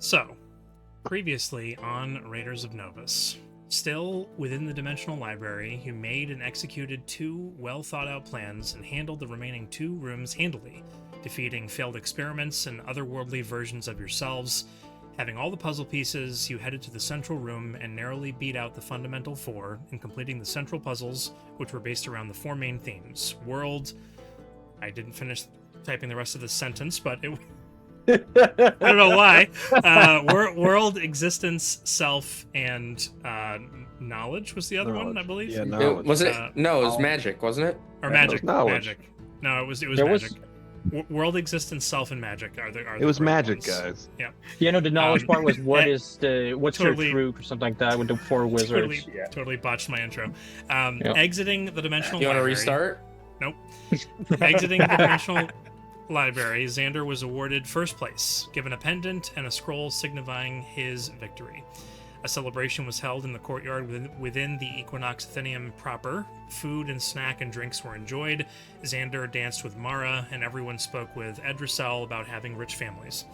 So, previously on Raiders of Novus, still within the Dimensional Library, you made and executed two well thought out plans and handled the remaining two rooms handily, defeating failed experiments and otherworldly versions of yourselves. Having all the puzzle pieces, you headed to the central room and narrowly beat out the fundamental four in completing the central puzzles, which were based around the four main themes: world. I didn't finish typing the rest of the sentence, but it. I don't know why. World, existence, self, and knowledge was the other one, I believe. Yeah, knowledge. Was it? No, it was magic, wasn't it? Or magic. knowledge. Magic. No, it was There was- magic. World, existence, self, and magic are the. It was right magic, ones. guys. Yeah. Yeah, no, the knowledge part was what's totally- your truth or something like that with the four wizards. Totally botched my intro. Yeah. Exiting the dimensional. You want to library. restart? Nope. Exiting the dimensional library, Xander was awarded first place, given a pendant and a scroll signifying his victory. A celebration was held in the courtyard within the Equinox Athenium proper. Food and snack and drinks were enjoyed. Xander danced with Mara, and everyone spoke with Edrasel about having rich families.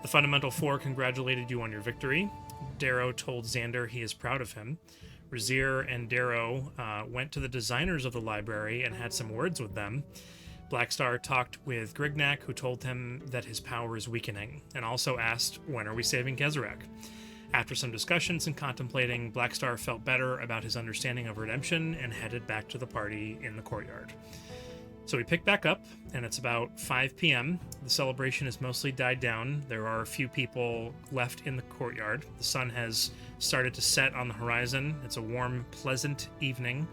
The Fundamental Four congratulated you on your victory. Darrow told Xander he is proud of him. Razier and Darrow went to the designers of the library and had some words with them. Blackstar talked with Grignak, who told him that his power is weakening, and also asked, when are we saving Kezarek? After some discussions and contemplating, Blackstar felt better about his understanding of redemption and headed back to the party in the courtyard. So we pick back up, and it's about 5 p.m. The celebration has mostly died down. There are a few people left in the courtyard. The sun has started to set on the horizon. It's a warm, pleasant evening.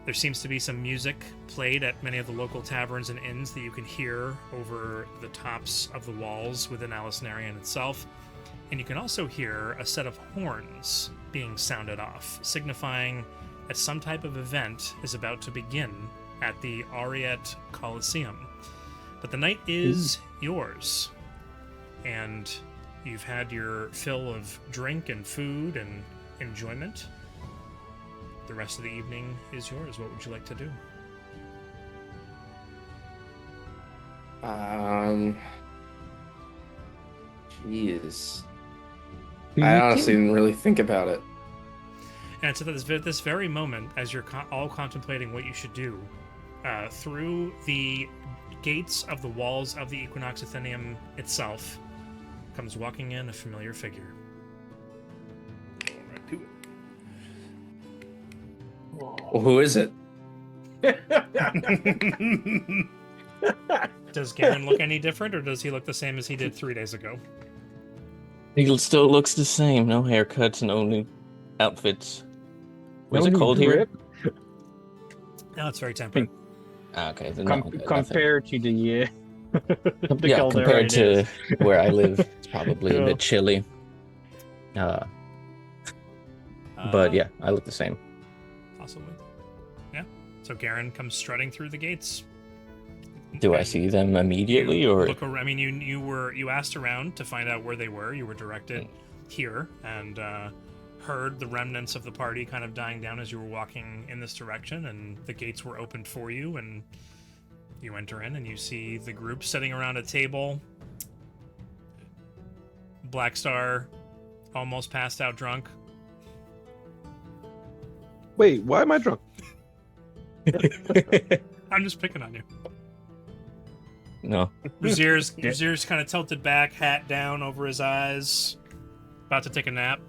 There seems to be some music played at many of the local taverns and inns that you can hear over the tops of the walls within Ei'las Nerian itself. And you can also hear a set of horns being sounded off, signifying that some type of event is about to begin at the Ariet Coliseum. But the night is yours, and you've had your fill of drink and food and enjoyment. The rest of the evening is yours. What would you like to do? Jeez. I honestly didn't really think about it. And it's at this very moment, as you're all contemplating what you should do, through the gates of the walls of the Equinox Athenium itself, comes walking in a familiar figure. Right to it. Well, who is it? Does Garron look any different, or does he look the same as he did 3 days ago? He still looks the same. No haircuts, no new outfits. Was it cold here? No, it's very temperate. Okay. Then no, okay, Compared to the yeah, Caldera, compared it to is. where I live, it's probably a Yeah. bit chilly. But yeah, I look the same. Possibly. Yeah. So Garron comes strutting through the gates. Do I see them immediately, You or look around, I mean, you asked around to find out where they were. You were directed here, and heard the remnants of the party kind of dying down as you were walking in this direction, and the gates were opened for you, and you enter in, and you see the group sitting around a table. Blackstar, almost passed out drunk. Wait, why am I drunk? I'm just picking on you. no? Razier's kind of tilted back, hat down over his eyes, about to take a nap.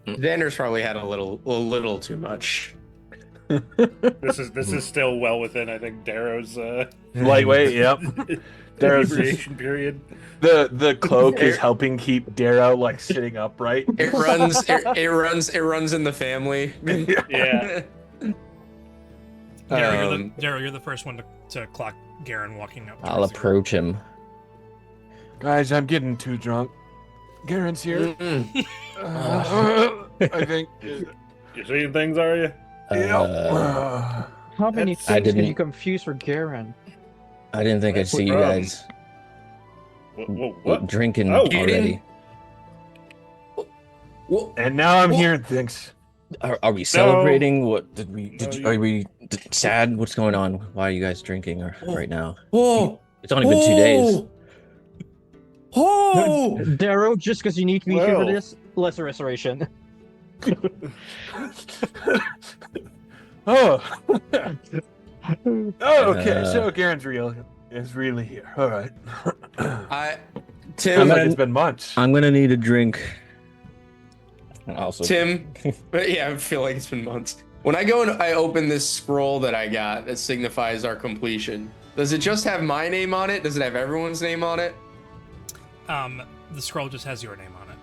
Xander's probably had a little too much. This is still well within, I think, Darrow's Lightweight, yep. Darrow's inebriation period. the cloak is helping keep Darrow like sitting upright. It runs in the family. Yeah. Darrow, you're the first one to clock Garron walking up. I'll towards you. approach him. Guys, I'm getting too drunk. Garron's here. Mm-mm. I think. You seeing things, are you? How many That's- I things can didn't- you confuse for Garron? I didn't think I'd see you guys What? drinking Oh, you already. And now I'm hearing things. Are we celebrating? What did we? No, Are we sad? What's going on? Why are you guys drinking right now? Whoa! It's only been 2 days. Oh! Oh! Darrow, just because you need to be here for Well. this, lesser restoration. Oh. Oh, okay. Uh, So Garron's is really here. All right. Tim, Feels like gonna- it's been months. I'm gonna need a drink. And also, Tim, yeah, I feel like it's been months. When I go and I open this scroll that I got that signifies our completion, does it just have my name on it? Does it have everyone's name on it? The scroll just has your name on it.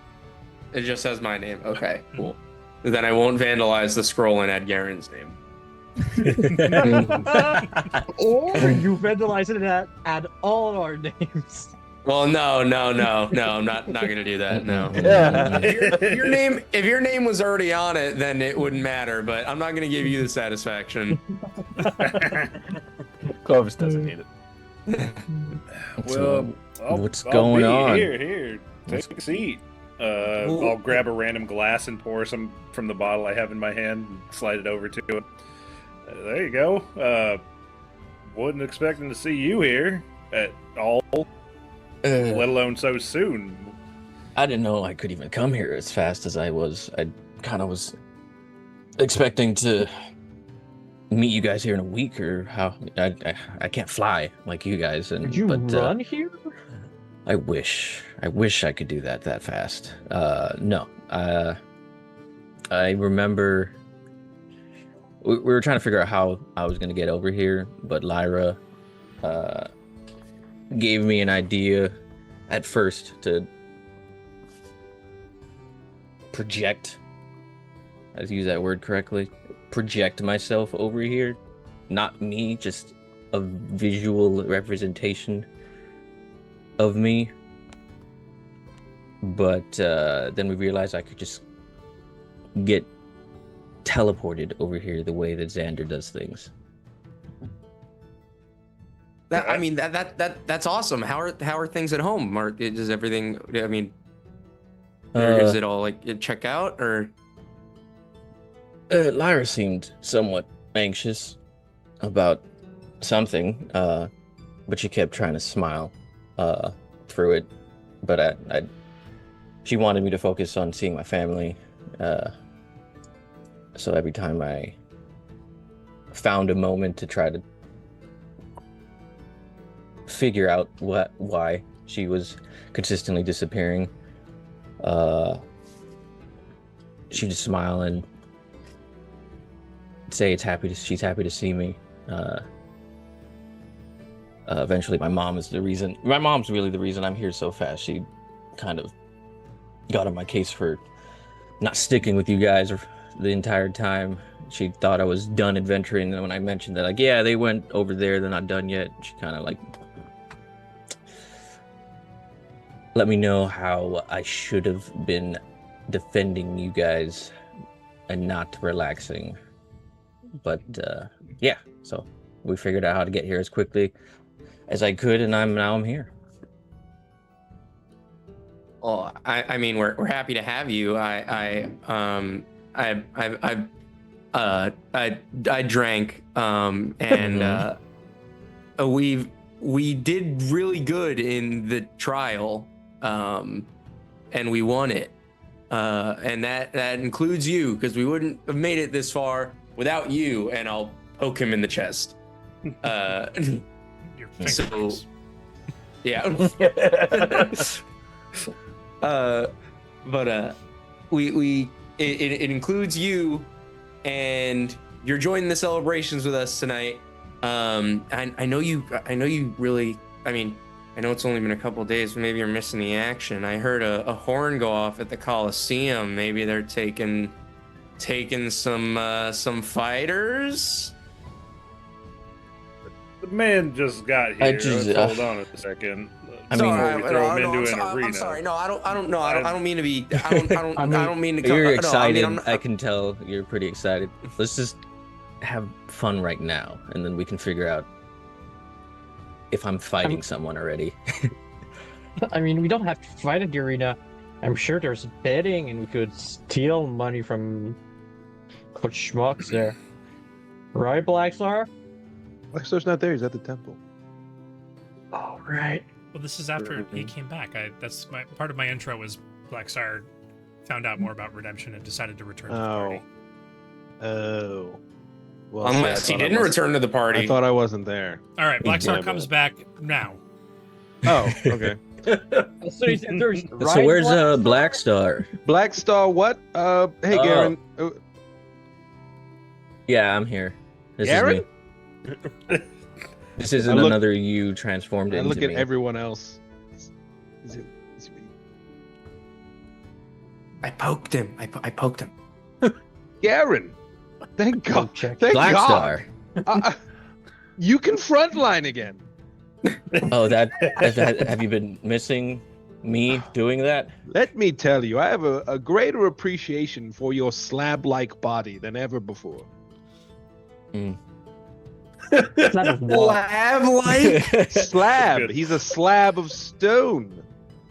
It just has my name. Okay, cool. Then I won't vandalize the scroll and add Garron's name. Or you vandalize it and add all our names. Well, no, I'm not gonna do that. No. Yeah. If your name was already on it, then it wouldn't matter. But I'm not gonna give you the satisfaction. Clovis doesn't need it. Well, what's going be on? Here, take a seat. I'll grab a random glass and pour some from the bottle I have in my hand and slide it over to him. There you go. Wasn't expecting to see you here at all, let alone so soon. I didn't know I could even come here as fast as I was. I kind of was expecting to meet you guys here in a week, or how I can't fly like you guys. And Did you run here? I wish I could do that fast. No. I remember we were trying to figure out how I was gonna get over here, but Lyra gave me an idea at first to project. I use that word correctly. Project myself over here, not me, just a visual representation of me. But then we realized I could just get teleported over here the way that Xander does things. That's awesome. How are things at home, Mark? Is everything? I mean, Uh, is it all like check out or? Lyra seemed somewhat anxious about something, but she kept trying to smile through it. But she wanted me to focus on seeing my family. So every time I found a moment to try to figure out why she was consistently disappearing, she'd just smile and say she's happy to see me. Eventually my mom's really the reason I'm here so fast. She kind of got on my case for not sticking with you guys the entire time. She thought I was done adventuring, and when I mentioned that, like, yeah, they went over there, they're not done yet, she kind of like let me know how I should have been defending you guys and not relaxing. But yeah, so we figured out how to get here as quickly as I could, and now I'm here. Well, I mean, we're happy to have you. I drank, and we did really good in the trial, and we won it, and that includes you, because we wouldn't have made it this far without you. And I'll poke him in the chest. Your fingernails. Yeah. It includes you, and you're joining the celebrations with us tonight. I know you really, I mean, I know it's only been a couple of days, but maybe you're missing the action. I heard a horn go off at the Coliseum. Maybe they're taking some fighters. The man just got here. just- Hold on a second. I mean- Before we throw him into an I'm arena. sorry. No, I don't mean to be. I don't mean to. You're no, excited. I'm not- I can tell you're pretty excited. Let's just have fun right now, and then we can figure out if I'm fighting someone already. I mean, we don't have to fight at the arena. I'm sure there's betting, and we could steal money from Coach Schmucks there. Right, Blackstar? Blackstar's not there. He's at the temple. Oh, right. Well, this is after he came back. That's my part of my intro was Blackstar found out more about redemption and decided to return to the party. Oh. Well, Unless see, he I thought I didn't was- return to the party. I thought I wasn't there. All right, Blackstar Yeah, comes but- back now. Oh, okay. So he's, there's So where's Black Star? Black Star, what? Hey, Garron. Yeah, I'm here. This Garron? is me. This isn't I look- another you transformed I into look at me. everyone else. I poked him. I poked him. Garron. Thank God. Check. Thank Black God. Star. You can frontline again. Oh, have you been missing me doing that? Let me tell you, I have a greater appreciation for your slab-like body than ever before. It's not a wall. Lab-like? Slab. Good. He's a slab of stone.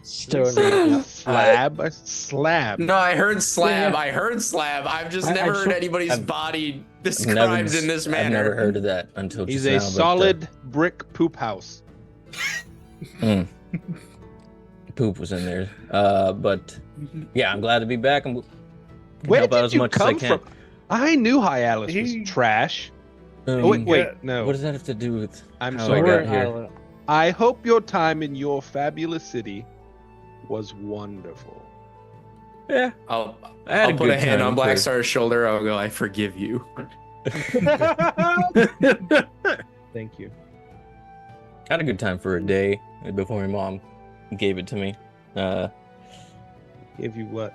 Stone. Slab. A slab. No, I heard slab. Yeah. I heard slab. I've just I never heard saw- anybody's body I've described in this manner. I've never heard of that until He's just a now. solid brick poop house. Poop was in there. But yeah, I'm glad to be back. And Where help out did as you much as I come can. from? I knew Ei'las He- was trash. Um, Oh, wait, Yeah. no. What does that have to do with? I'm how I sorry. got We're in here? Ireland. I hope your time in your fabulous city was wonderful. Yeah, I'll I had put a good hand time on for- Blackstar's shoulder. I'll go, I forgive you. Thank you. Had a good time for a day before my mom gave it to me. Give you what?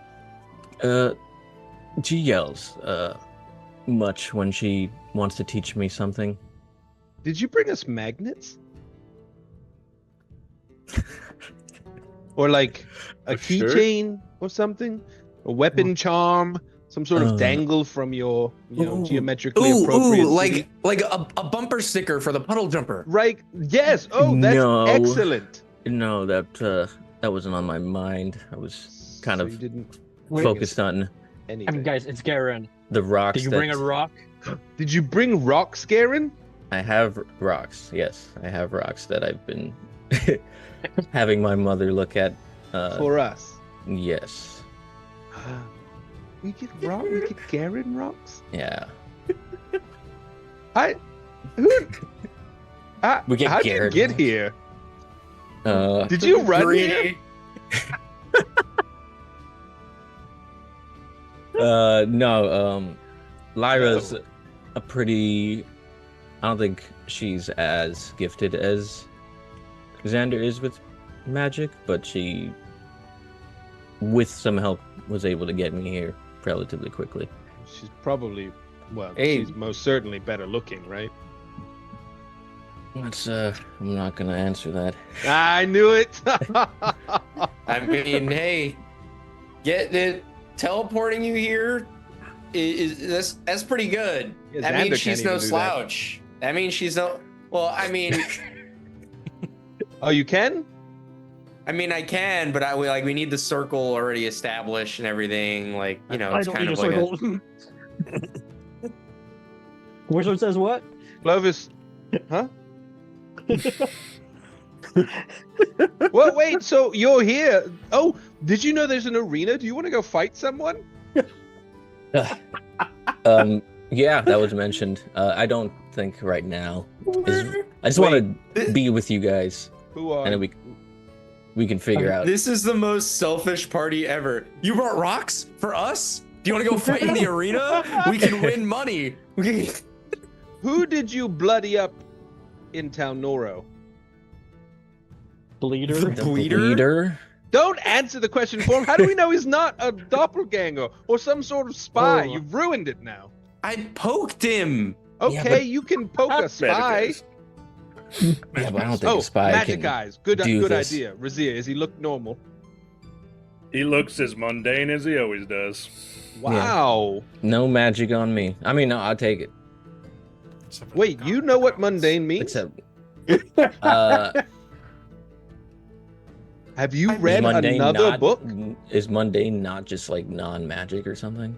She yells much when she wants to teach me something. Did you bring us magnets? Or like a For sure. keychain or something? A weapon charm? Some sort of Uh, dangle from your, Ooh. geometrically Ooh, appropriate like city? a bumper sticker for the puddle jumper. Right. Yes. Oh, that's No. excellent. No, that wasn't on my mind. I was kind So of you didn't Wait, focused on I mean, anything. guys, it's Garron. the rocks. Did you bring a that- rock? Did you bring rocks, Garron? I have rocks. Yes, I have rocks that I've been having my mother look at. For us. Yes. We get rock. We get Garron rocks. Yeah. Who? We get How did you Garron get rocks. here? Did Did you run Greedy. here? No. Lyra's a pretty. I don't think she's as gifted as Xander is with magic, but she, with some help, was able to get me here relatively quickly. She's probably, well, Hey. she's most certainly better looking, right? That's I'm not gonna answer that. I knew it. I mean, hey, get it teleporting you here is that's pretty good. Yeah, That Xander means she's can't no even do that. slouch. That means she's no. Well, I mean, Oh, you can? I can, but we need the circle already established and everything. Like, you know, I it's don't kind need of a like circle. Which one says what? Clovis. Huh? Well, wait, so you're here. Oh, did you know there's an arena? Do you want to go fight someone? Yeah, that was mentioned. I don't think right now. I just want to be with you guys, Who are and then we can figure out. This is the most selfish party ever. You brought rocks for us? Do you want to go fight in the arena? We can win money. Who did you bloody up in town Noro? Bleeder. The Bleeder? bleeder? Don't answer the question for him. How do we know he's not a doppelganger or some sort of spy? Oh. You've ruined it now. I poked him. Okay, Yeah, but- you can poke a spy. Magic Yeah, but I don't think Oh, a spy magic can. eyes. Good do this. idea. Razia, does he look normal? He looks as mundane as he always does. Wow. No magic on me. I mean, no, I'll take it. Except for Wait, the you know what goblins. mundane means? Except, Have you I mean, read mundane another not, book? Is mundane not just like non-magic or something?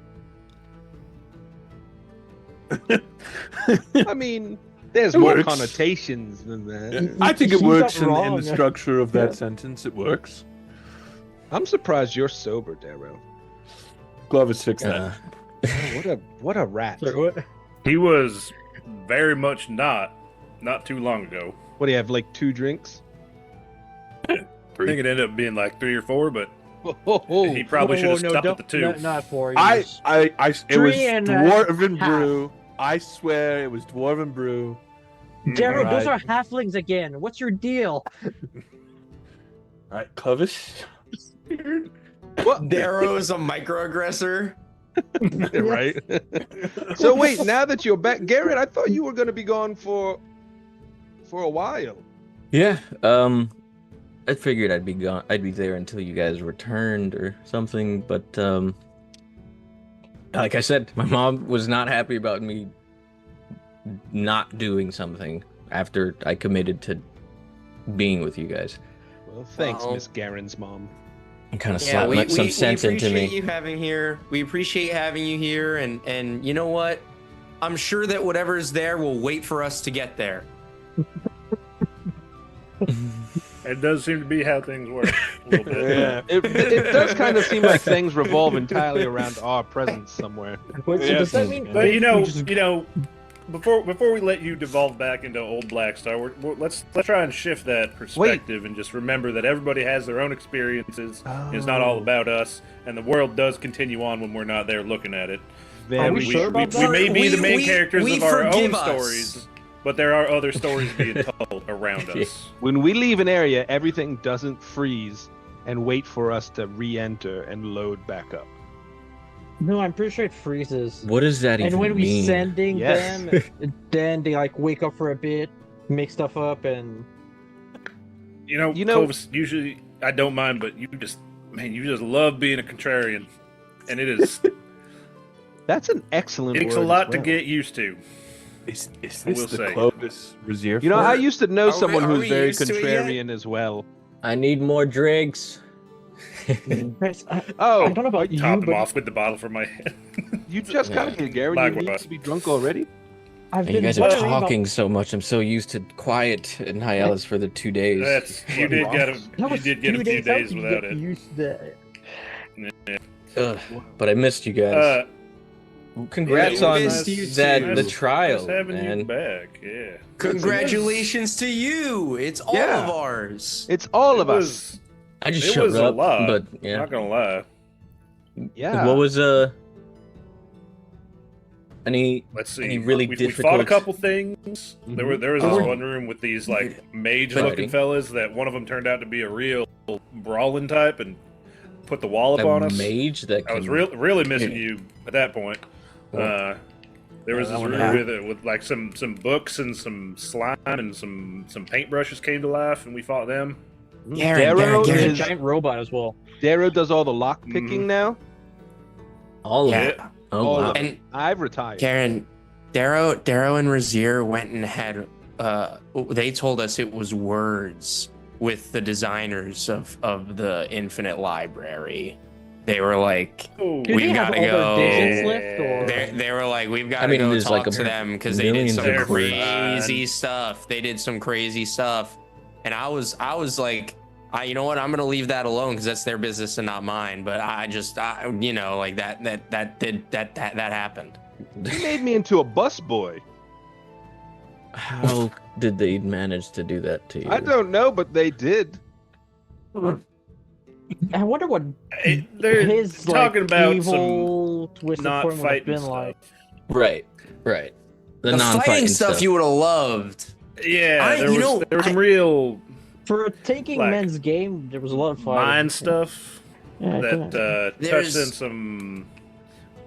I mean, There's It more works. connotations than that. I think it She's works not in wrong. the structure of that Yeah. sentence. It works. I'm surprised you're sober, Darrow. Glovis fixed that. What a rat. Sorry, what? He was very much not too long ago. What do you have, like 2 drinks? I think it ended up being like 3 or 4, but Oh, he probably should have stopped at the 2. Not 4 It years. was Three and a dwarven half. brew. I swear it was dwarven brew. Darrow, those are Alright. halflings again. What's your deal? All right, Clovis. what? Darrow is a microaggressor. Right. So wait, now that you're back, Garrett, I thought you were going to be gone for a while. Yeah. I figured I'd be gone. I'd be there until you guys returned or something. But like I said, my mom was not happy about me not doing something after I committed to being with you guys. Well, thanks, Well- Miss Garron's mom. And kind of Yeah, slapped some sense into appreciate me. you having here. We appreciate having you here, and you know what? I'm sure that whatever's there will wait for us to get there. It does seem to be how things work a little bit. Yeah. It does kind of seem like things revolve entirely around our presence somewhere. Wait, so does that mean? But we just- before we let you devolve back into old Black Star, let's try and shift that perspective and just remember that everybody has their own experiences. And it's not all about us, and the world does continue on when we're not there looking at it. Are we sure about we that? may be the main characters we of our own forgive us. stories, but there are other stories being told around us. When we leave an area, everything doesn't freeze and wait for us to re-enter and load back up. No, I'm pretty sure it freezes. What does that even And when we mean? sending Yes. them, then they like wake up for a bit, make stuff up, and You know, Clovis, usually I don't mind, but you just love being a contrarian, and it is That's an excellent takes a word as lot to well. get used to. Is I this will the say. Clovis reserve? You know, I used to know Are we- someone are who's we very used to it yet? contrarian as well. I need more drinks. Guys, I Oh, don't know about you, Top him but off with the bottle from my head. you just got here, Garen. You need Likewise. to be drunk already? I've You been guys are wondering about- talking so much. I'm so used to quiet in Ei'las for the 2 days. You did get That was a few 2 days How did you without get it. used to that? Ugh, but I missed you guys. Congrats yeah, on we missed you that too. the trial, Nice having you man. back. Yeah. Congratulations to you! It's all Yeah. of ours. It's all It of us. was- I just It shut was a up, lot. but I'm yeah. not gonna lie. Yeah. What was any? Let's see. Any really we fought a difficult- couple things. There was this Oh. one room with these like mage-looking Fighting. fellas that one of them turned out to be a real brawling type and put the wall up A on us. mage that I was can- really missing you at that point. Oh. There was Yeah, this that one room with like some books and some slime and some paintbrushes came to life, and we fought them. Darrow There's a is giant robot as well. Darrow does all the lock picking Mhm. now. all of Yeah. it. Oh All wow! of it. And I've retired. Karen, Darrow and Razier went and had. They told us it was words with the designers of the Infinite Library. They were like, Oh, Do We've they have gotta all go. their digits left, or they were like, we've got I to mean, go there's talk like to them because they did millions some of crazy stuff. They did some crazy stuff, and I was like, you know what? I'm gonna leave that alone because that's their business and not mine. But I you know, like that happened. You made me into a busboy. How did they manage to do that to you? I don't know, but they did. I wonder what they're his talking like, about evil some twisted not form would have fighting been stuff. like. Right. The, The non-fighting fighting stuff you would have loved. Yeah, there was some I- real For taking Like, men's game, there was a lot of fighting. mind stuff Yeah, I that can- touched There's- in some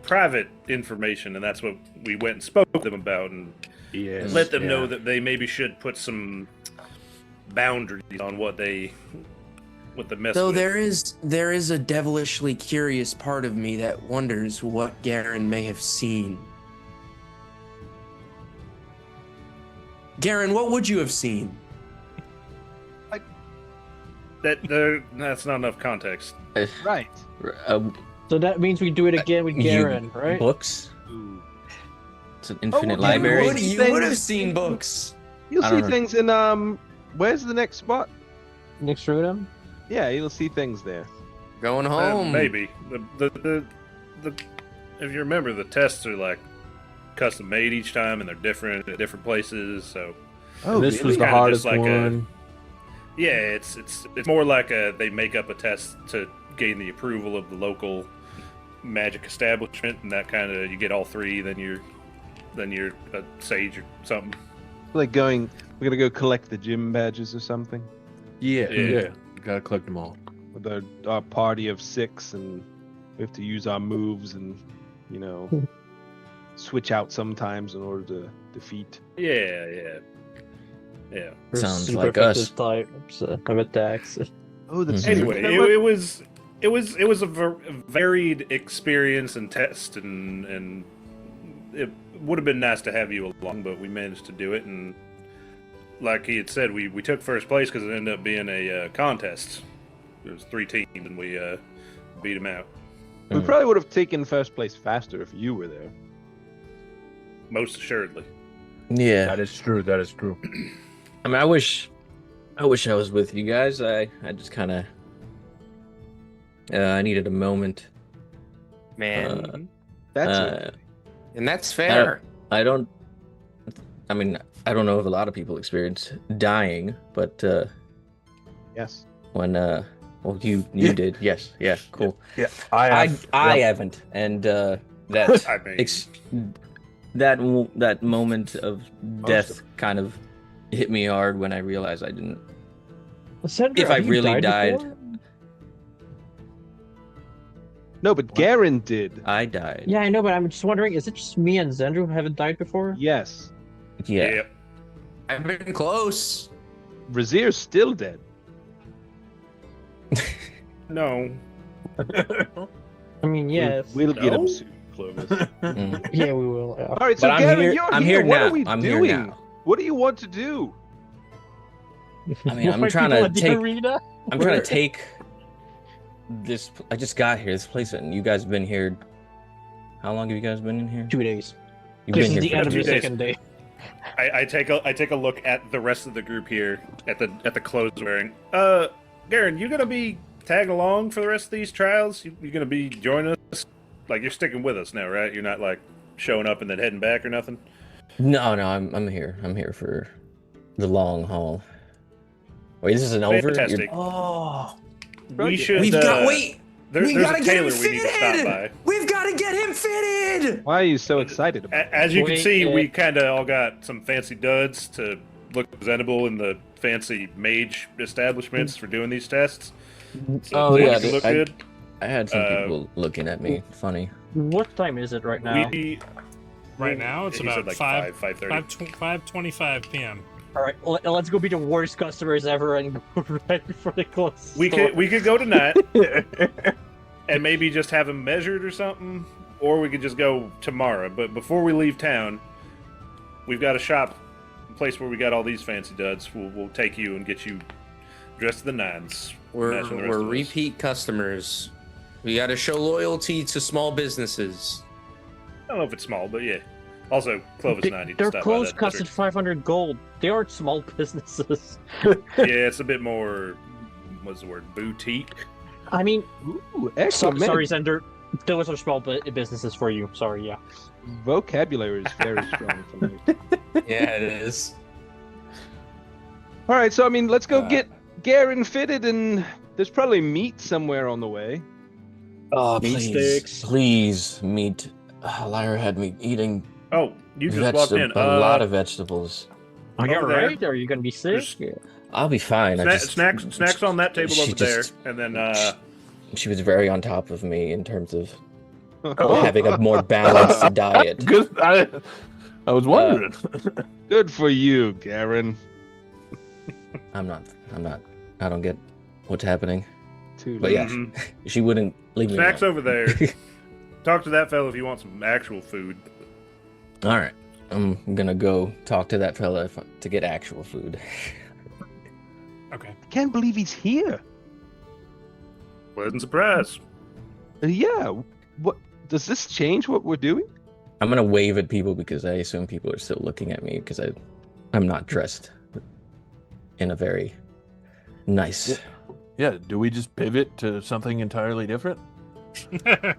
private information, and that's what we went and spoke to them about, and Yes. let them know that they maybe should put some boundaries on what the mess. Though with. there is a devilishly curious part of me that wonders what Garron may have seen. Garron, what would you have seen? That's not enough context. Right. So that means we do it again with You- Garron, right? Books. Ooh. It's an infinite well, library. You would have seen books. You'll I see don't know. things in where's the next spot? Next to them? Yeah, you'll see things there. Going home. Maybe the if you remember, the tests are like custom made each time, and they're different at different places. So Oh, this was really? the Kinda hardest just like one. yeah, it's more like they make up a test to gain the approval of the local magic establishment, and that kind of you get all three, then you're a sage or something. Like we're gonna go collect the gym badges or something Yeah, Yeah. yeah. Gotta collect them all. with our party of 6, and we have to use our moves and switch out sometimes in order to defeat. Yeah. For Sounds super like us. effective types of attacks. Oh, that's Mhm. Anyway, You know what? it was a varied experience and test, and it would have been nice to have you along, but we managed to do it. And like he had said, we took first place because it ended up being a contest. There was 3 teams, and we beat them out. We probably would have taken first place faster if you were there. Most assuredly. Yeah. That is true. That is true. I mean, I wish I was with you guys. I just kind of I needed a moment. Man. That's Uh, And that's fair. I don't know if a lot of people experience dying, but yes. when well, you Yeah. did. Yes. Yeah. Cool. Yeah, I yep. haven't, and that I mean, that moment of death kind of hit me hard when I realized I didn't. Sandra, If I have you really died. before? No, but Garron did. I died. Yeah, I know, but I'm just wondering, is it just me and Zendru who haven't died before? Yes. Yeah. I've been close. Razir's still dead. no. I mean, yes. We'll get him No? soon, Clovis. Mm. Yeah, we will. All right, so But I'm Garron, here. you're I'm here. here What now. are we I'm doing? here now. What do you want to do? I mean, I'm Fight trying people to at the take. arena? I'm trying to take this. I just got here. This place, and you guys have been here. How long have you guys been in here? 2 days. You've This been is here the for end of 2 the days. second day. I take a look at the rest of the group here at the clothes wearing. Garron, you gonna be tagging along for the rest of these trials? You gonna be joining us? Like you're sticking with us now, right? You're not like showing up and then heading back or nothing. No, I'm here. I'm here for the long haul. Wait, this isn't over? Fantastic. Oh. We should. We've got. Wait. There's gotta a get tailor him we need to stop fitted. by. We've got to get him fitted. Why are you so excited about it? As you can Wait, see, we kind of all got some fancy duds to look presentable in the fancy mage establishments for doing these tests. So Oh, as long yeah, as you look good. I had some people looking at me. Funny. What time is it right now? Right now, it's he said about like 5:30. 5:25 p.m. All right, let's go be the worst customers ever and go right before they close. We could go tonight and maybe just have him measured or something, or we could just go tomorrow. But before we leave town, we've got a shop, a place where we got all these fancy duds. We'll take you and get you dressed to the nines. matching the rest We're of us. repeat customers. We got to show loyalty to small businesses. I don't know if it's small, but yeah. Also, Clovis and I need to Their stop clothes by cost that. 500 gold. They aren't small businesses. Yeah, it's a bit more. What's the word? Boutique. I mean, Ooh, excellent. sorry, Zender. Those are small businesses for you. Sorry, yeah. Vocabulary is very strong for me. Yeah, it is. All right, so I mean, let's go get Garron fitted, and there's probably meat somewhere on the way. Oh, Meat please, sticks. please, meat. Lyra had me eating Oh, you just walked in. a lot of vegetables. Are you Over there. alright? Are you gonna be sick? There's- I'll be fine. snacks on that table she over there, just- and then She was very on top of me in terms of having a more balanced diet. Good. I was wondering. Good for you, Garron. I'm not. I don't get what's happening. Too But late. yeah, mhm. she wouldn't leave me snacks alone. over there. Talk to that fellow if you want some actual food. All right, I'm gonna go talk to that fella to get actual food. Okay. I can't believe he's here. Pleasant surprise. Yeah. What does this change what we're doing? I'm gonna wave at people because I assume people are still looking at me because I'm not dressed in a very nice. Yeah, do we just pivot to something entirely different? I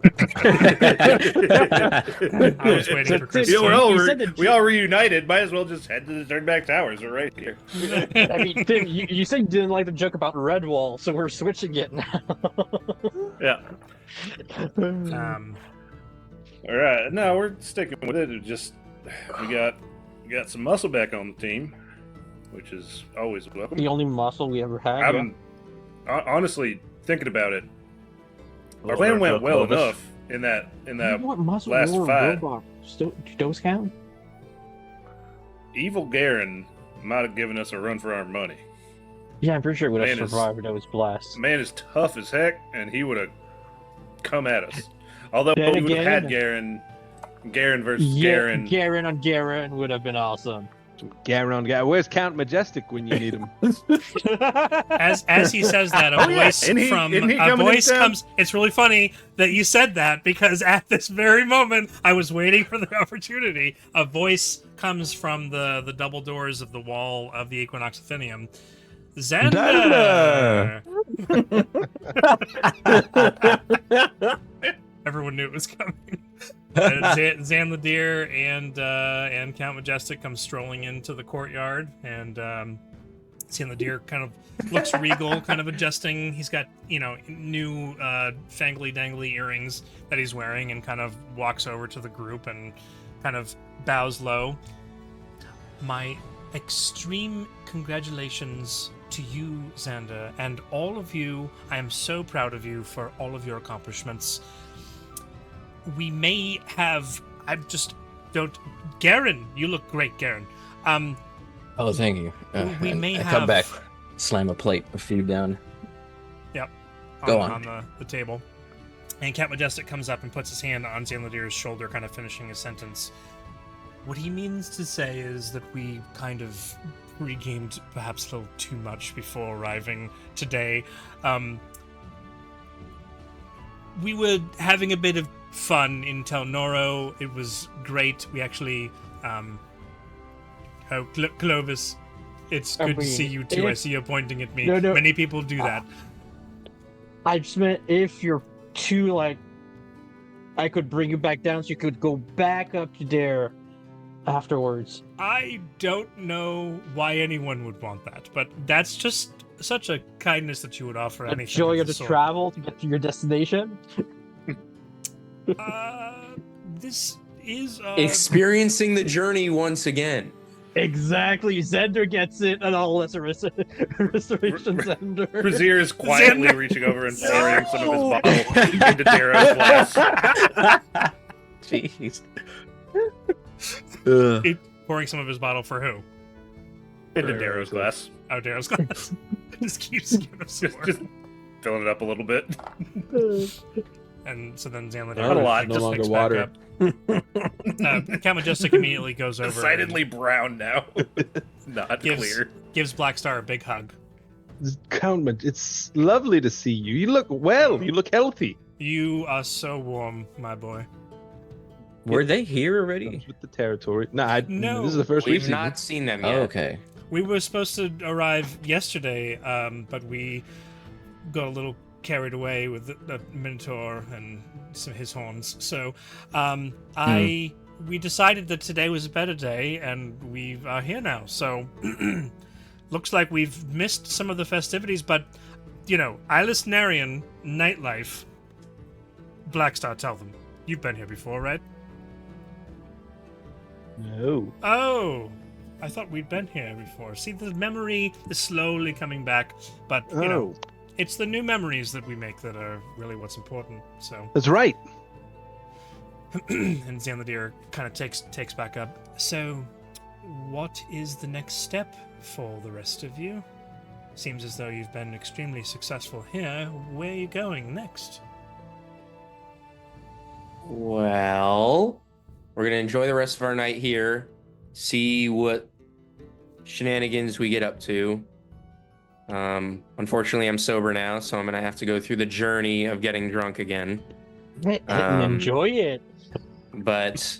was waiting for Chris. Yeah, You said that- we all reunited. Might as well just head to the Turnback Towers. We're right here. I mean, Tim, you said you didn't like the joke about Redwall, so we're switching it now. Yeah. All right. No, we're sticking with it. It just we got some muscle back on the team, which is always welcome. The only muscle we ever had. I'm honestly thinking about it. Our Well, plan went well Novus. enough in that What muscle last or fight. robot? Do those count? Evil Garron might have given us a run for our money. Yeah, I'm pretty sure it would have Man is- survived those blasts. Man is tough as heck, and he would have come at us. Although Then we would have again- had Garron versus Yeah, Garron. Garron on Garron would have been awesome. Garron guy. Where's Count Majestic when you need him? As he says that, a Oh, yeah. voice Isn't he a coming voice in town? comes. It's really funny that you said that because at this very moment, I was waiting for the opportunity. A voice comes from the double doors of the wall of the Equinox Athenium. Xander! Everyone knew it was coming. Zan the Deer and Count Majestic come strolling into the courtyard, and Zan the Deer kind of looks regal, kind of adjusting. He's got, new fangly dangly earrings that he's wearing, and kind of walks over to the group and kind of bows low. My extreme congratulations to you, Xander, and all of you. I am so proud of you for all of your accomplishments. We may have. I just don't. Garron, you look great, Garron. Oh, thank you. We may I have. come back, slam a plate, a few down. Yep. Go on on. the table. And Cat Majestic comes up and puts his hand on Zanladir's shoulder, kind of finishing his sentence. What he means to say is that we kind of regamed perhaps a little too much before arriving today. We were having a bit of fun in Tel Noro. It was great. We actually, Clovis, it's good to see you too. I see you pointing at me. No. Many people do that. I just meant if you're too, I could bring you back down so you could go back up to there afterwards. I don't know why anyone would want that, but that's just such a kindness that you would offer A anything. joy of of the the sort. travel to get to your destination. This is Experiencing the journey once again. Exactly, Zender gets it, and all restoration Zender. Brazier is quietly Xander. reaching over and pouring some of his bottle into Darrow's glass. Jeez. pouring some of his bottle for who? Into Darrow's glass. Oh, Darrow's glass. just keeps giving him some more. Just filling it up a little bit. And so then Zanladir Not a lot, just no picks longer back up. Count Majestic immediately goes over Decidedly brown now. Not and clear. gives Blackstar a big hug. Count, it's lovely to see you. You look well. You look healthy. You are so warm, my boy. Were they here already? Comes with the territory. No, No. This is the first we've We've seen not seen them Oh, yet. okay. We were supposed to arrive yesterday, but we got a little carried away with the Minotaur and some his horns. So we decided that today was a better day, and we are here now. So looks like we've missed some of the festivities, but Ei'las Nerian nightlife. Blackstar, tell them you've been here before, right? No. Oh, I thought we'd been here before. See, the memory is slowly coming back, but Oh, it's the new memories that we make that are really what's important. So, that's right. and Zanladir kind of takes back up. So, what is the next step for the rest of you? Seems as though you've been extremely successful here. Where are you going next? Well, we're going to enjoy the rest of our night here, see what shenanigans we get up to. Unfortunately, I'm sober now, so I'm going to have to go through the journey of getting drunk again. And enjoy it. but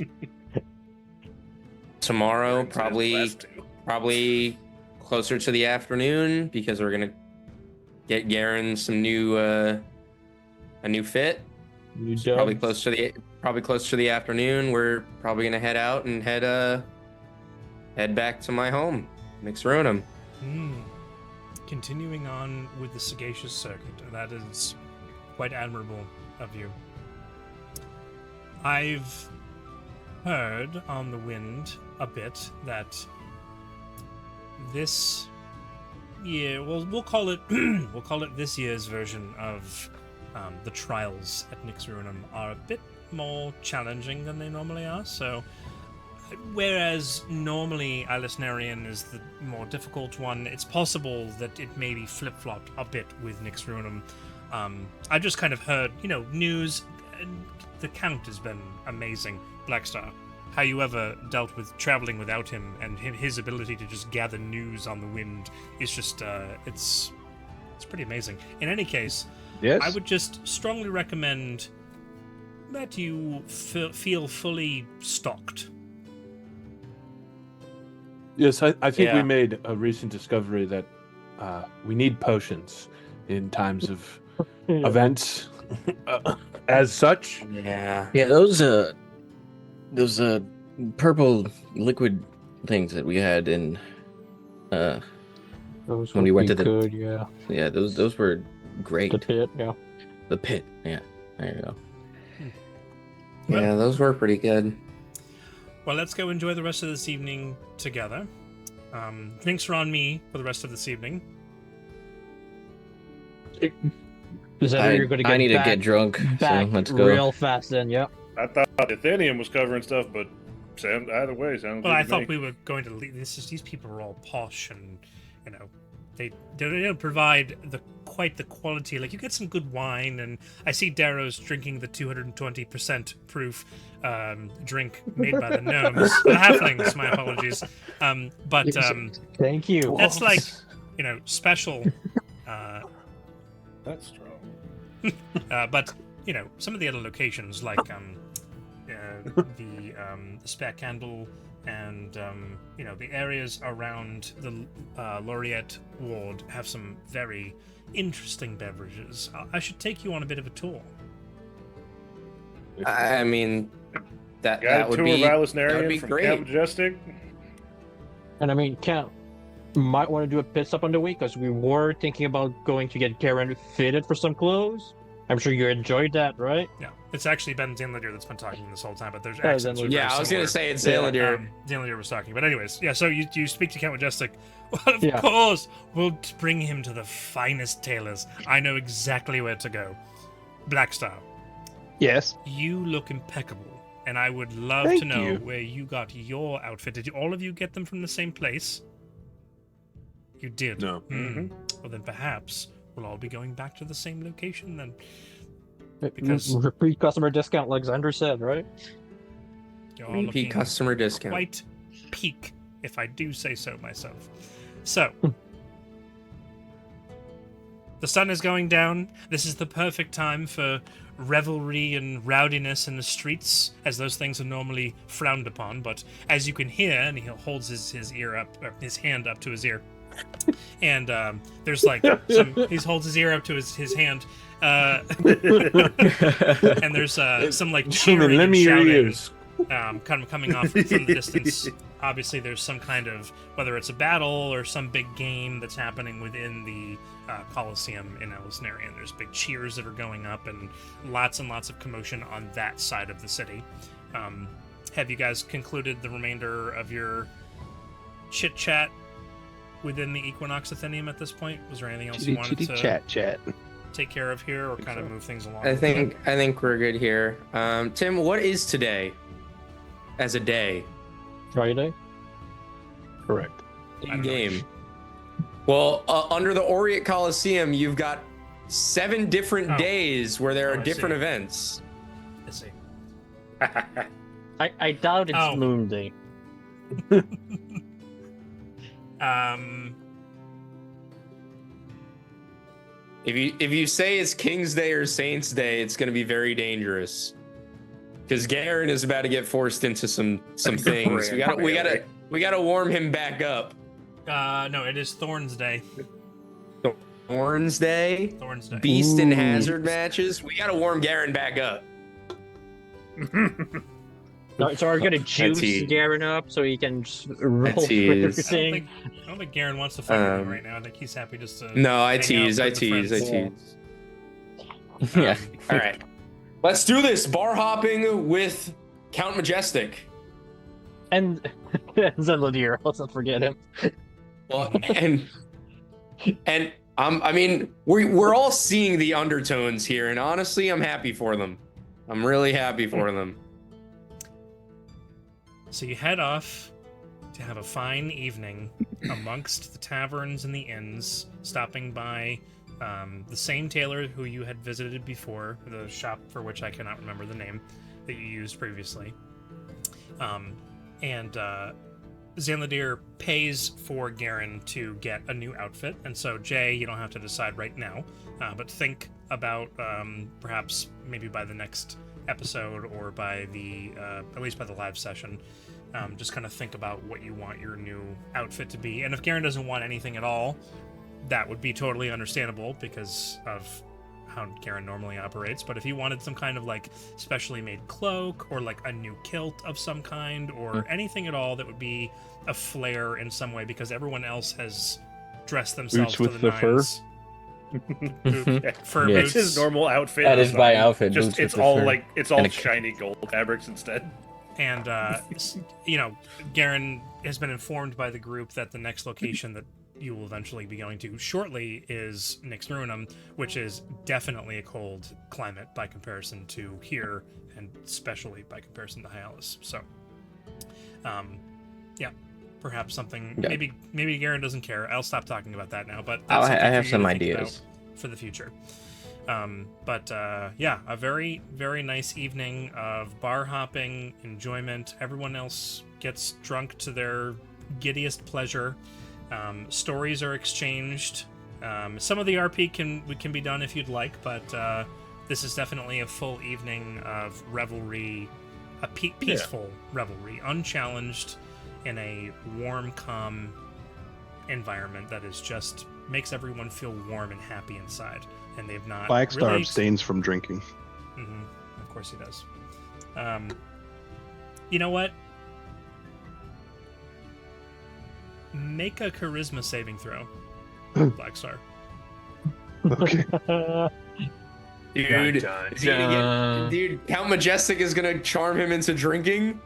tomorrow probably closer to the afternoon because we're gonna get Garron some a new fit. Probably close to the afternoon. We're probably gonna head out and head back to my home, Nixronum. Continuing on with the sagacious circuit, that is quite admirable of you. I've heard on the wind a bit that this year, we'll call it this year's version of the trials at Nixronum are a bit more challenging than they normally are. So, whereas normally Ei'las Nerian is the more difficult one, it's possible that it may be flip-flopped a bit with Nixronum. I just kind of heard, news, and the Count has been amazing. Blackstar, how you ever dealt with traveling without him and his ability to just gather news on the wind is just, it's pretty amazing. In any case, Yes. I would just strongly recommend that you feel fully stocked. Yes, I think Yeah. we made a recent discovery that we need potions in times of events as such. Yeah. Yeah, those purple liquid things that we had in Those when we would went be to the good, yeah. yeah, those were great. The pit, yeah. The pit, yeah. There you go. Yeah, those were pretty good. Well, let's go enjoy the rest of this evening together. Drinks are on me for the rest of this evening. Is that where you're going to get I need back, to get drunk, so back let's go. real fast then, yeah. I thought Athenium was covering stuff, but either way, sounds Well, good I to thought me. we were going to leave. These people are all posh, and they don't provide quite the quality. Like, you get some good wine, and I see Darrow's drinking the 220% proof drink made by the gnomes, the halflings. My apologies. But Thank you. that's like special. That's strong. But some of the other locations like the Spare Candle and the areas around the Laureate Ward have some very interesting beverages. I should take you on a bit of a tour. I mean, that Got a would tour be of Ei'las that would be Nerian from great. Camp Majestic. And I mean, Count might want to do a pit stop on the way because we were thinking about going to get Garron fitted for some clothes. I'm sure you enjoyed that, right? Yeah, it's actually been Dinlidir that's been talking this whole time, but there's Oh, accents. Dinlidir. are Yeah, very I was similar. gonna say it's Zayladir. Dinlidir was talking, but anyways, yeah. So you speak to Count Majestic. Well, of Yeah. course, we'll bring him to the finest tailors. I know exactly where to go. Blackstar, Yes. you look impeccable, and I would love Thank to know you. where you got your outfit. Did all of you get them from the same place? You did. No. Well, then perhaps we'll all be going back to the same location then. Because- Repeat customer discount, like Xander said, right? You're all Repeat looking customer discount. quite peak, if I do say so myself. So, the sun is going down. This is the perfect time for revelry and rowdiness in the streets, as those things are normally frowned upon. But as you can hear, and he holds his ear up, or his hand up to his ear, and there's like he holds his ear up to his hand, and there's some like cheering Lend and me your shouting. ears. Kind of coming off from the distance. Obviously, there's some kind of, whether it's a battle or some big game that's happening within the Colosseum in Ei'las Nerian. There's big cheers that are going up and lots of commotion on that side of the city. Have you guys concluded the remainder of your chit chat within the Equinox Athenium at this point? Was there anything else you wanted to Chat. take care of here, or kind of move things along? I think we're good here. Tim, what is today as a day? Friday? Correct. I don't know. Game. Well, under the Aureate Coliseum, you've got 7 different Oh. days where there Oh, are I different see. events. Let's see. I doubt it's Oh. Moon Day. If you say it's King's Day or Saint's Day, it's going to be very dangerous. because Garron is about to get forced into some things. We gotta warm him back up. No, it is Thorns Day. Thorns Day, Thorns Day. Beast and Hazard matches. We gotta warm Garron back up. So we're gonna juice tease. Garron up so he can just roll for tease. everything. I don't think Garron wants to fight anyone right now. I think he's happy just to. No, I hang out tease. with the friends. Yeah. All right, let's do this. Bar hopping with Count Majestic. And Zelodier, let's not forget him. Well, and I mean, we're all seeing the undertones here, and honestly, I'm happy for them. I'm really happy for them. So you head off to have a fine evening amongst the taverns and the inns, stopping by the same tailor who you had visited before, the shop for which I cannot remember the name that you used previously. And Zanladir pays for Garron to get a new outfit, and so Jay, you don't have to decide right now, but think about perhaps maybe by the next episode or by the at least by the live session, just kind of think about what you want your new outfit to be. And if Garron doesn't want anything at all, that would be totally understandable because of how Garron normally operates. But if he wanted some kind of like specially made cloak or like a new kilt of some kind or anything at all that would be a flair in some way, because everyone else has dressed themselves Boots to the with the nines. Fur Yeah. boots. It's his normal outfit. That is my outfit. Just boots it's with the all fur. like it's all And a- shiny gold fabrics instead. And, Garron has been informed by the group that the next location that you will eventually be going to shortly is Nyx Ruinum, which is definitely a cold climate by comparison to here, and especially by comparison to Ei'las. So, perhaps something. Yeah. Maybe Garron doesn't care. I'll stop talking about that now. But I that's something have for you some to think ideas. about for the future. A very, very nice evening of bar hopping, enjoyment. Everyone else gets drunk to their giddiest pleasure. Stories are exchanged. Some of the RP can be done if you'd like, but this is definitely a full evening of revelry, a peaceful revelry, unchallenged, in a warm, calm environment that is just makes everyone feel warm and happy inside. And they've not. Blackstar really... abstains from drinking. Mm-hmm. Of course he does. You know what? Make a charisma saving throw, Blackstar. Okay. Dude, Dun, is he gonna dun. dude, Count Majestic is gonna charm him into drinking.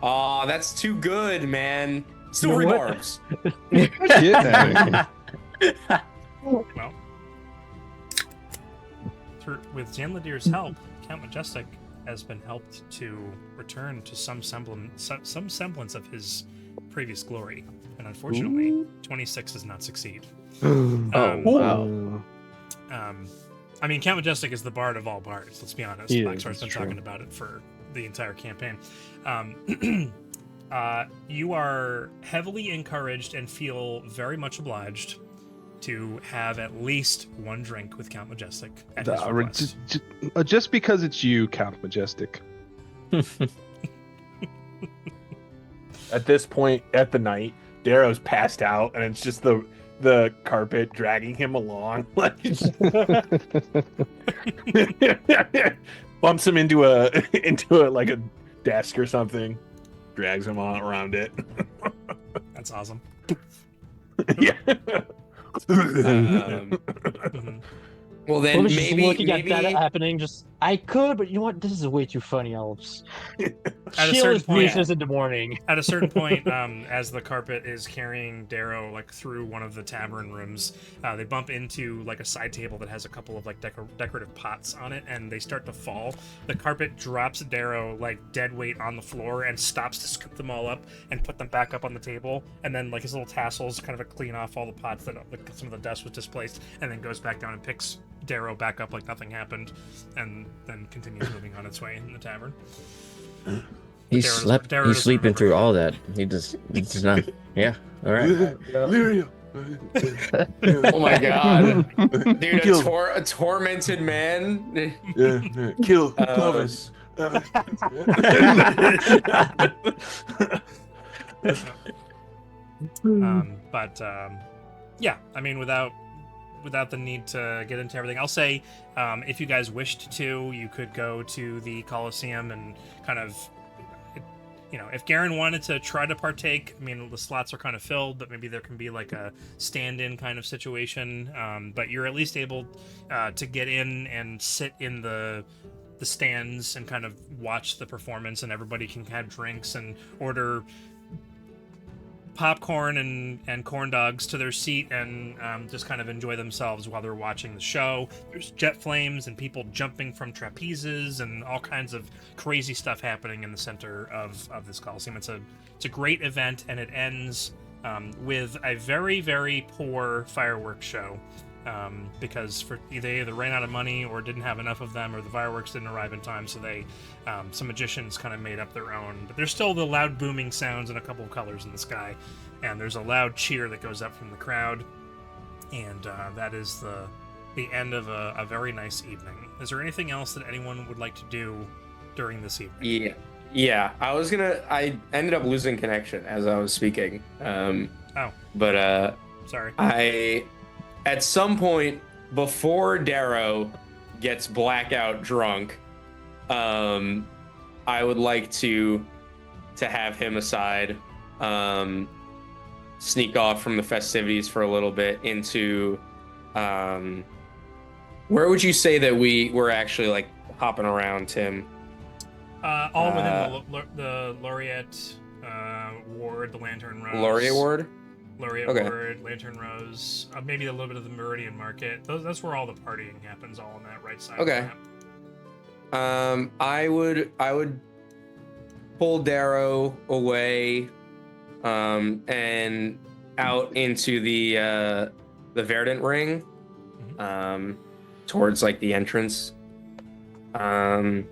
Aw, that's too good, man. Still You know what? rebarbs. Get out of here. Well, with Zanladir's help, Count Majestic has been helped to return to some semblance of his previous glory, and unfortunately, 26 does not succeed. Wow. I mean, Count Majestic is the bard of all bards. Let's be honest. He is, Blackstar's it's been true. talking about it for the entire campaign. You are heavily encouraged and feel very much obliged to have at least one drink with Count Majestic at his request. Just because it's you, Count Majestic. At this point at the night, Darrow's passed out, and it's just the carpet dragging him along. Like, bumps him into a like a desk or something, drags him all around it. That's awesome. Yeah. Mhm. Well, then I was just maybe looking at that happening. I could, but you know what? This is way too funny. I'll just At a chill certain his point, pieces into morning. At a certain point, as the carpet is carrying Darrow like through one of the tavern rooms, they bump into like a side table that has a couple of like decorative pots on it, and they start to fall. The carpet drops Darrow like dead weight on the floor and stops to scoop them all up and put them back up on the table. And then like his little tassels kind of clean off all the pots that some of the dust was displaced, and then goes back down and picks Darrow back up like nothing happened, and then continues moving on its way in the tavern. He's Darrow's sleeping remembering. through all that. He does not. Yeah. All right. Lyria, Oh my god. Dude, Kill. a tormented man. Kill Clovis. Yeah, I mean, without the need to get into everything, I'll say, if you guys wished to, you could go to the Coliseum and kind of, if Garron wanted to try to partake, I mean, the slots are kind of filled, but maybe there can be like a stand-in kind of situation. But you're at least able to get in and sit in the stands and kind of watch the performance, and everybody can have drinks and order popcorn and corn dogs to their seat and just kind of enjoy themselves while they're watching the show. There's jet flames and people jumping from trapezes and all kinds of crazy stuff happening in the center of this Coliseum. It's a great event, and it ends with a very, very poor fireworks show because they either ran out of money or didn't have enough of them, or the fireworks didn't arrive in time, so some magicians kind of made up their own. But there's still the loud booming sounds and a couple of colors in the sky, and there's a loud cheer that goes up from the crowd, and that is the end of a very nice evening. Is there anything else that anyone would like to do during this evening? Yeah. I ended up losing connection as I was speaking. But Sorry. At some point before Darrow gets blackout drunk, I would like to have him aside, sneak off from the festivities for a little bit into, where would you say that we were actually like hopping around, Tim? All within the Laureate Ward, the Lantern Rose. Laureate Ward? Laureate Okay. Ward, Lantern Rose, maybe a little bit of the Meridian Market. That's where all the partying happens, all on that right side. Okay. Of the map. I would pull Darrow away, and out into the Verdant Ring, towards like the entrance, and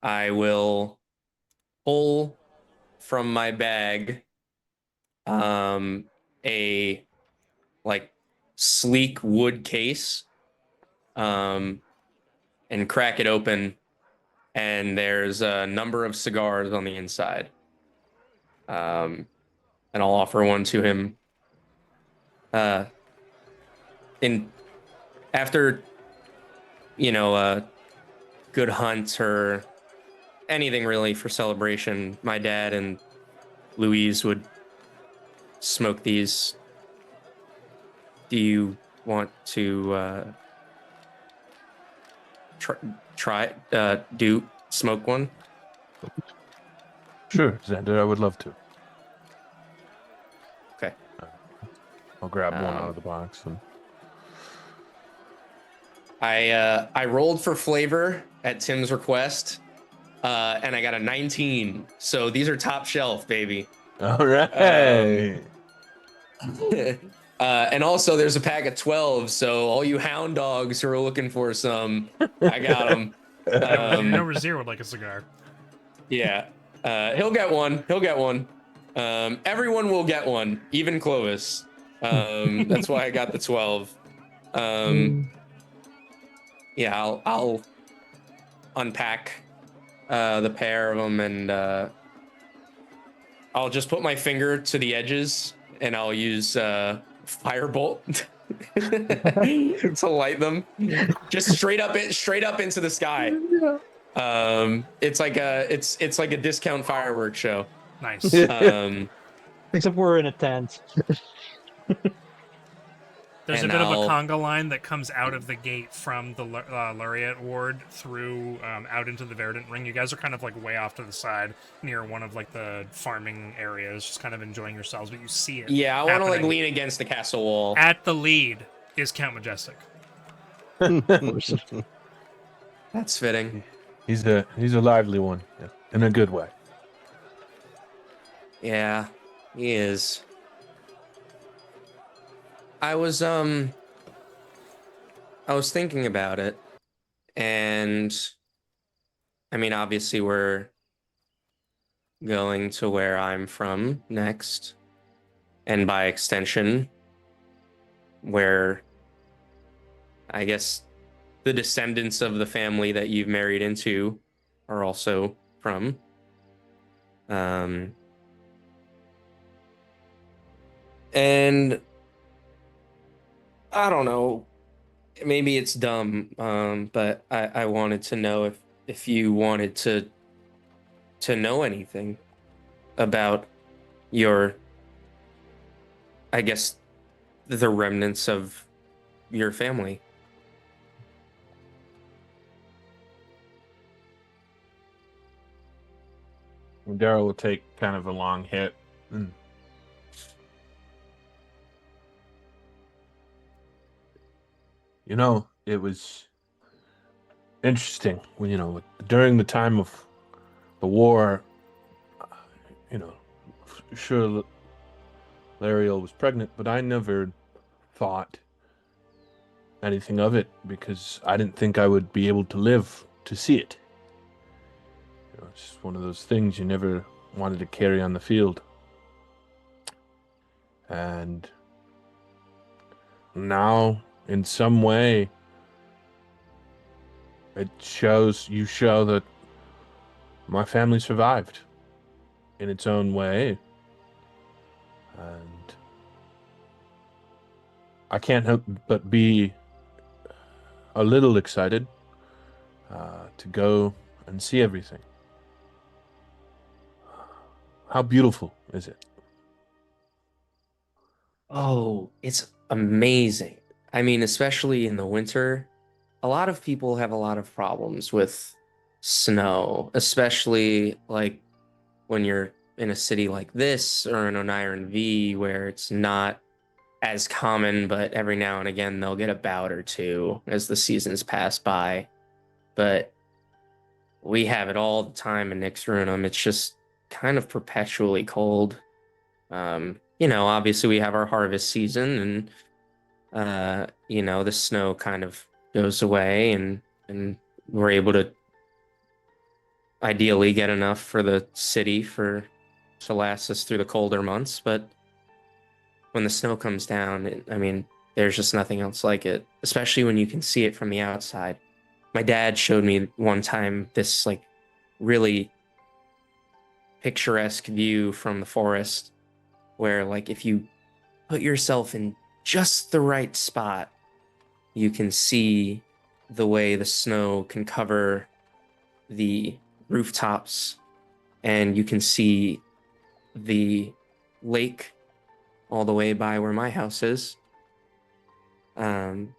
I will pull from my bag a like sleek wood case, and crack it open, and there's a number of cigars on the inside, and I'll offer one to him after a good hunt or anything really for celebration. My dad and Louise would smoke these. Do you want to smoke one? Sure, Xander, I would love to. Okay. I'll grab one out of the box. And... I rolled for flavor at Tim's request, and I got a 19. So these are top shelf, baby. All right. And also, there's a pack of 12. So all you hound dogs who are looking for some, I got them. No Razir would like a cigar. Yeah. He'll get one. Everyone will get one, even Clovis. That's why I got the 12. Yeah, I'll unpack the pair of them, and I'll just put my finger to the edges, and I'll use firebolt to light them, just straight up into the sky. It's like a discount fireworks show. Nice. Except we're in a tent. There's And a bit of a I'll- conga line that comes out of the gate from the Laureate Ward through out into the Verdant Ring. You guys are kind of like way off to the side near one of like the farming areas, just kind of enjoying yourselves, but you see it. Yeah, I want to like happening. lean against the castle wall. At the lead is Count Majestic. That's fitting. He's a lively one, yeah, in a good way. Yeah, he is. I was thinking about it, and I mean, obviously we're going to where I'm from next, and by extension, where I guess the descendants of the family that you've married into are also from. And I don't know, maybe it's dumb, but I wanted to know if you wanted to know anything about your, I guess, the remnants of your family. Daryl will take kind of a long hit. You know, it was interesting when, during the time of the war, sure, Lariel was pregnant, but I never thought anything of it because I didn't think I would be able to live to see it. It's just one of those things you never wanted to carry on the field. And now, in some way, you show that my family survived in its own way. And I can't help but be a little excited to go and see everything. How beautiful is it? Oh, it's amazing. I mean, especially in the winter, a lot of people have a lot of problems with snow, especially like when you're in a city like this or in Oniron V where it's not as common, but every now and again they'll get a bout or two as the seasons pass by. But we have it all the time in Nixrunum. It's just kind of perpetually cold. Obviously we have our harvest season and the snow kind of goes away and we're able to ideally get enough for the city to last us through the colder months. But when the snow comes down, there's just nothing else like it, especially when you can see it from the outside. My dad showed me one time this like really picturesque view from the forest where like if you put yourself in just the right spot, you can see the way the snow can cover the rooftops and you can see the lake all the way by where my house is. And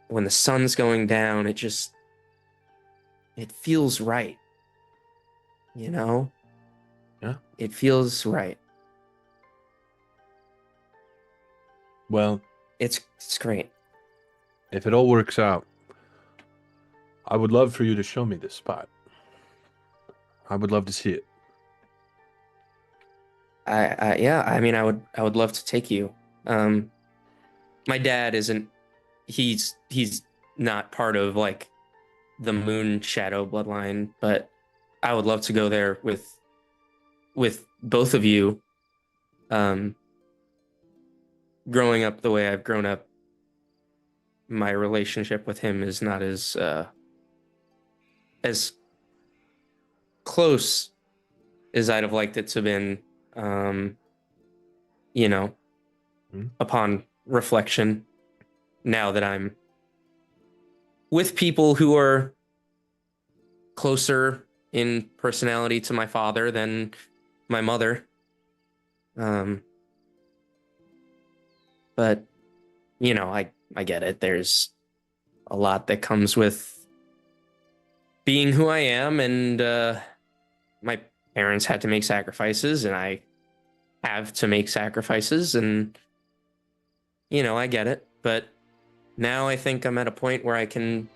when the sun's going down, it feels right. Yeah. It feels right. Well, It's great. if it all works out, I would love for you to show me this spot. I would love to see it. I would love to take you. My dad isn't. He's not part of like the Moon Shadow bloodline, but I would love to go there with both of you. Growing up the way I've grown up, my relationship with him is not as close as I'd have liked it to have been. Upon reflection, now that I'm with people who are closer in personality to my father than my mother. But I get it. There's a lot that comes with being who I am, and my parents had to make sacrifices, and I have to make sacrifices, and I get it. But now I think I'm at a point where I can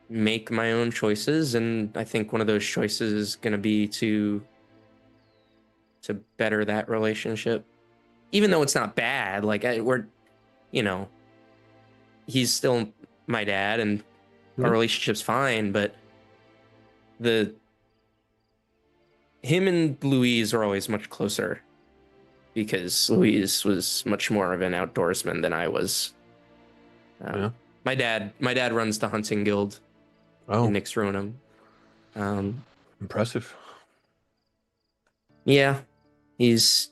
make my own choices, and I think one of those choices is going to be to better that relationship, even though it's not bad. Like he's still my dad, and our relationship's fine. But him and Louise are always much closer because Louise was much more of an outdoorsman than I was. Yeah. My dad runs the hunting guild in Nixronum. Impressive. Yeah, he's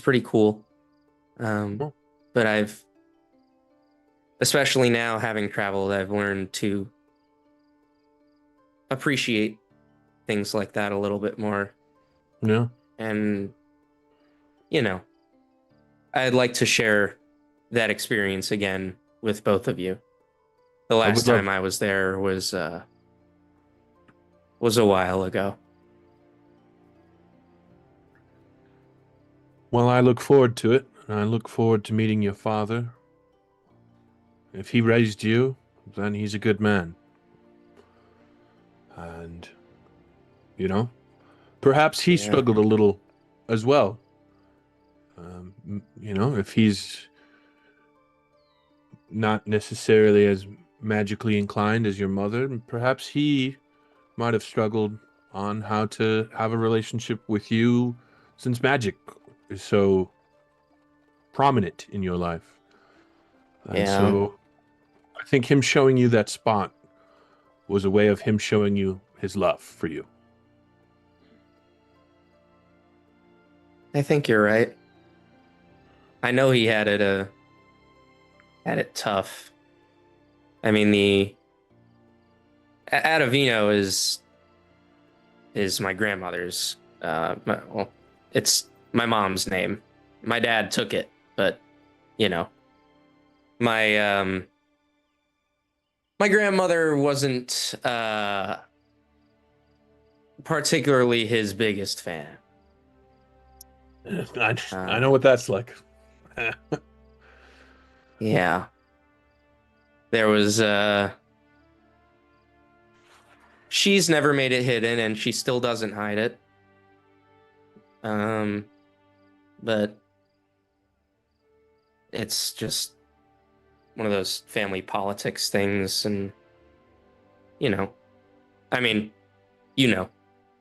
pretty cool. But I've, especially now having traveled, I've learned to appreciate things like that a little bit more. Yeah. And, I'd like to share that experience again with both of you. The last time I was there was a while ago. Well, I look forward to it. I look forward to meeting your father. If he raised you, then he's a good man. And, perhaps he struggled a little as well. If he's not necessarily as magically inclined as your mother, perhaps he might have struggled on how to have a relationship with you since magic is so prominent in your life. And so I think him showing you that spot was a way of him showing you his love for you. I think you're right. I know he had it tough. I mean, the Adavino is my grandmother's. It's my mom's name. My dad took it, but my grandmother wasn't particularly his biggest fan. I know what that's like. Yeah. There was she's never made it hidden and she still doesn't hide it. But it's just one of those family politics things, and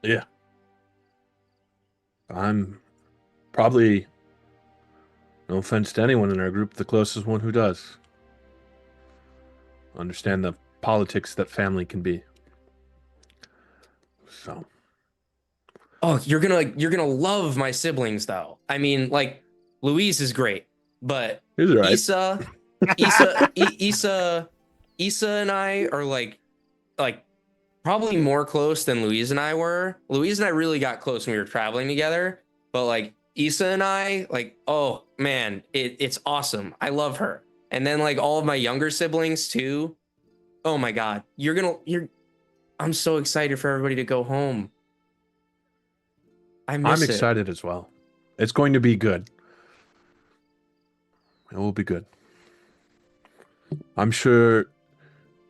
Yeah. I'm probably, no offense to anyone in our group, the closest one who does understand the politics that family can be. So. Oh, you're gonna love my siblings though. I mean, like, Louise is great, but He's right. Issa and I are like probably more close than Louise and I were. Louise and I really got close when we were traveling together, but like Issa and I, like, oh man, it's awesome. I love her. And then like all of my younger siblings too. Oh my God, I'm so excited for everybody to go home. I'm excited as well. It's going to be good. It will be good. I'm sure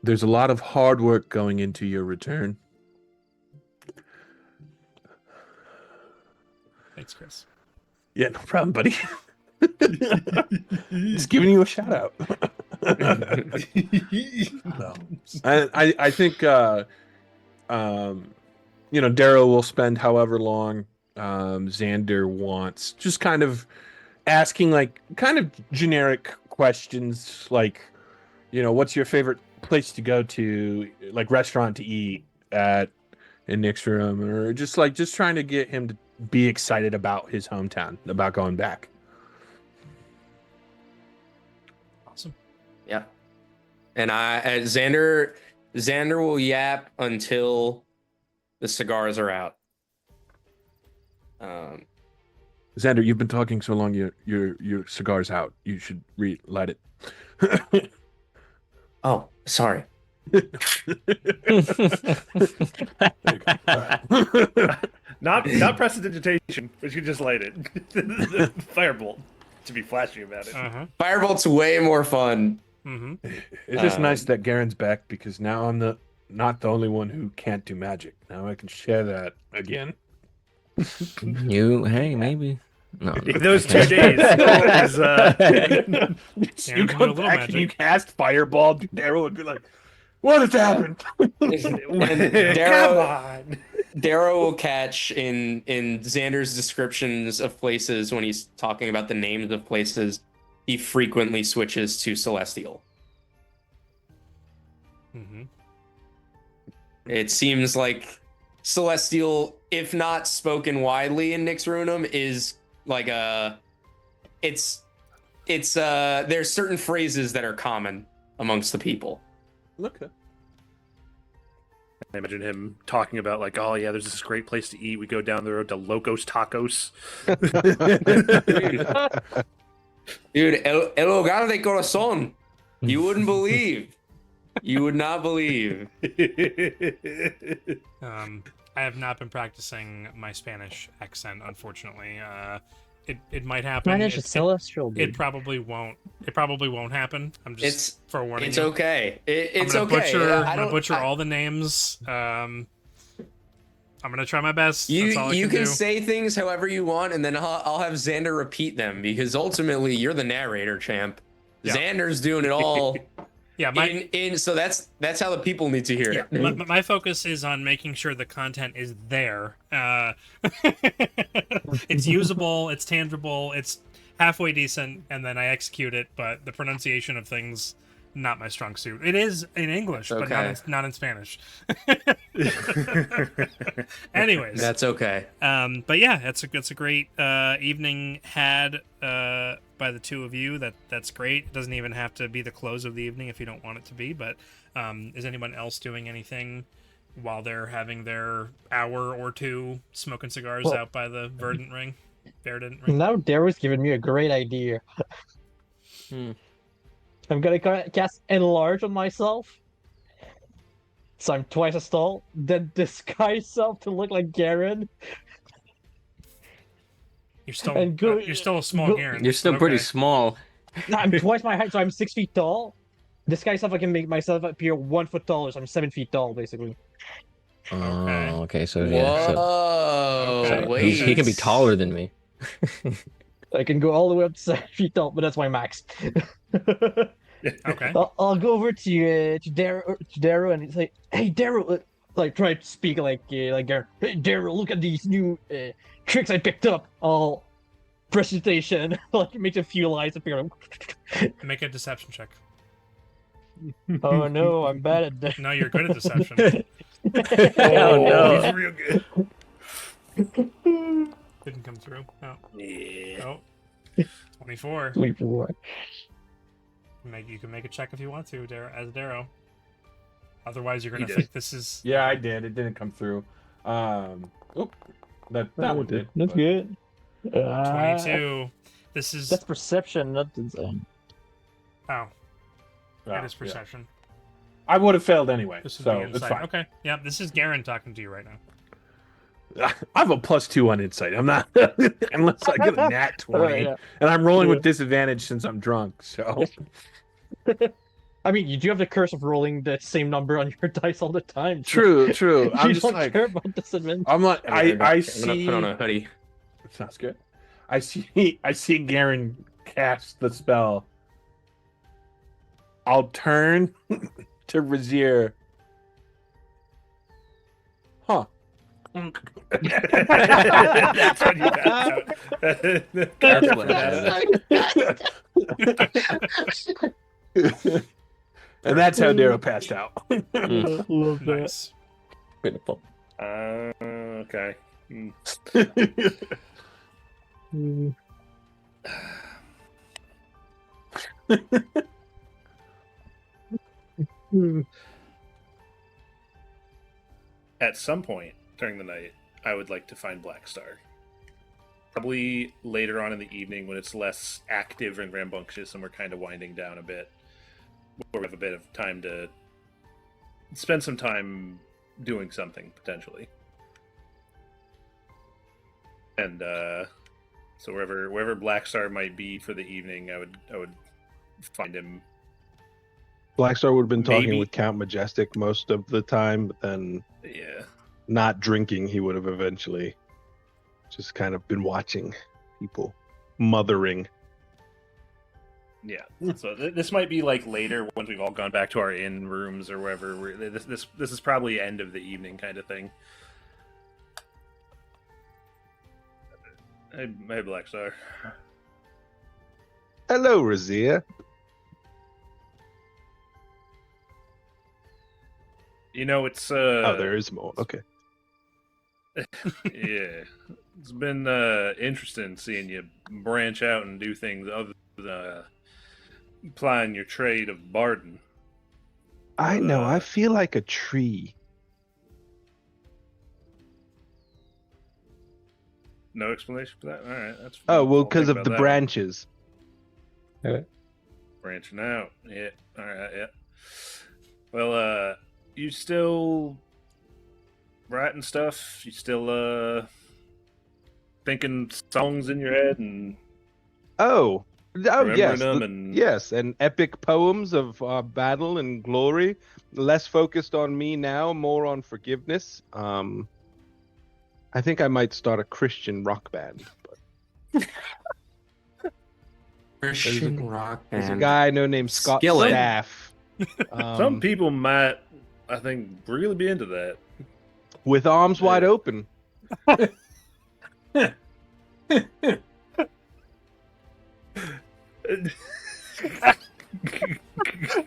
there's a lot of hard work going into your return. Thanks, Chris. Yeah, no problem, buddy. Just giving you a shout out. No. I think Darrow will spend however long Xander wants, just kind of asking like kind of generic questions like, what's your favorite place to go to, like restaurant to eat at in Nixroom, or just trying to get him to be excited about his hometown, about going back. Awesome. Yeah. And Xander will yap until the cigars are out. Xander, you've been talking so long, your cigar's out. You should relight it. Oh, sorry. Not prestidigitation, but you just light it. Firebolt to be flashy about it. Firebolt's way more fun. Mm-hmm. It's just nice that Garron's back, because now I'm not the only one who can't do magic. Now I can share that again. Hey, maybe. No. In those 2 days, you come back and you cast Fireball, Daryl would be like, What has happened? And Come on. Darrow will catch in Xander's descriptions of places when he's talking about the names of places, he frequently switches to Celestial. Mm-hmm. It seems like Celestial, if not spoken widely in Nixrunum, is like it's there's certain phrases that are common amongst the people. Okay. I imagine him talking about like, oh yeah, there's this great place to eat. We go down the road to Locos Tacos. Dude, el hogar de corazón. You wouldn't believe. You would not believe. I have not been practicing my Spanish accent, unfortunately. It might happen. Spanish is celestial, dude. It probably won't. It probably won't happen. I'm just forewarning It's you. okay. It's I'm gonna okay. I'm gonna butcher all the names. I'm gonna try my best. That's all I You can can do. say things however you want, and then I'll have Xander repeat them because ultimately you're the narrator, champ. Yeah. Xander's doing it all. Yeah, So that's how the people need to hear it. my focus is on making sure the content is there. It's usable, it's tangible, it's halfway decent, and then I execute it. But the pronunciation of things, not my strong suit. It is in English, but not in Spanish. Anyways, That's okay. but yeah, it's a great evening had by the two of you. That's great. It doesn't even have to be the close of the evening if you don't want it to be. But is anyone else doing anything while they're having their hour or two smoking cigars out by the Verdant Ring? Now Darrow's giving me a great idea. I'm gonna cast Enlarge on myself. So I'm twice as tall, then disguise self to look like Garron. You're still And go- you're still a small Garron. You're still pretty small. No, I'm twice my height, so I'm 6 feet tall. Disguise self, I can make myself appear 1 foot taller, so I'm 7 feet tall, basically. Oh, okay. So yeah, Whoa! Okay. Wait. he can be taller than me. I can go all the way up to 7 feet tall, but that's my max. Okay. I'll go over to Darrow and say, "Hey, Darrow!" Like try to speak like Garron. Hey, Darrow! Look at these new tricks I picked up. All presentation. Like makes a few lines appear. Make a deception check. Oh no, I'm bad at that. No, you're good at deception. Oh, no. He's real good. Didn't come through. Oh. Yeah. Oh. 24. Wait for what? You can make a check if you want to, as Darrow. Otherwise, you're He gonna did. think this is. Yeah, I did. It didn't come through. That one did. That's but- good. 22. This is. That's perception, not design. Oh, Oh, it is yeah. perception. I would have failed anyway, This is so the it's insight. fine. Okay. Yeah, this is Garron talking to you right now. I have a +2 on insight. I'm not unless I get a nat 20, Yeah. and I'm rolling Yeah. with disadvantage since I'm drunk. So I mean, you do have the curse of rolling the same number on your dice all the time. so true. You I'm just don't like care about disadvantage. I'm like I'm gonna see. put on a hoodie. Sounds good. I see Garron cast the spell. I'll turn to Razier. Huh. That's when you pass out. That's what happened. And that's how Darrow passed out. Love that. Nice. Beautiful. Okay. Mm. Mm. At some point during the night, I would like to find Black Star. Probably later on in the evening when it's less active and rambunctious and we're kind of winding down a bit. Where we have a bit of time to spend some time doing something, potentially. And so wherever Black Star might be for the evening, I would find him. Blackstar would have been talking Maybe. with Count Majestic most of the time, but then Yeah. not drinking, he would have eventually just kind of been watching people mothering. Yeah. So this might be like later once we've all gone back to our inn rooms or wherever. This is probably end of the evening kind of thing. Hey, Black Star. Hello, Razia. You know, it's Oh, there is more. Okay. yeah. It's been interesting seeing you branch out and do things other than applying your trade of barding. I But, know. I feel like a tree. No explanation for that? All right, that's fine. Oh, well, I'll because think of about the that one. branches. Branching out. Yeah. All right. Yeah. Well, you still writing stuff? You still thinking songs in your head and Oh, remembering yes. them and Yes, and epic poems of battle and glory. Less focused on me now, more on forgiveness. I think I might start a Christian rock band. But Christian rock there's a band. guy I know named Scott Skillet. Staff. some people might, I think, really be into that. With arms wide Yeah. open.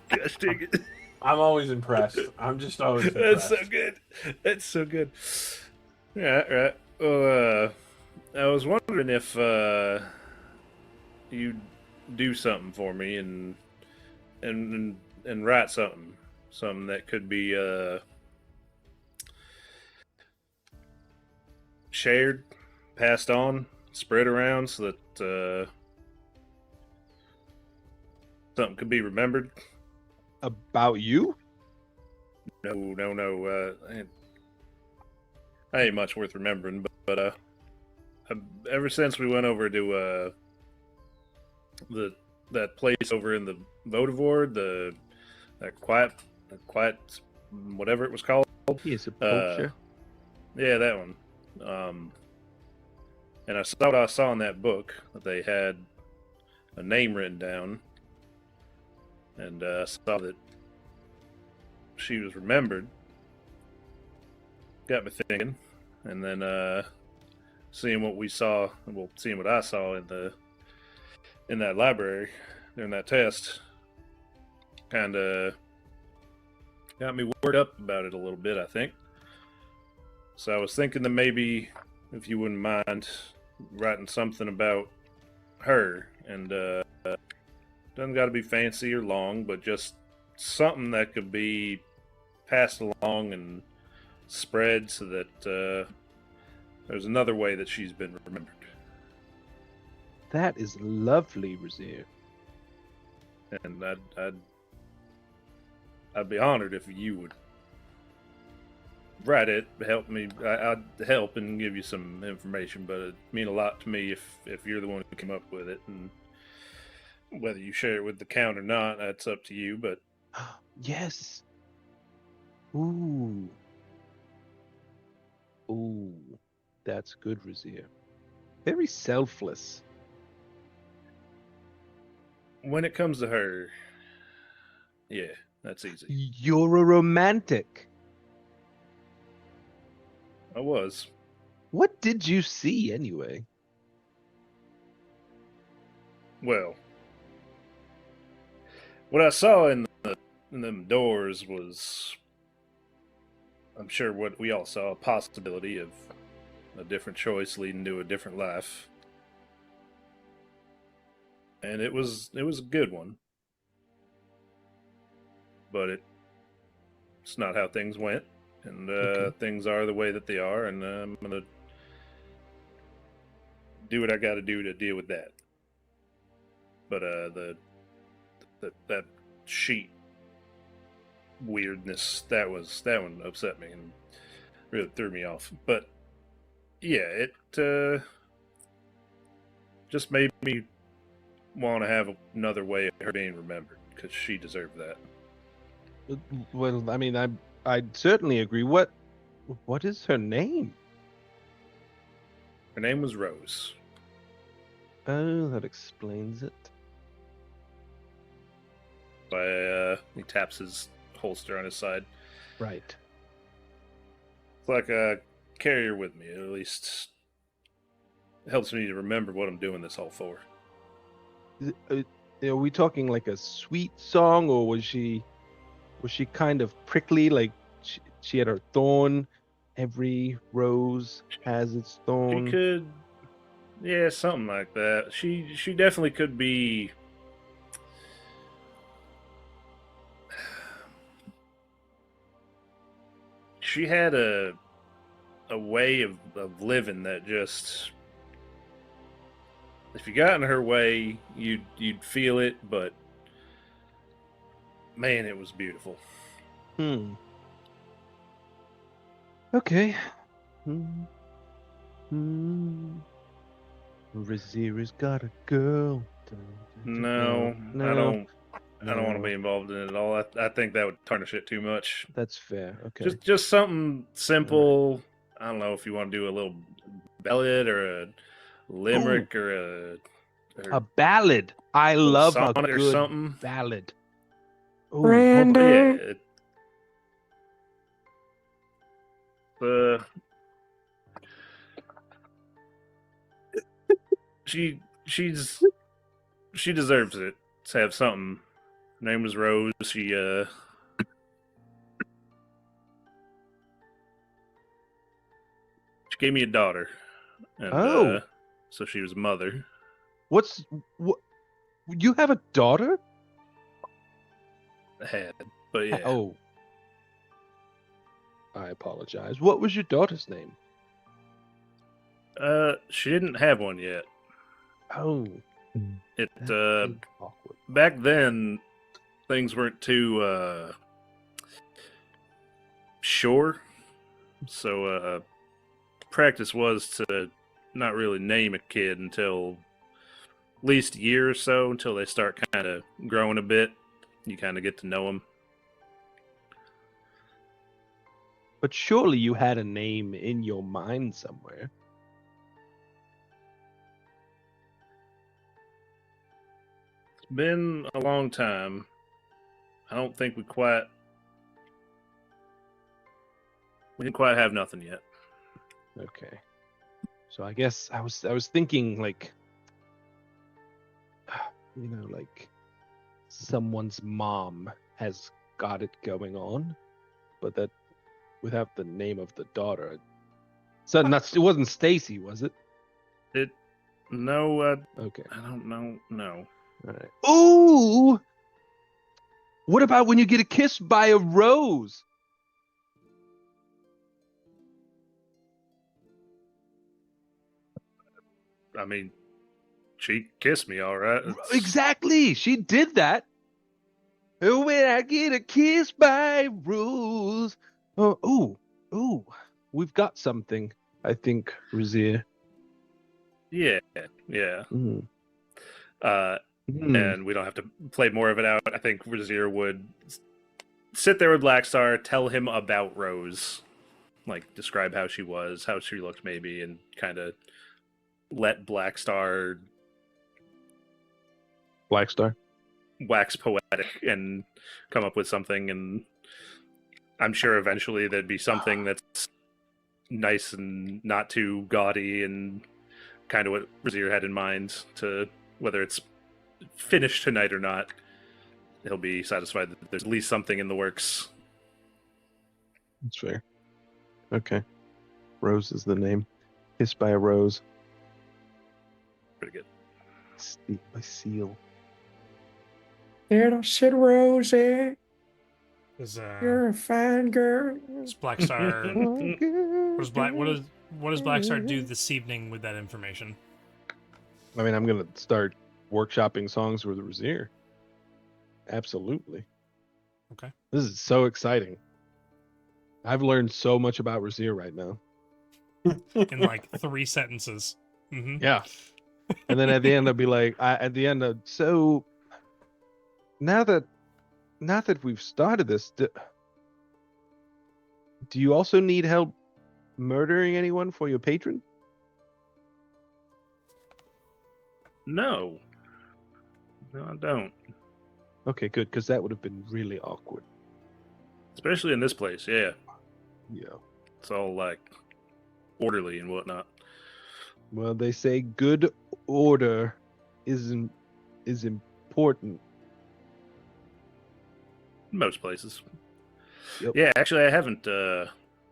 Gosh dang it. I'm always impressed. I'm just always That's impressed. so good. That's so good. Yeah, right. Well, I was wondering if you'd do something for me and write something that could be shared, passed on, spread around, so that something could be remembered. About you? No. I ain't much worth remembering, but ever since we went over to that place over in the Vodavord, that quiet, whatever it was called. He's a poacher. Yeah, that one. And I saw what I saw in that book that they had a name written down, and saw that she was remembered. Got me thinking, and then seeing what I saw in that library during that test, kind of got me worked up about it a little bit, I think. So I was thinking that maybe, if you wouldn't mind, writing something about her, and doesn't got to be fancy or long, but just something that could be passed along and spread so that there's another way that she's been remembered. That is lovely, Razir. And I'd be honored if you would write it, help me. I'd help and give you some information, but it'd mean a lot to me if you're the one who came up with it, and whether you share it with the count or not, that's up to you. But Yes. Ooh. Ooh. That's good, Razir. Very selfless. when it comes to her, yeah, that's easy. You're a romantic. I was. What did you see anyway? Well, what I saw in them doors was, I'm sure what we all saw, a possibility of a different choice leading to a different life. And it was a good one. But it's not how things went. And Okay. things are the way that they are, and I'm going to do what I got to do to deal with that. But that sheet weirdness, that one upset me and really threw me off. But yeah, it just made me want to have another way of her being remembered, because she deserved that. Well, I mean, I'd certainly agree. What is her name? Her name was Rose. Oh, that explains it. He taps his holster on his side. Right. It's like a carrier with me. It at least helps me to remember what I'm doing this all for. Are we talking like a sweet song, or was she kind of prickly? Like she had her thorn. Every rose has its thorn. She could, yeah, something like that. She definitely could be. She had a way of living that just, if you got in her way, you'd feel it, but man, it was beautiful. Okay. Razira's got a girl. No, I don't want to be involved in it at all. I think that would tarnish it too much. That's fair. Okay. Just something simple. I don't know if you want to do a little ballad or a limerick or a ballad. I love a sonnet or good something. ballad. Randy. Yeah. She deserves it to have something. Her name was Rose. She gave me a daughter. And, so she was a mother. What? You have a daughter? Had, but yeah. Oh. I apologize. What was your daughter's name? She didn't have one yet. Oh. It awkward. Back then things weren't too sure. So practice was to not really name a kid until at least a year or so, until they start kind of growing a bit. You kind of get to know them. But surely you had a name in your mind somewhere. It's been a long time. I don't think we didn't quite have nothing yet. Okay. So I guess I was thinking like, like someone's mom has got it going on, but that without the name of the daughter. So it wasn't Stacy, was it? No. Okay. I don't know. No. All right. Ooh! What about when you get a kiss by a rose? I mean, she kissed me, all right. Exactly. She did that. When I get a kiss by rose. Oh, we've got something, I think, Razir. Yeah. And we don't have to play more of it out. I think Razir would sit there with Blackstar, tell him about Rose, like describe how she was, how she looked maybe, and kind of let Blackstar wax poetic and come up with something. And I'm sure eventually there'd be something that's nice and not too gaudy and kind of what Razir had in mind, to whether it's finished tonight or not, he'll be satisfied that there's at least something in the works. That's fair. Okay. Rose is the name. Kissed by a rose. Pretty good. Steep by seal. Little Sid Rosie, Is you're a fine girl. is Blackstar what does Blackstar do this evening with that information? I mean, I'm gonna start workshopping songs with Razir. Absolutely. Okay. This is so exciting. I've learned so much about Razir right now. In like 3 sentences. Mm-hmm. Yeah. And then at the end, I'll be like, so now that we've started this, do you also need help murdering anyone for your patron? No, I don't. Okay, good, because that would have been really awkward. Especially in this place, yeah. Yeah. It's all like orderly and whatnot. Well, they say good order is important. Most places. Yep. Yeah, actually, I haven't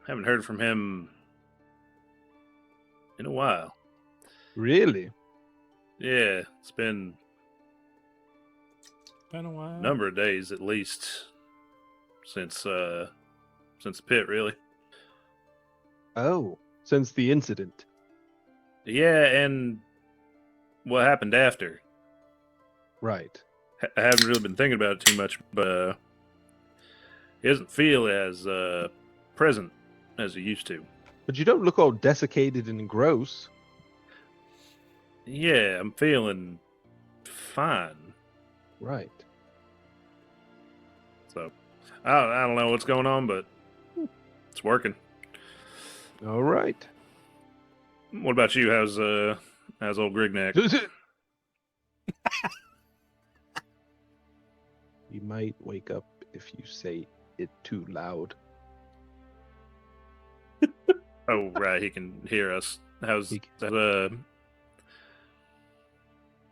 heard from him in a while. Really? Yeah, it's been Been a while. a number of days at least since the pit, really. Oh, since the incident. Yeah, and what happened after. Right. I haven't really been thinking about it too much, but he doesn't feel as present as he used to. But you don't look all desiccated and gross. Yeah, I'm feeling fine. Right. So I don't know what's going on, but it's working. All right. What about you? How's old Grignac? He might wake up if you say it too loud. Oh, right, he can hear us. How's He that?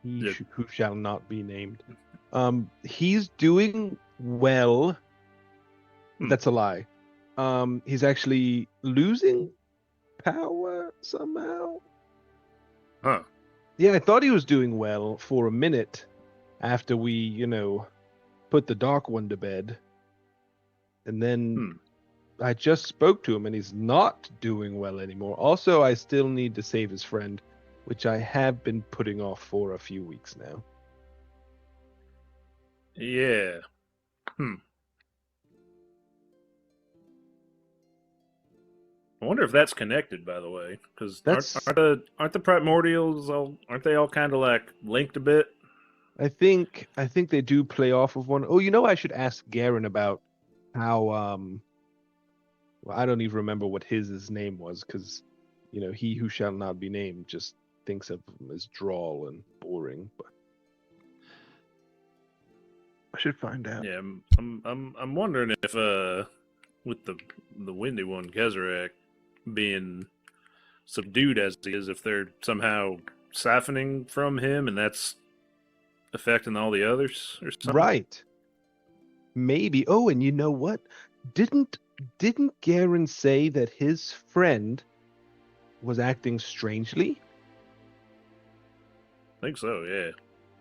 Yeah. Who shall not be named. He's doing well. That's a lie. He's actually losing power somehow. Huh. Yeah, I thought he was doing well for a minute after we, put the Dark One to bed. And then I just spoke to him and he's not doing well anymore. Also, I still need to save his friend, which I have been putting off for a few weeks now. Yeah. I wonder if that's connected, by the way, because aren't the primordials aren't they all kind of like linked a bit? I think they do play off of one. Oh, I should ask Garron about how well, I don't even remember what his name was, because he who shall not be named just thinks of him as drawl and boring. But I should find out. Yeah, I'm wondering if with the windy one, Kezarek, being subdued as he is, if they're somehow siphoning from him, and that's affecting all the others or something. Right. Maybe. Oh, and you know what? Didn't Garron say that his friend was acting strangely? I think so, yeah.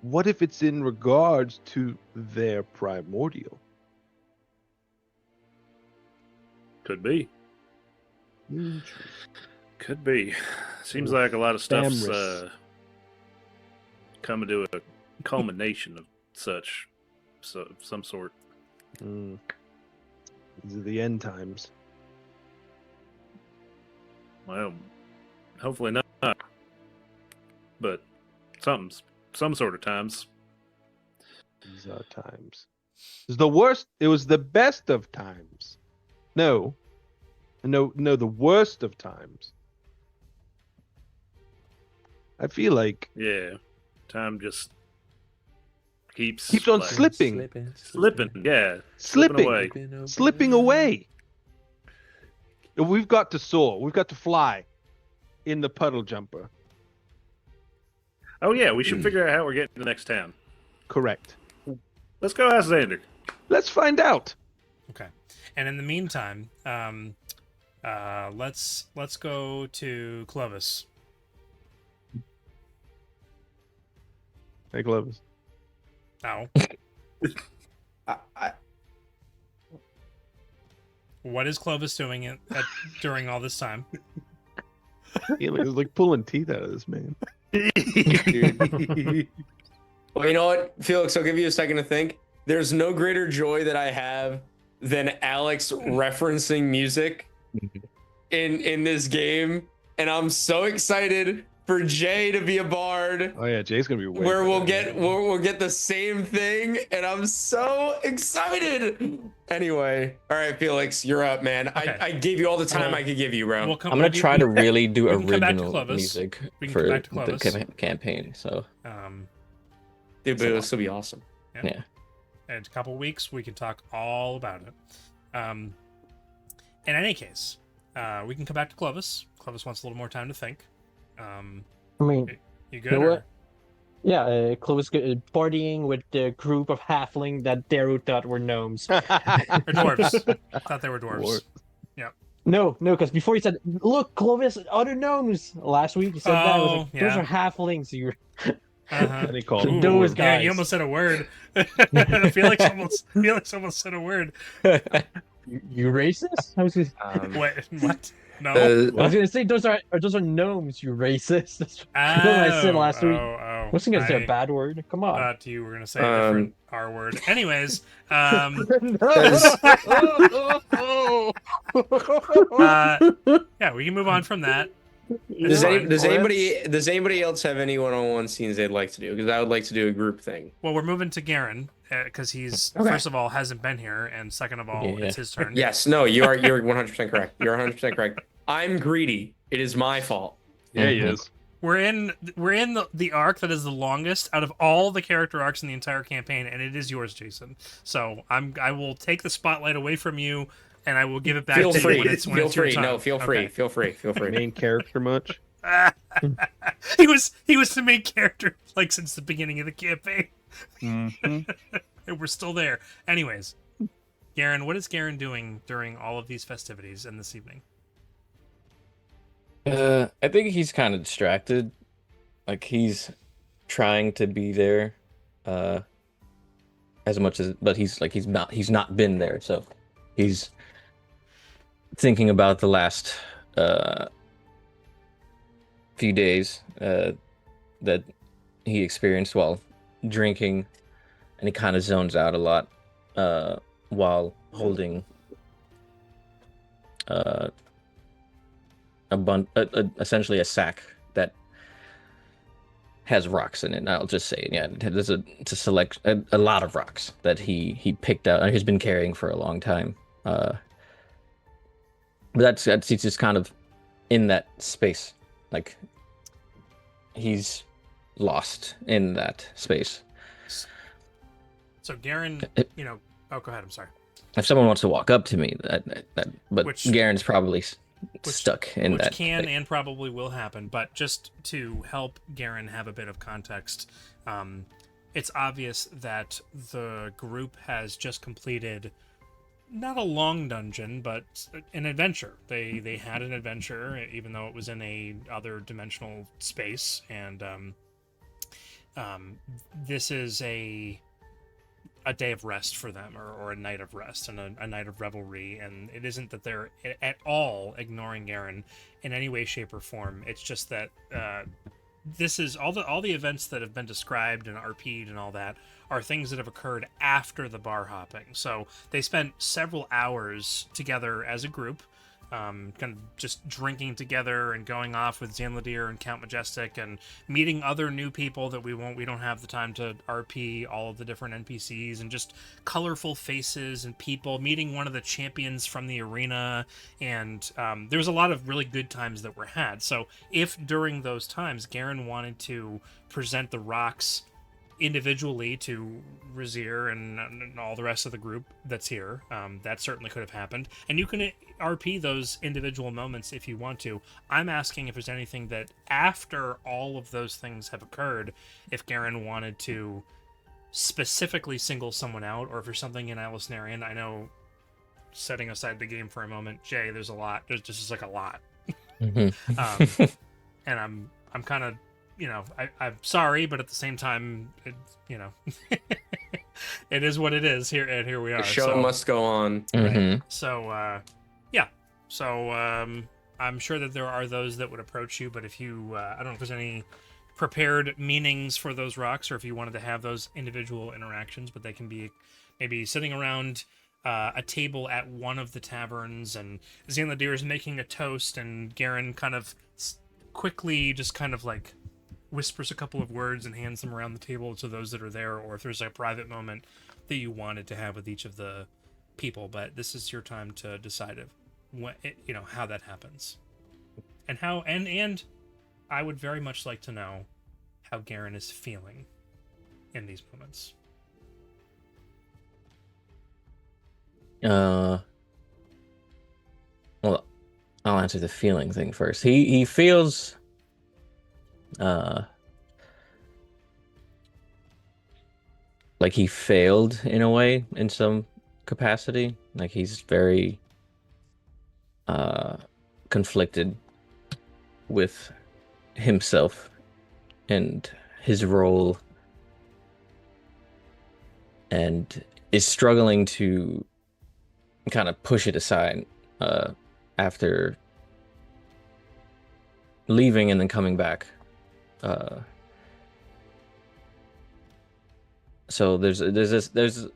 What if it's in regards to their primordial? Could be. Could be. Seems like a lot of stuff's coming to a culmination of some sort. These are the end times. Well, hopefully not. But some sort of times. These are times. It was the worst. It was the best of times. No, the worst of times. I feel like time just keeps on like, slipping, yeah, slipping away. We've got to soar. We've got to fly in the puddle jumper. Oh yeah, we should figure out how we're getting to the next town. Correct. Let's go ask Xander. Let's find out. Okay. And in the meantime, let's go to Clovis. Hey, Clovis. Oh. I What is Clovis doing during all this time? He was like pulling teeth out of this man. Well, you know what, Felix, I'll give you a second to think. There's no greater joy that I have than Alex referencing music in this game, and I'm so excited for Jay to be a bard. Oh yeah, Jay's gonna be way where we'll better. we'll get the same thing, and I'm so excited. Anyway, all right, Felix, you're up, man. Okay. I gave you all the time I could give you, bro. We'll I'm gonna try to really do original music We can for come back to the Clovis. campaign. So Dude, but it'll still be awesome. yeah. In a couple weeks, we can talk all about it. In any case, we can come back to Clovis. Clovis wants a little more time to think. I mean, You good? you know or- what? Yeah, Clovis partying with the group of halfling that Daru thought were gnomes. Or dwarves. Thought they were dwarves. Dwarf. No, because before he said, "Look, Clovis, other gnomes." Last week he said that. I was like, "Those yeah. are halflings." You Uh-huh. And he called Ooh, Those Yeah, you guys. almost said a word. Felix almost said a word. you racist? I was gonna, Wait, what? No. I was gonna say those are gnomes. You racist. That's what I said last week. I wasn't gonna say a bad word. Come on. Thought you were gonna say a different R word. Anyways, yeah, we can move on from that. Does It's fine. anybody else have any one-on-one scenes they'd like to do? Because I would like to do a group thing. Well, we're moving to Garron because he's Okay. first of all hasn't been here, and second of all, Yeah. it's his turn. Yes, no, you're 100% correct. You're 100% correct. I'm greedy. It is my fault. Yeah, he is. We're in the arc that is the longest out of all the character arcs in the entire campaign, and it is yours, Jason. So I will take the spotlight away from you, and I will give it back Feel to free. you when it's your time. No, feel free. Okay. Feel free. Feel free. Main character much? he was the main character like since the beginning of the campaign, Mm-hmm. and we're still there. Anyways, Garron, what is Garron doing during all of these festivities and this evening? I think he's kind of distracted. Like he's trying to be there, as much as, but he's not been there. So he's thinking about the last few days that he experienced while drinking, and he kind of zones out a lot while holding essentially a sack that has rocks in it. I'll just say it. Yeah, there's a lot of rocks that he picked out and has been carrying for a long time. But that's he's just kind of in that space, like he's lost in that space. So Garron, oh, go ahead. I'm sorry. If someone wants to walk up to me, but Which- Garron's probably stuck in Which that. can and probably will happen, but just to help Garron have a bit of context, it's obvious that the group has just completed not a long dungeon, but an adventure. They had an adventure, even though it was in a other dimensional space, and this is a day of rest for them, or a night of rest and a night of revelry. And it isn't that they're at all ignoring Garron in any way, shape, or form. It's just that this is all the events that have been described and RP'd and all that are things that have occurred after the bar hopping. So they spent several hours together as a group, kind of just drinking together and going off with Zanladir and Count Majestic and meeting other new people that we don't have the time to RP all of the different NPCs, and just colorful faces and people, meeting one of the champions from the arena, and there was a lot of really good times that were had. So if during those times Garron wanted to present the rocks individually to Razir and all the rest of the group that's here, that certainly could have happened, and you can RP those individual moments if you want to. I'm asking if there's anything that after all of those things have occurred, if Garron wanted to specifically single someone out, or if there's something in Ei'las Nerian. I know, setting aside the game for a moment, Jay, there's a lot. There's just like a lot. Mhm. And I'm kind of, I'm sorry, but at the same time, it is what it is here, and here we are. The show so, must go on. Mhm. So, I'm sure that there are those that would approach you, but if you, I don't know if there's any prepared meanings for those rocks, or if you wanted to have those individual interactions, but they can be maybe sitting around a table at one of the taverns, and Zanladir is making a toast, and Garron kind of quickly just kind of like whispers a couple of words and hands them around the table to those that are there, or if there's a private moment that you wanted to have with each of the people. But this is your time to decide how that happens, and how, and I would very much like to know how Garron is feeling in these moments. Well, I'll answer the feeling thing first. He feels like he failed in a way, in some capacity. Like he's very conflicted with himself and his role, and is struggling to kind of push it aside after leaving and then coming back. So there's a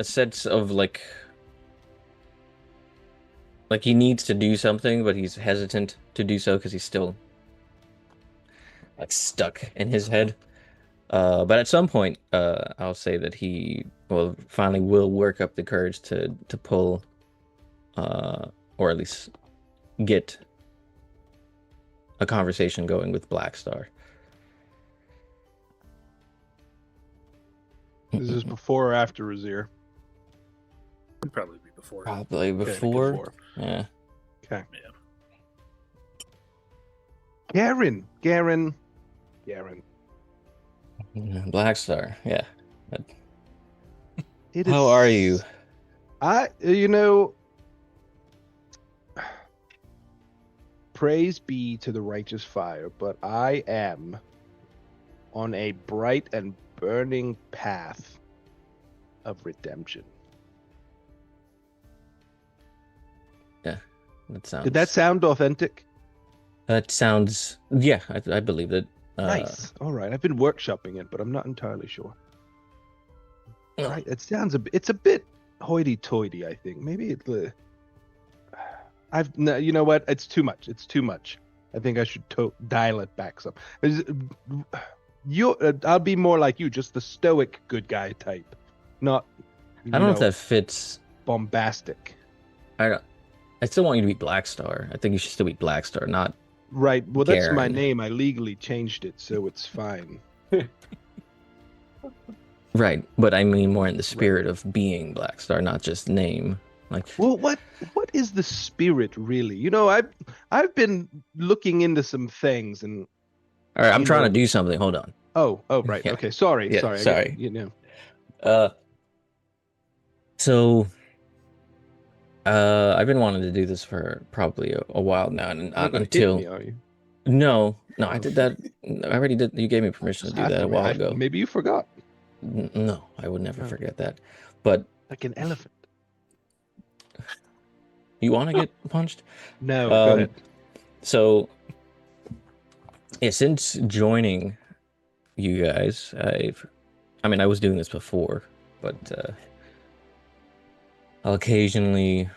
sense of like he needs to do something, but he's hesitant to do so because he's still like stuck in his head. But at some point, I'll say that he finally will work up the courage to pull, or at least get a conversation going with Black Star. Is this before or after Razir? It'd probably be before. Probably Okay, before. Yeah. Okay. Yeah. Garron. Black Star. Yeah. It How are you? Praise be to the righteous fire, but I am on a bright and burning path of redemption. That sounds. Did that sound authentic? That sounds. Yeah, I believe it. Nice. All right. I've been workshopping it, but I'm not entirely sure. Oh. Right. It sounds it's a bit hoity-toity, I think. Maybe no, you know what? It's too much. I think I should dial it back some. I'll be more like you, just the stoic good guy type, not. I don't know if that fits. Bombastic. I still want you to be Black Star. I think you should still be Black Star, not. Right. Well, that's my Garron. name. I legally changed it, so it's fine. Right, but I mean more in the spirit of being Black Star, not just name. Like. Well, what is the spirit really? I've been looking into some things, and All right, I'm trying to do something. Hold on. oh, right. Yeah. Okay, sorry. Yeah, sorry. So I've been wanting to do this for probably a while now, and You're not gonna until hit me, are you? no, I did that. I already did. You gave me permission to do that a while ago. Maybe you forgot. No, I would never Oh. forget that. But Like an elephant. you want to get punched? No, go ahead. So, yeah, since joining you guys, I mean, I was doing this before, but I'll occasionally,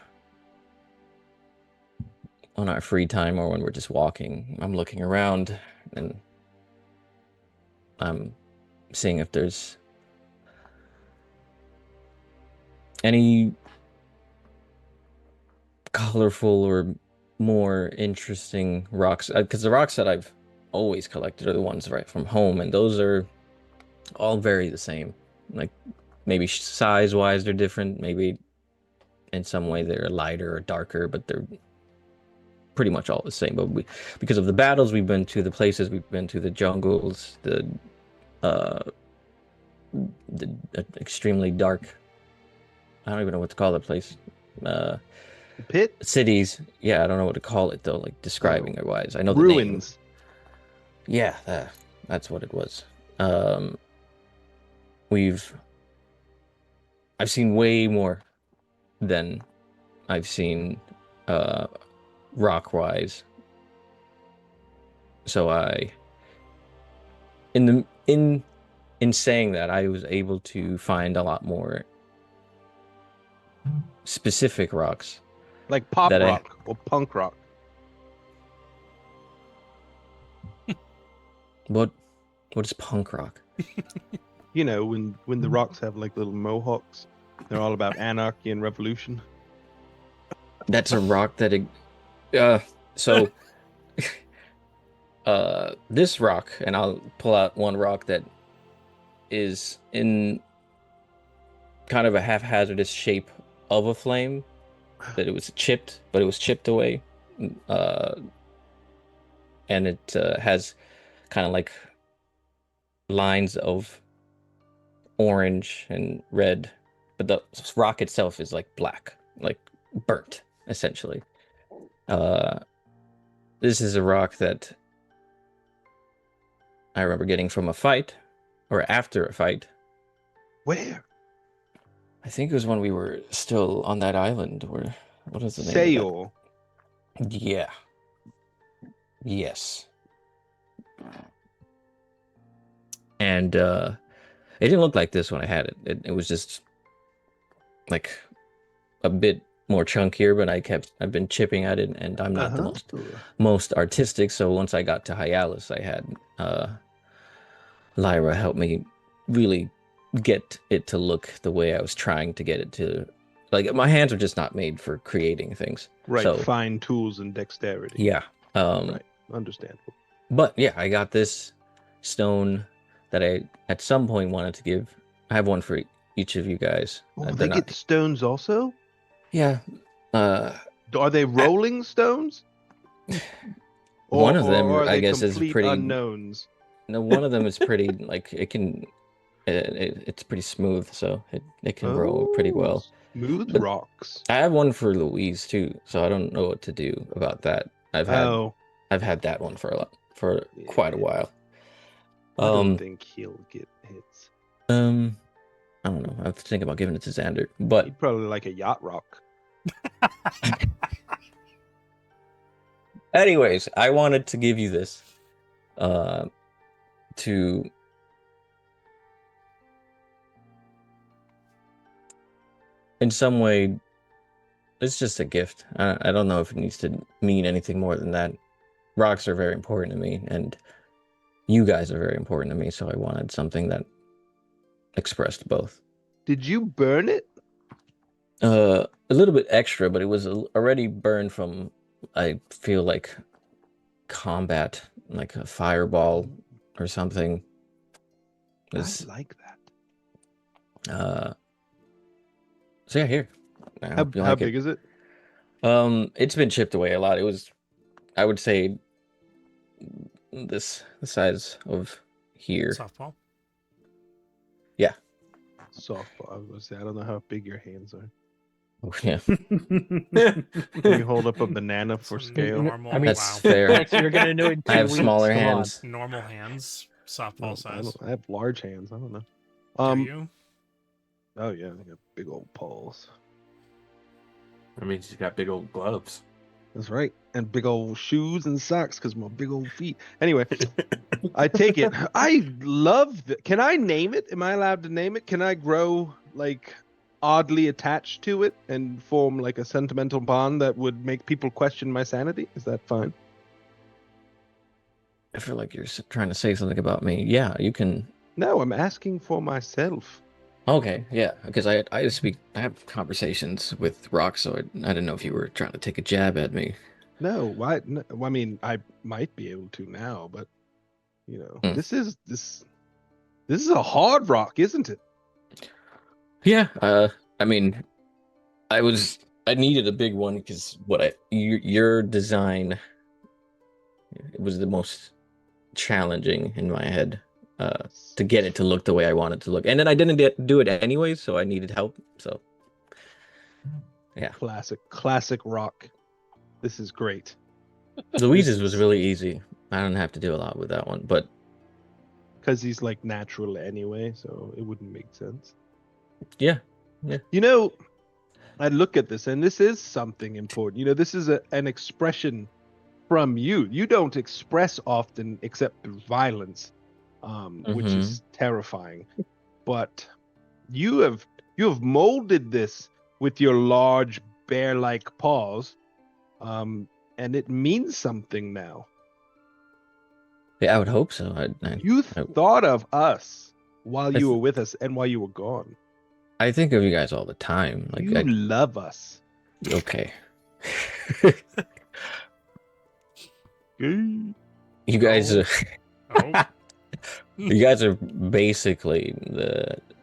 on our free time or when we're just walking, I'm looking around and I'm seeing if there's any colorful or more interesting rocks, because the rocks that I've always collected are the ones right from home, and those are all very the same. Like maybe size wise they're different, maybe in some way they're lighter or darker, but they're pretty much all the same. But because of the battles we've been to, the places we've been to, the jungles, the extremely dark, I don't even know what to call that place, The pit? cities. Yeah, I don't know what to call it though, like describing it wise. I know the name. Ruins. Yeah, that's what it was. I've seen way more than I've seen rock wise. So in saying that, I was able to find a lot more specific rocks. Like pop That rock or punk rock. What is punk rock? You know, when the rocks have like little mohawks, they're all about anarchy and revolution. That's a rock that so this rock, and I'll pull out one rock that is in kind of a haphazardous shape of a flame. That it was chipped, but it was chipped away, and it has kind of like lines of orange and red, but the rock itself is like black, like burnt, essentially. This is a rock that I remember getting from a fight, or after a fight. Where? I think it was when we were still on that island. Where, what is the name of Sayor. that? Yeah. Yes. And it didn't look like this when I had it. It was just like a bit more chunkier, but I've been chipping at it, and I'm not the most artistic. So once I got to Ei'las, I had Lyra help me really get it to look the way I was trying to get it to. Like, my hands are just not made for creating things. Right, So, fine tools and dexterity. yeah. Right, understandable. But yeah, I got this stone that I at some point wanted to give. I have one for each of you guys. Oh, They're they not- get stones also? Yeah. Are they rolling stones? One of them, or are I they guess, is complete pretty. unknowns. No, one of them is pretty like it can. It's pretty smooth, so it can grow pretty well. Smooth But rocks. I have one for Louise too, so I don't know what to do about that. I've had that one for quite a while. I don't think he'll get hits. I don't know. I have to think about giving it to Xander, but He'd probably like a yacht rock. anyways, I wanted to give you this, to in some way. It's just a gift. I don't know if it needs to mean anything more than that. Rocks are very important to me, and you guys are very important to me, so I wanted something that expressed both. Did you burn it? A little bit extra, but it was already burned from, I feel like, combat, like a fireball or something. I like that. So yeah, here. How big is it? It's been chipped away a lot. It was, I would say, the size of here. Softball. Yeah. Softball. I was gonna say, I don't know how big your hands are. Yeah. Can you hold up a banana for Some scale? Normal, I mean, That's wow. fair. Max, you're gonna know in 2 I have weeks. smaller Come on. hands. Normal hands, softball size. I have large hands. I don't know. Do you? Oh yeah, I got big old paws. I mean, she's got big old gloves. That's right, and big old shoes and socks because my big old feet. Anyway, I take it. I love it. Can I name it? Am I allowed to name it? Can I grow like oddly attached to it and form like a sentimental bond that would make people question my sanity? Is that fine? I feel like you're trying to say something about me. Yeah, you can. No, I'm asking for myself. Okay, yeah, because I have conversations with Rock, so I didn't know if you were trying to take a jab at me. No, why? No, I mean, I might be able to now, but you know, this is a hard rock, isn't it? Yeah, I mean, I needed a big one because your design, it was the most challenging in my head. To get it to look the way I wanted to look, and then I didn't do it anyways, so I needed help. So, yeah, classic rock. This is great. Louise's was really easy. I don't have to do a lot with that one, but because he's like natural anyway, so it wouldn't make sense. Yeah. You know, I look at this, and this is something important. You know, this is an expression from you. You don't express often except through violence. Which is terrifying, but you have molded this with your large bear-like paws, and it means something now. Yeah, I would hope so. You thought of us while you were with us and while you were gone. I think of you guys all the time. Like, you love us. Okay. You guys are. Oh. You guys are basically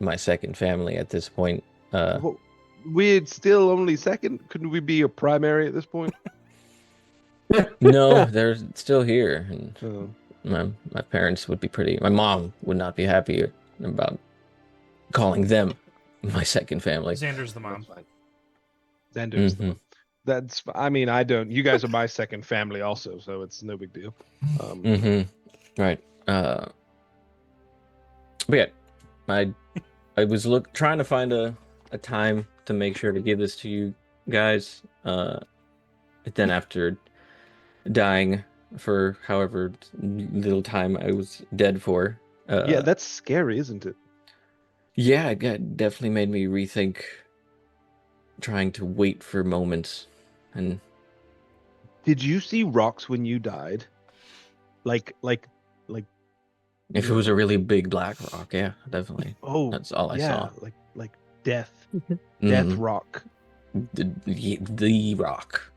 my second family at this point. We're still only second. Couldn't we be a primary at this point? No, they're still here, and Oh. my parents would be pretty. My mom would not be happy about calling them my second family. Xander's the mom. That's fine. Xander's the mom. That's. I mean, I don't. You guys are my second family, also, so it's no big deal. Right. But yeah, I was trying to find a time to make sure to give this to you guys. Then after dying for however little time I was dead for. Yeah, that's scary, isn't it? Yeah, it definitely made me rethink trying to wait for moments. And did you see rocks when you died? Like. If it was a really big black rock, yeah, definitely. Oh, that's all I saw. Like death, death rock, the rock,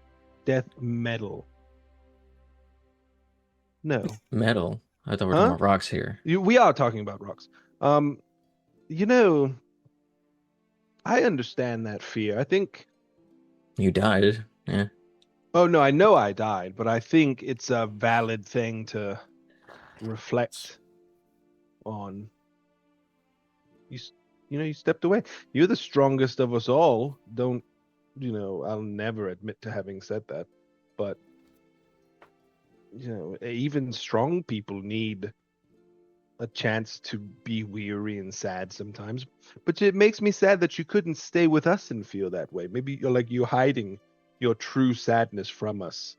death metal. No metal. I thought we were talking about rocks here. We are talking about rocks. You know, I understand that fear. I think you died. Yeah. Oh no, I know I died, but I think it's a valid thing to reflect on. You stepped away. You're the strongest of us all. I'll never admit to having said that, but even strong people need a chance to be weary and sad sometimes. But it makes me sad that you couldn't stay with us and feel that way. Maybe you're hiding your true sadness from us.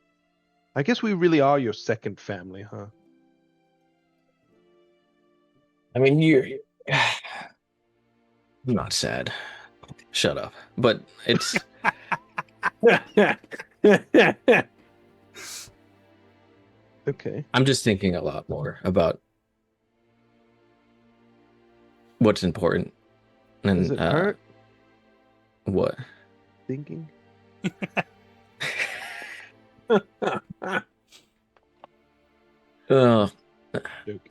I guess we really are your second family, huh? I mean, I'm not sad. Shut up. But it's okay. I'm just thinking a lot more about what's important. And does it hurt? What? Thinking? Oh,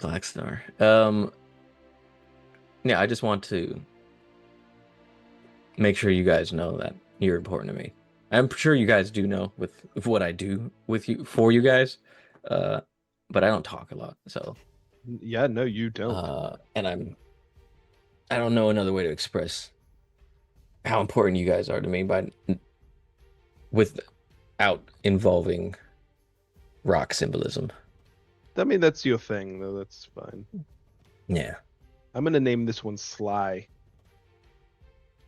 Black Star. Yeah, I just want to make sure you guys know that you're important to me. I'm sure you guys do know with what I do with you for you guys, but I don't talk a lot. So yeah, no, you don't. And I don't know another way to express how important you guys are to me, but without involving rock symbolism. I mean, that's your thing, though. That's fine. Yeah. I'm gonna name this one Sly.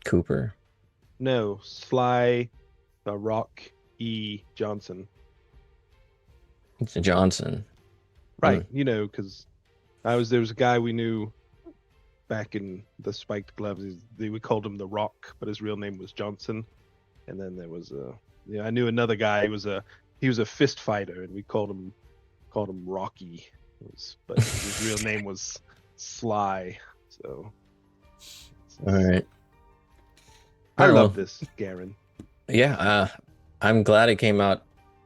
Cooper. No, Sly, the Rock E. Johnson. It's a Johnson. Right. Because there was a guy we knew back in the spiked gloves. We called him the Rock, but his real name was Johnson. And then there was I knew another guy. He was a fist fighter, and we called him Rocky. But his real name was Sly. So. All right. I love this, Garron. Yeah, I'm glad it came out.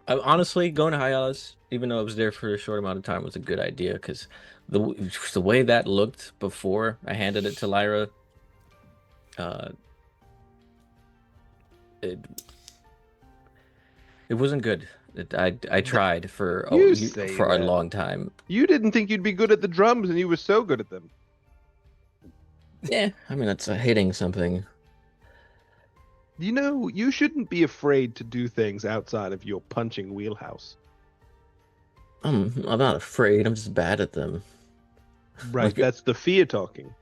Honestly, going to Ei'las, even though I was there for a short amount of time, was a good idea because the way that looked before I handed it to Lyra, it wasn't good. I tried for a long time. You didn't think you'd be good at the drums, and you were so good at them. Yeah, I mean that's hitting something. You shouldn't be afraid to do things outside of your punching wheelhouse. I'm not afraid. I'm just bad at them. Right, that's the fear talking.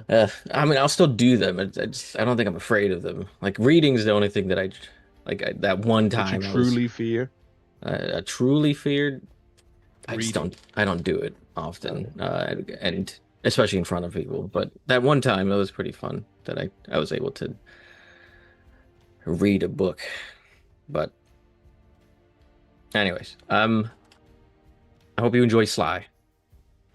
I mean, I'll still do them. I don't think I'm afraid of them. Like reading's the only thing that that one time you truly fear. I truly feared. I don't do it often, and especially in front of people. But that one time, it was pretty fun that I was able to read a book. But anyways, I hope you enjoy Sly.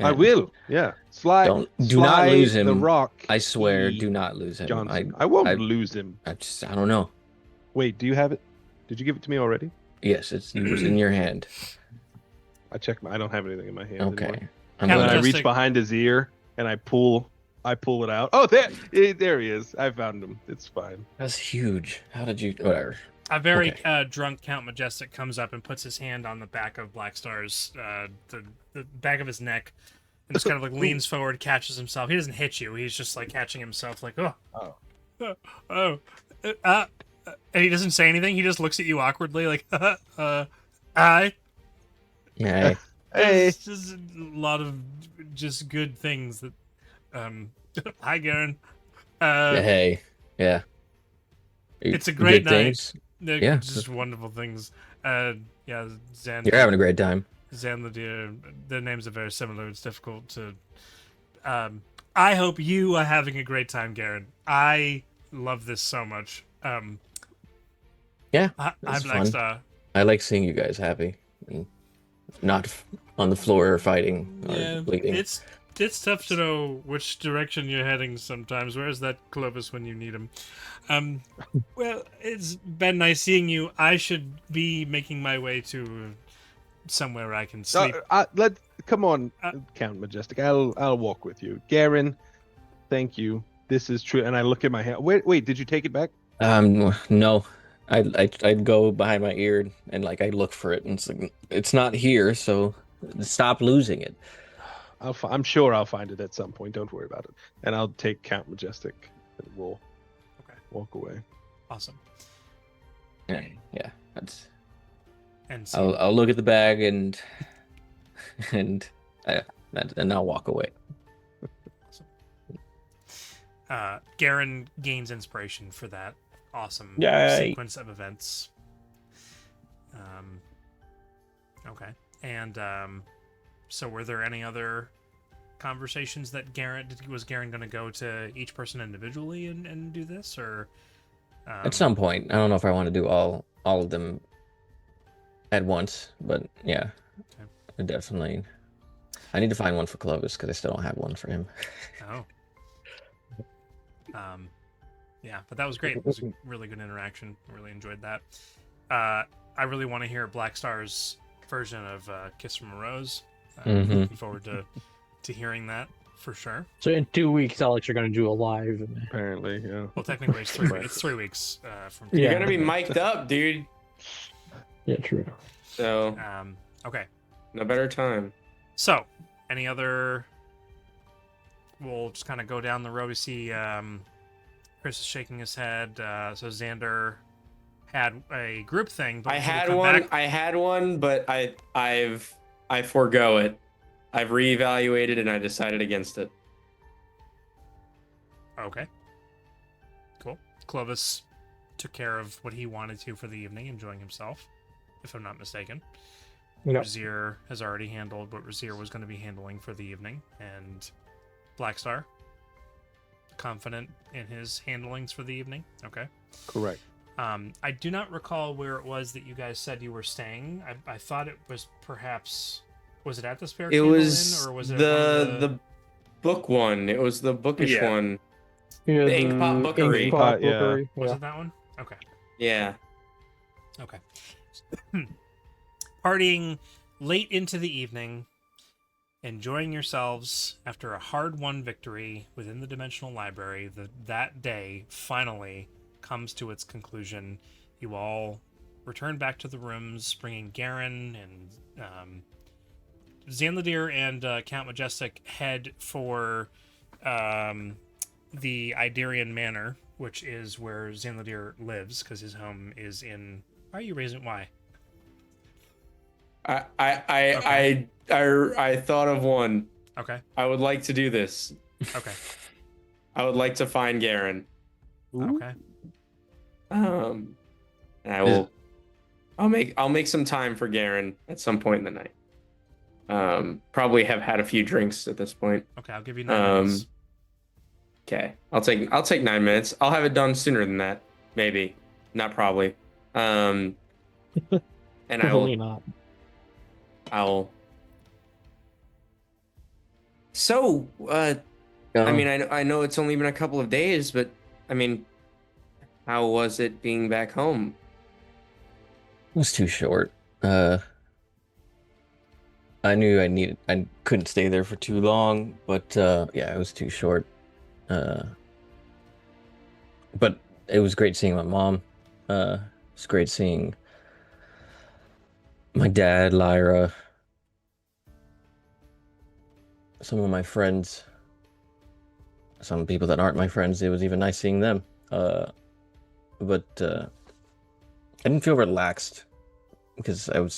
I will. Yeah, Sly. Do not lose him. The Rock. I swear, do not lose him. Johnson. I won't lose him. I don't know. Wait, do you have it? Did you give it to me already? Yes, it was in your hand. I checked. I don't have anything in my hand. Okay. Anymore. And then I reach behind his ear and I pull I pull it out. Oh, there he is. I found him. It's fine. That's huge. How did you? Whatever. A very Okay. drunk Count Majestic comes up and puts his hand on the back of Blackstar's, the back of his neck, and just kind of like leans forward, catches himself. He doesn't hit you. He's just like catching himself, like, and he doesn't say anything. He just looks at you awkwardly, like, hi. Yeah. Hey. It's just a lot of just good things that, hi, Garron. Hey. Yeah. It's a great Good night. things? They're Yeah. just wonderful things. Yeah, Zan. You're having a great time. Zanladir, their names are very similar. It's difficult to. I hope you are having a great time, Garron. I love this so much. Yeah. I'm It's Black fun. Star. I like seeing you guys happy, not on the floor fighting or Yeah, bleeding. it's tough to know which direction you're heading sometimes. Where's that Clovis when you need him? Well, it's been nice seeing you. I should be making my way to somewhere I can sleep. Come on, Uh, Count Majestic. I'll walk with you. Garen, thank you. This is true. And I look at my hand. Wait, did you take it back? No, I'd go behind my ear and like I look for it, and it's like it's not here, so stop losing it. I'm sure I'll find it at some point. Don't worry about it. And I'll take Count Majestic, and we'll walk away. Awesome. Yeah, that's. And see, I'll look at the bag and and I'll walk away. Garron gains inspiration for that awesome Yay. sequence of events. Okay. And so were there any other conversations that was Garron going to go to each person individually and do this, or At some point, I don't know if I want to do all of them at once, but yeah, Okay. I definitely. I need to find one for Clovis because I still don't have one for him. Oh. Yeah, but that was great. It was a really good interaction. I really enjoyed that. I really want to hear Black Star's version of Kiss from a Rose. Mhm. Looking forward to hearing that for sure. So in 2 weeks, Alex, you're gonna do a live. Apparently, yeah. Well, technically it's 3 weeks. It's 3 weeks from Yeah. You're gonna be mic'd up, dude. Yeah, true. So Okay. no better time. So, any other? We'll just kind of go down the road. We see Chris is shaking his head. So Xander had a group thing. But I we'll had come one. back- I had one, but I forego it. I've reevaluated and I decided against it. Okay. Cool. Clovis took care of what he wanted to for the evening, enjoying himself, if I'm not mistaken. Yep. Razir has already handled what Razir was going to be handling for the evening, and Blackstar, confident in his handlings for the evening. Okay. Correct. I do not recall where it was that you guys said you were staying. I thought it was perhaps. Was it at the Spare It Candle was Inn, or was it the book one. It was the bookish Yeah. one. Yeah, The Inkpot Bookery. Inkpot Yeah. Bookery, Was yeah. it that one? Okay. Yeah. Okay. Partying late into the evening, enjoying yourselves after a hard-won victory within the Dimensional Library. That day finally comes to its conclusion. You all return back to the rooms, bringing Garron and Zanladir and Count Majestic head for the Idarian Manor, which is where Zanladir lives, because his home is in. Why are you raising? Why? I thought of one. Okay. I would like to do this. Okay. I would like to find Garron. Okay. And I will. I'll make some time for Garron at some point in the night. Probably have had a few drinks at this point. Okay. I'll give you 9 minutes. Okay, I'll take 9 minutes. I'll have it done sooner than that, maybe, not probably. And Probably not. I'll. So, I mean, I know it's only been a couple of days, but I mean, how was it being back home? It was too short. I knew I couldn't stay there for too long, but yeah, it was too short. But it was great seeing my mom. It's great seeing my dad, Lyra, some of my friends, some people that aren't my friends. It was even nice seeing them. But I didn't feel relaxed because I'm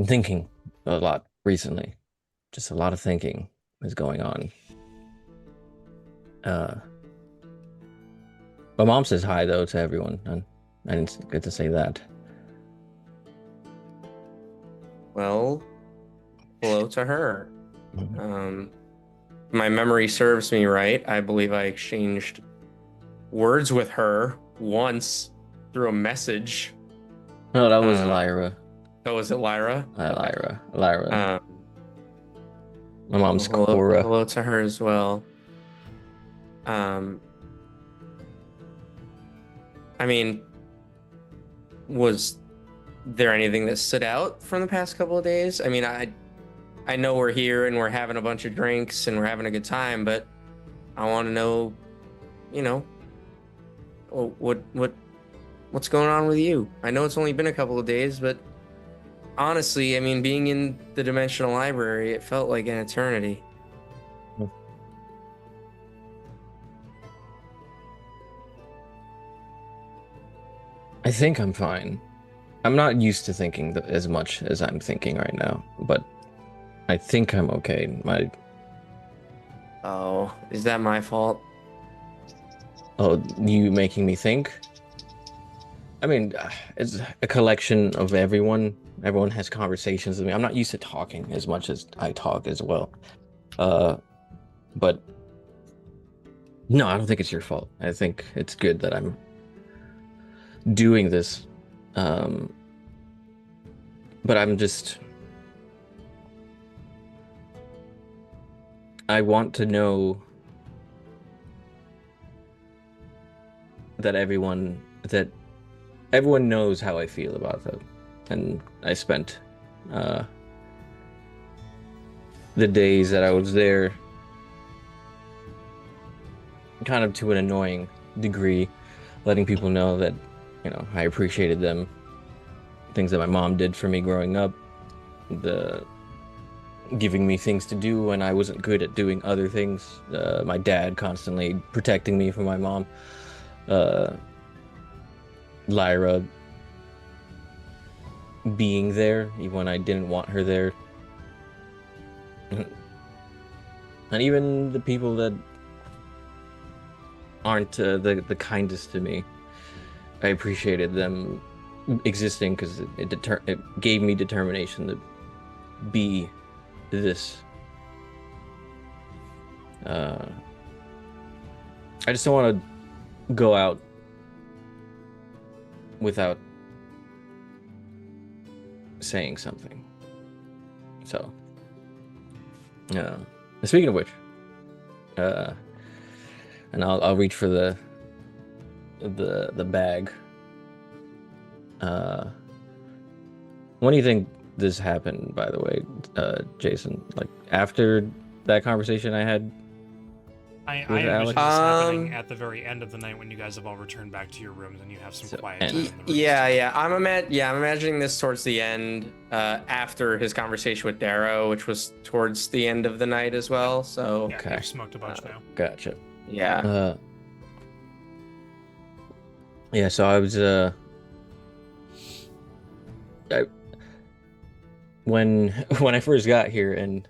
thinking a lot recently. Just a lot of thinking is going on. My mom says hi though to everyone, and I didn't get to say that. Well, hello to her. My memory serves me right. I believe I exchanged words with her once through a message. No, that was Lyra. Oh, was it Lyra? Lyra. My mom's hello, Cora. hello to her as well. I mean, was there anything that stood out from the past couple of days? I mean, I know we're here and we're having a bunch of drinks and we're having a good time, but I want to know, you know, what's going on with you? I know it's only been a couple of days, but honestly, I mean, being in the dimensional library, it felt like an eternity. I think I'm fine. I'm not used to thinking as much as I'm thinking right now, but I think I'm okay. Oh, is that my fault? Oh, you making me think? I mean, it's a collection of everyone. Everyone has conversations with me. I'm not used to talking as much as I talk as well. But no, I don't think it's your fault. I think it's good that I'm doing this. But I want to know that everyone knows how I feel about them. And I spent the days that I was there kind of to an annoying degree, letting people know that, you know, I appreciated them. Things that my mom did for me growing up, the giving me things to do when I wasn't good at doing other things, my dad constantly protecting me from my mom, Lyra being there even when I didn't want her there, and even the people that aren't the kindest to me, I appreciated them existing because it gave me determination to be this. I just don't want to go out without saying something. So, speaking of which, and I'll reach for the bag. When do you think this happened, by the way, Jason? Like after that conversation I had I with envision Alex? this happening at the very end of the night when you guys have all returned back to your rooms and you have some quiet time in the rooms. Yeah. I'm imagining this towards the end, after his conversation with Darrow, which was towards the end of the night as well. So Yeah, Okay. you've smoked a bunch now. Gotcha. yeah. Yeah, so I was when I first got here, and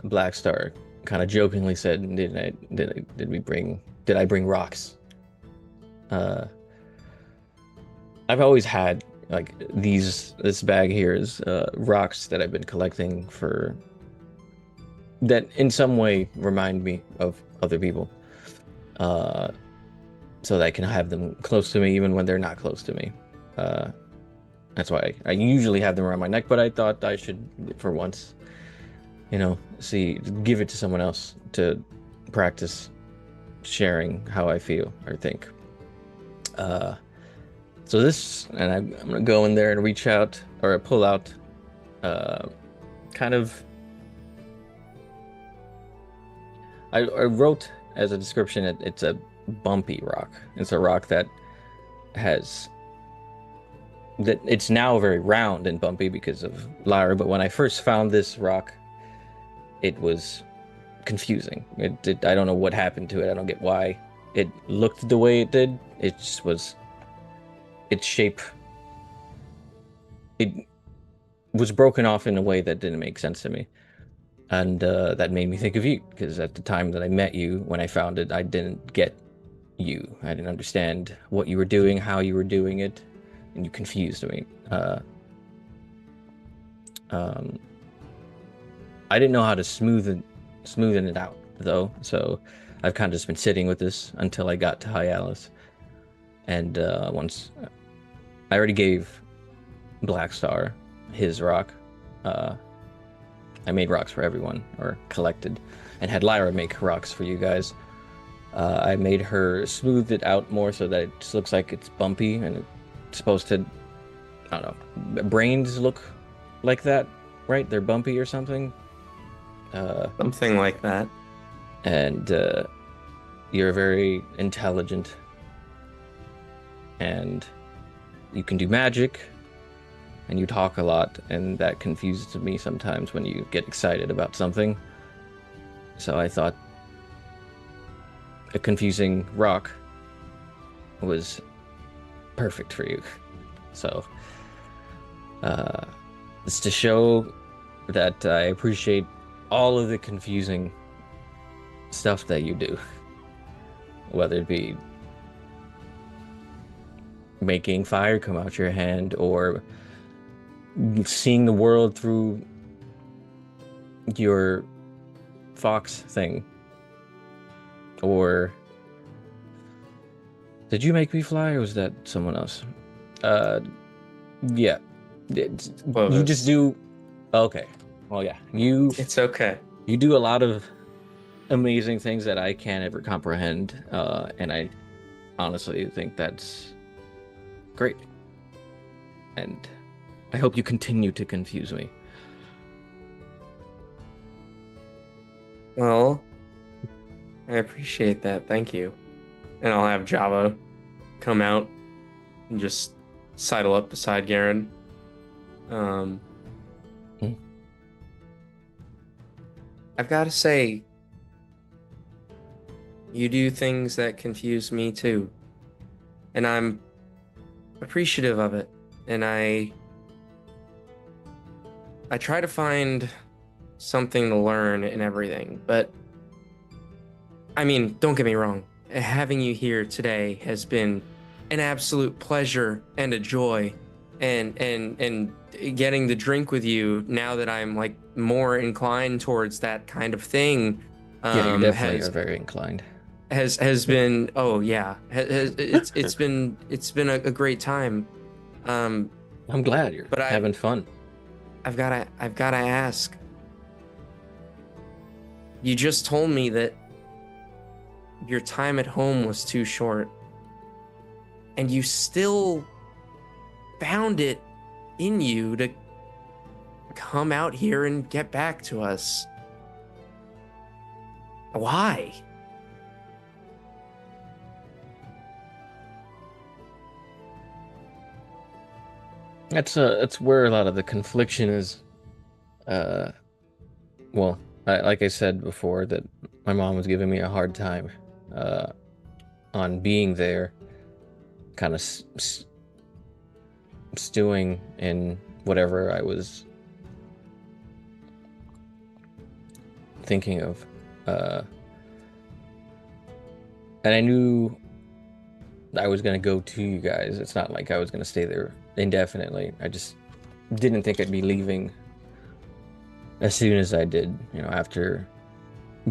Black Star kind of jokingly said, did I bring rocks? I've always had like this bag here is rocks that I've been collecting for that in some way remind me of other people, so that I can have them close to me even when they're not close to me. That's why I usually have them around my neck, but I thought I should, for once, give it to someone else to practice sharing how I feel or think. So this, and I'm gonna go in there and reach out or pull out, kind of I wrote as a description it's a bumpy rock. It's a rock that it's now very round and bumpy because of Lyra, but when I first found this rock, it was confusing. I don't know what happened to it. I don't get why it looked the way it did. It just was its shape. It was broken off in a way that didn't make sense to me. And that made me think of you, because at the time that I met you, when I found it, I didn't get you. I didn't understand what you were doing, how you were doing it, and you confused me. I didn't know how to smoothen it out, though, so I've kind of just been sitting with this until I got to Ei'las. And once I already gave Blackstar his rock. I made rocks for everyone, or collected, and had Lyra make rocks for you guys. I made her smooth it out more so that it just looks like it's bumpy, and it's supposed to, I don't know, brains look like that, right? They're bumpy or something. Something like that. And you're very intelligent, and you can do magic, and you talk a lot, and that confuses me sometimes when you get excited about something. So I thought a confusing rock was perfect for you. So it's to show that I appreciate all of the confusing stuff that you do, whether it be making fire come out your hand, or seeing the world through your fox thing, or did you make me fly, or was that someone else? Yeah, you just do. Okay, well, yeah, It's okay. You do a lot of amazing things that I can't ever comprehend, and I honestly think that's great, and I hope you continue to confuse me. Well, I appreciate that. Thank you. And I'll have Java come out and just sidle up beside Garron. I've got to say, you do things that confuse me too. And I'm appreciative of it. And I try to find something to learn in everything. But, I mean, don't get me wrong. Having you here today has been an absolute pleasure and a joy. And getting the drink with you, now that I'm like more inclined towards that kind of thing, Yeah, you definitely are very inclined. Has been, oh yeah, it's been a great time. I'm glad you're having fun. I've gotta ask. You just told me that your time at home was too short, and you still found it in you to come out here and get back to us. Why? That's where a lot of the confliction is. Well, like I said before, that my mom was giving me a hard time on being there, kind of stewing in whatever I was thinking of. And I knew I was going to go to you guys. It's not like I was going to stay there indefinitely. I just didn't think I'd be leaving as soon as I did, after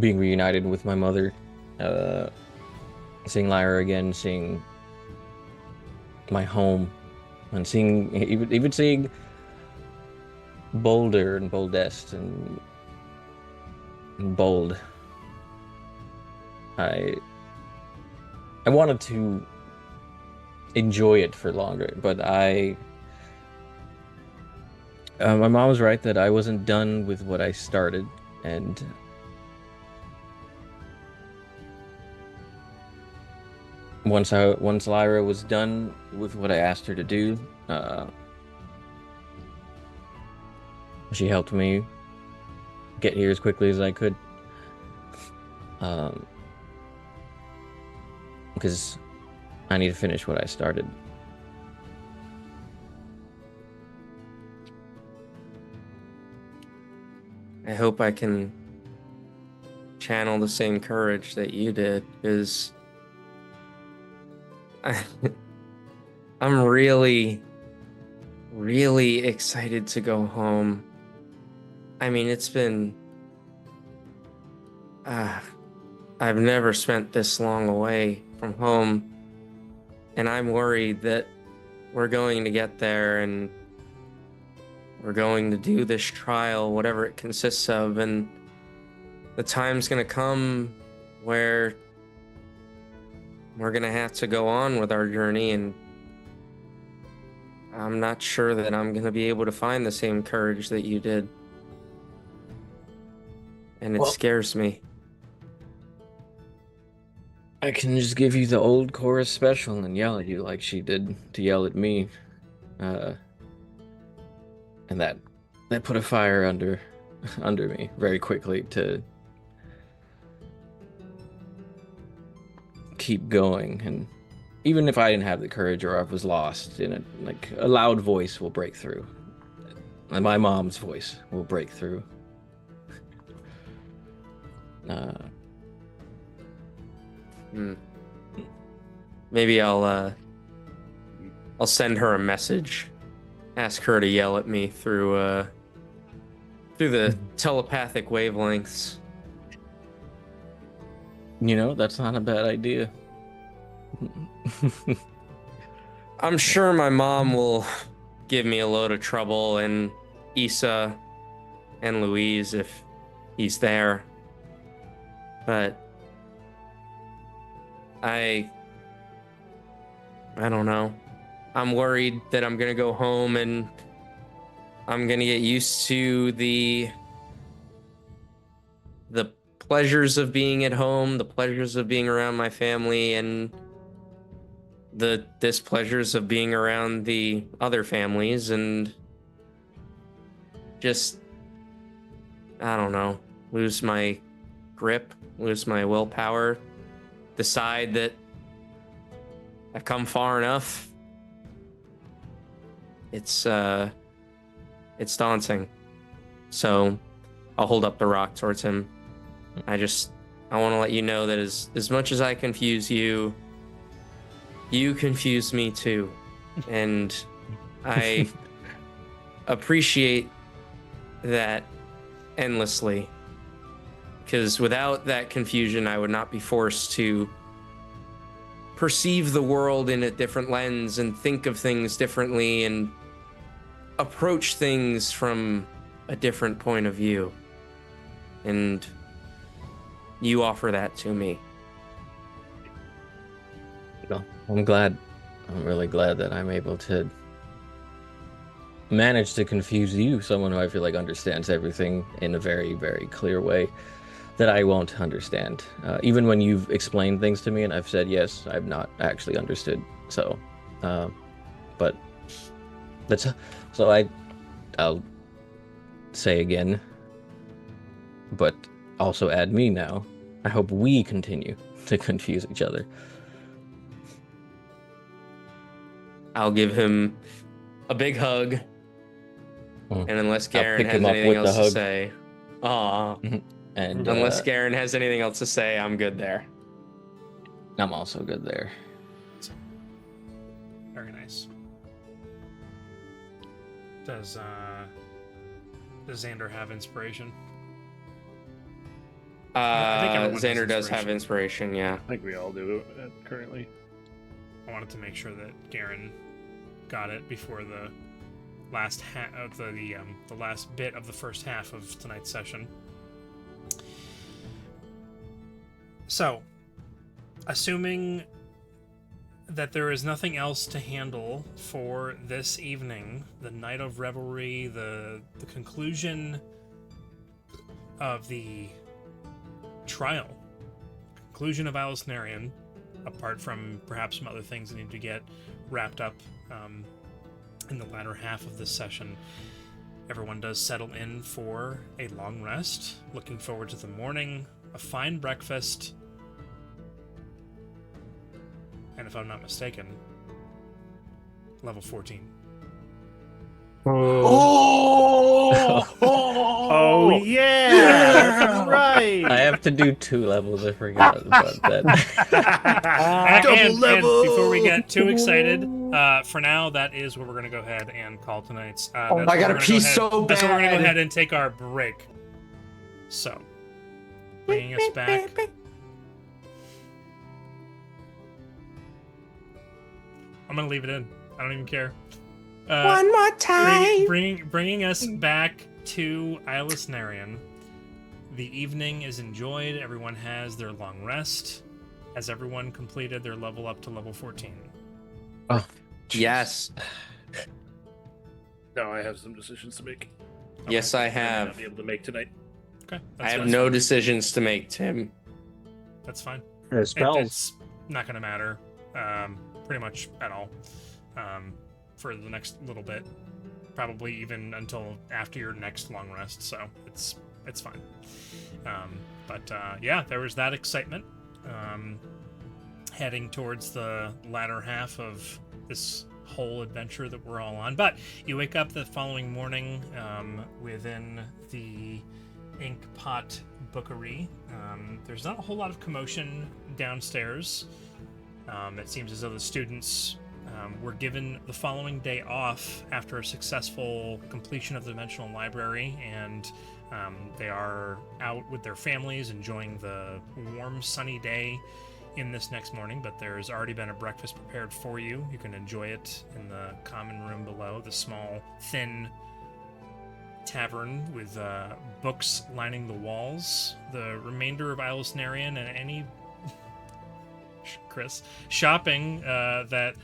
being reunited with my mother, seeing Lyra again, seeing my home, and even seeing Boulder and Boldest and Bold. I wanted to enjoy it for longer, but my mom was right that I wasn't done with what I started, and once Lyra was done with what I asked her to do, she helped me get here as quickly as I could. Because I need to finish what I started. I hope I can channel the same courage that you did, because I'm really, really excited to go home. I mean, it's been... I've never spent this long away from home, and I'm worried that we're going to get there and we're going to do this trial, whatever it consists of, and the time's gonna come where we're gonna have to go on with our journey, and I'm not sure that I'm gonna be able to find the same courage that you did. And it scares me. I can just give you the old chorus special and yell at you like she did to yell at me. And that put a fire under me very quickly to keep going. And even if I didn't have the courage or I was lost in it, like a loud voice will break through. And my mom's voice will break through. Maybe I'll send her a message, ask her to yell at me through the telepathic wavelengths. You know, that's not a bad idea. I'm sure my mom will give me a load of trouble, and Issa and Louise if he's there. But I don't know. I'm worried that I'm gonna go home and I'm gonna get used to the pleasures of being at home, the pleasures of being around my family, and the displeasures of being around the other families, and just, I don't know, lose my grip, lose my willpower, decide that I've come far enough. It's daunting. So I'll hold up the rock towards him. I want to let you know that as much as I confuse you, you confuse me too. And I appreciate that endlessly. Because without that confusion, I would not be forced to perceive the world in a different lens and think of things differently and approach things from a different point of view. And you offer that to me. Well, I'm glad. I'm really glad that I'm able to manage to confuse you, someone who I feel like understands everything in a very, very clear way that I won't understand. Even when you've explained things to me and I've said, yes, I've not actually understood. So, but I'll say again, but also add me now. I hope we continue to confuse each other. I'll give him a big hug. And unless Garron has anything else to say, and unless Garron has anything else to say, I'm good there. I'm also good there. Very nice. Does Xander have inspiration? I think everyone has Xander does inspiration. have inspiration, yeah. I think we all do currently. I wanted to make sure that Garron got it before the last the last bit of the first half of tonight's session. So, assuming that there is nothing else to handle for this evening, the night of revelry, the conclusion of the trial, conclusion of Ei'las Nerian, apart from perhaps some other things that need to get wrapped up in the latter half of this session, everyone does settle in for a long rest, looking forward to the morning, a fine breakfast, and if I'm not mistaken, level 14. Oh yeah, that's right. I have to do 2 levels. I forgot about that. And before we get too excited, for now, that is where we're going to go ahead and call tonight's. I gotta pee so That's where we're going to go bad. ahead and take our break. So, bringing us back. I'm going to leave it in. I don't even care. One more time. Bringing us back to Ei'las Nerian. The evening is enjoyed. Everyone has their long rest. Has everyone completed their level up to level 14? Oh, Yes. No, I have some decisions to make. Yes, I I may have. not be able to make tonight. Okay. I have no decisions to make, Tim. That's fine. Spells. It's not going to matter pretty much at all for the next little bit. Probably even until after your next long rest, so it's fine. Yeah, there was that excitement heading towards the latter half of this whole adventure that we're all on. But you wake up the following morning within the Ink Pot Bookery. There's not a whole lot of commotion downstairs. It seems as though the students were given the following day off after a successful completion of the Dimensional Library, and they are out with their families enjoying the warm, sunny day in this next morning. But there's already been a breakfast prepared for you. You can enjoy it in the common room below, the small, thin tavern with books lining the walls. The remainder of Ei'las Nerian and any shopping that